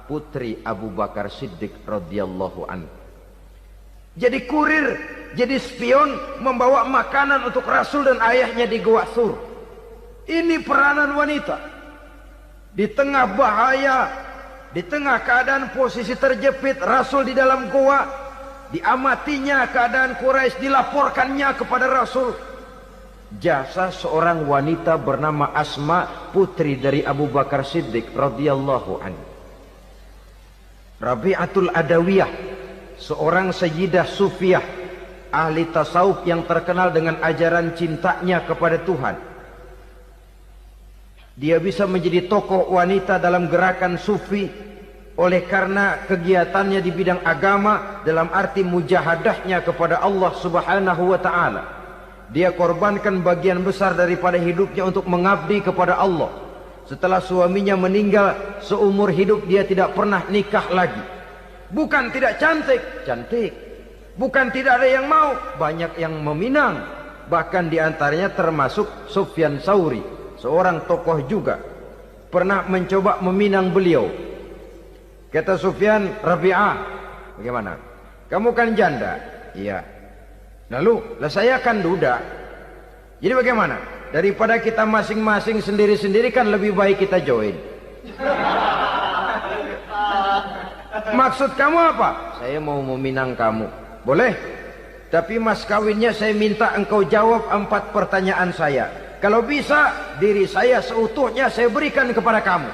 putri Abu Bakar Siddiq radhiyallahu anhu. Jadi kurir, jadi spion, membawa makanan untuk Rasul dan ayahnya di Gua Sur. Ini peranan wanita. Di tengah bahaya, di tengah keadaan posisi terjepit, Rasul di dalam gua, diamatinya keadaan Quraisy, dilaporkannya kepada Rasul. Jasa seorang wanita bernama Asma, putri dari Abu Bakar Siddiq radhiyallahu anhu. Rabi'atul Adawiyah, seorang sayyidah sufiyah, ahli tasawuf yang terkenal dengan ajaran cintanya kepada Tuhan. Dia bisa menjadi tokoh wanita dalam gerakan sufi oleh karena kegiatannya di bidang agama, dalam arti mujahadahnya kepada Allah Subhanahu wa ta'ala. Dia korbankan bagian besar daripada hidupnya untuk mengabdi kepada Allah. Setelah suaminya meninggal, seumur hidup dia tidak pernah nikah lagi. Bukan tidak cantik, cantik. Bukan tidak ada yang mau, banyak yang meminang. Bahkan diantaranya termasuk Sufyan Tsauri, seorang tokoh juga, pernah mencoba meminang beliau. Kata Sufyan, Rabi'ah, bagaimana? Kamu kan janda? Iya. Lalu, lah saya kan duda. Jadi bagaimana? Daripada kita masing-masing sendiri-sendiri kan lebih baik kita join. Maksud kamu apa? Saya mau meminang kamu. Boleh? Tapi mas kawinnya saya minta engkau jawab 4 pertanyaan saya. Kalau bisa, diri saya seutuhnya saya berikan kepada kamu.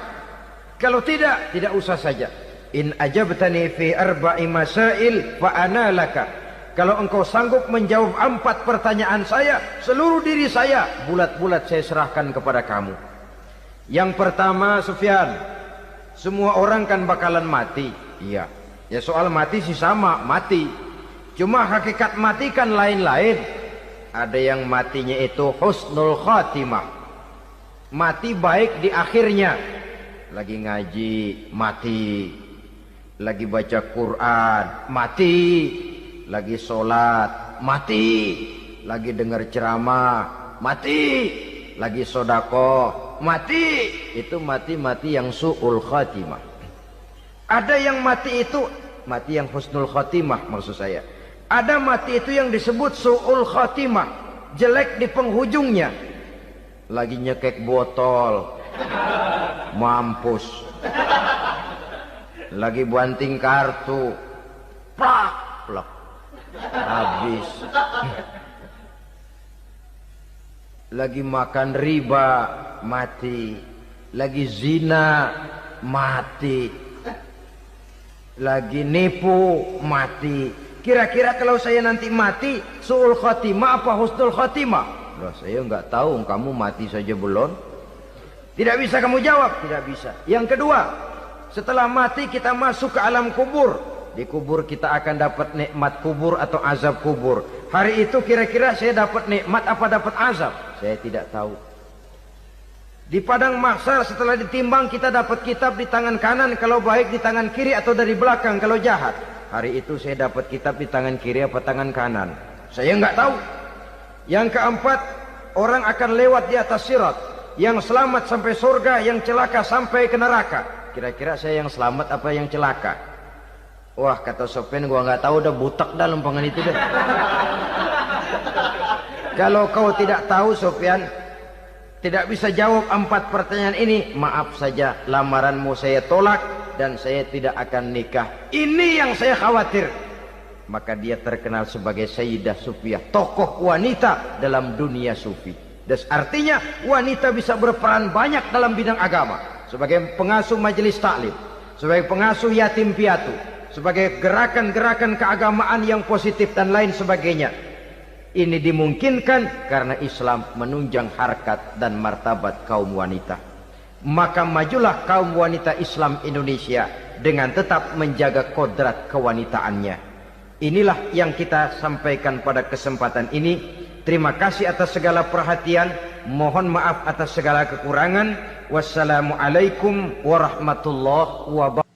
Kalau tidak, tidak usah saja. In ajabtani fi 4 masail fa ana laka. Kalau engkau sanggup menjawab 4 pertanyaan saya, seluruh diri saya bulat-bulat saya serahkan kepada kamu. Yang pertama, Sufyan, semua orang kan bakalan mati. Iya. Ya soal mati sih sama, mati. Cuma hakikat mati kan lain-lain. Ada yang matinya itu husnul khatimah, mati baik di akhirnya. Lagi ngaji, mati. Lagi baca Quran, mati. Lagi sholat, mati. Lagi dengar ceramah, mati. Lagi sodako, mati. Itu mati-mati yang su'ul khatimah. Ada yang mati itu mati yang husnul khatimah, maksud saya. Ada mati itu yang disebut su'ul khatimah, jelek di penghujungnya. Lagi nyekek botol, mampus. Lagi banting kartu, plak plak, habis. lagi makan riba mati, lagi zina mati, lagi nipu mati. Kira-kira kalau saya nanti mati su'ul khatimah apa husnul khatimah? Loh, saya nggak tahu, kamu mati saja belum. Tidak bisa kamu jawab, tidak bisa. Yang kedua, setelah mati kita masuk ke alam kubur. Di kubur kita akan dapat nikmat kubur atau azab kubur. Hari itu kira-kira saya dapat nikmat apa dapat azab? Saya tidak tahu. Di padang mahsyar setelah ditimbang kita dapat kitab di tangan kanan kalau baik, di tangan kiri atau dari belakang kalau jahat. Hari itu saya dapat kitab di tangan kiri apa tangan kanan? Saya nggak tahu. Yang keempat, orang akan lewat di atas sirat. Yang selamat sampai surga, yang celaka sampai ke neraka. Kira-kira saya yang selamat apa yang celaka? Wah, kata Sofyan, gua nggak tahu, udah butak dah lempangan itu deh. Kalau kau tidak tahu Sofyan, tidak bisa jawab 4 pertanyaan ini, maaf saja, lamaranmu saya tolak dan saya tidak akan nikah. Ini yang saya khawatir. Maka dia terkenal sebagai Sayyidah Sufiyah, tokoh wanita dalam dunia sufi. Dan artinya wanita bisa berperan banyak dalam bidang agama, sebagai pengasuh majelis taklim, sebagai pengasuh yatim piatu, sebagai gerakan-gerakan keagamaan yang positif dan lain sebagainya. Ini dimungkinkan karena Islam menunjang harkat dan martabat kaum wanita. Maka majulah kaum wanita Islam Indonesia dengan tetap menjaga kodrat kewanitaannya. Inilah yang kita sampaikan pada kesempatan ini. Terima kasih atas segala perhatian. Mohon maaf atas segala kekurangan. Wassalamualaikum warahmatullahi wabarakatuh.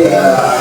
Yeah.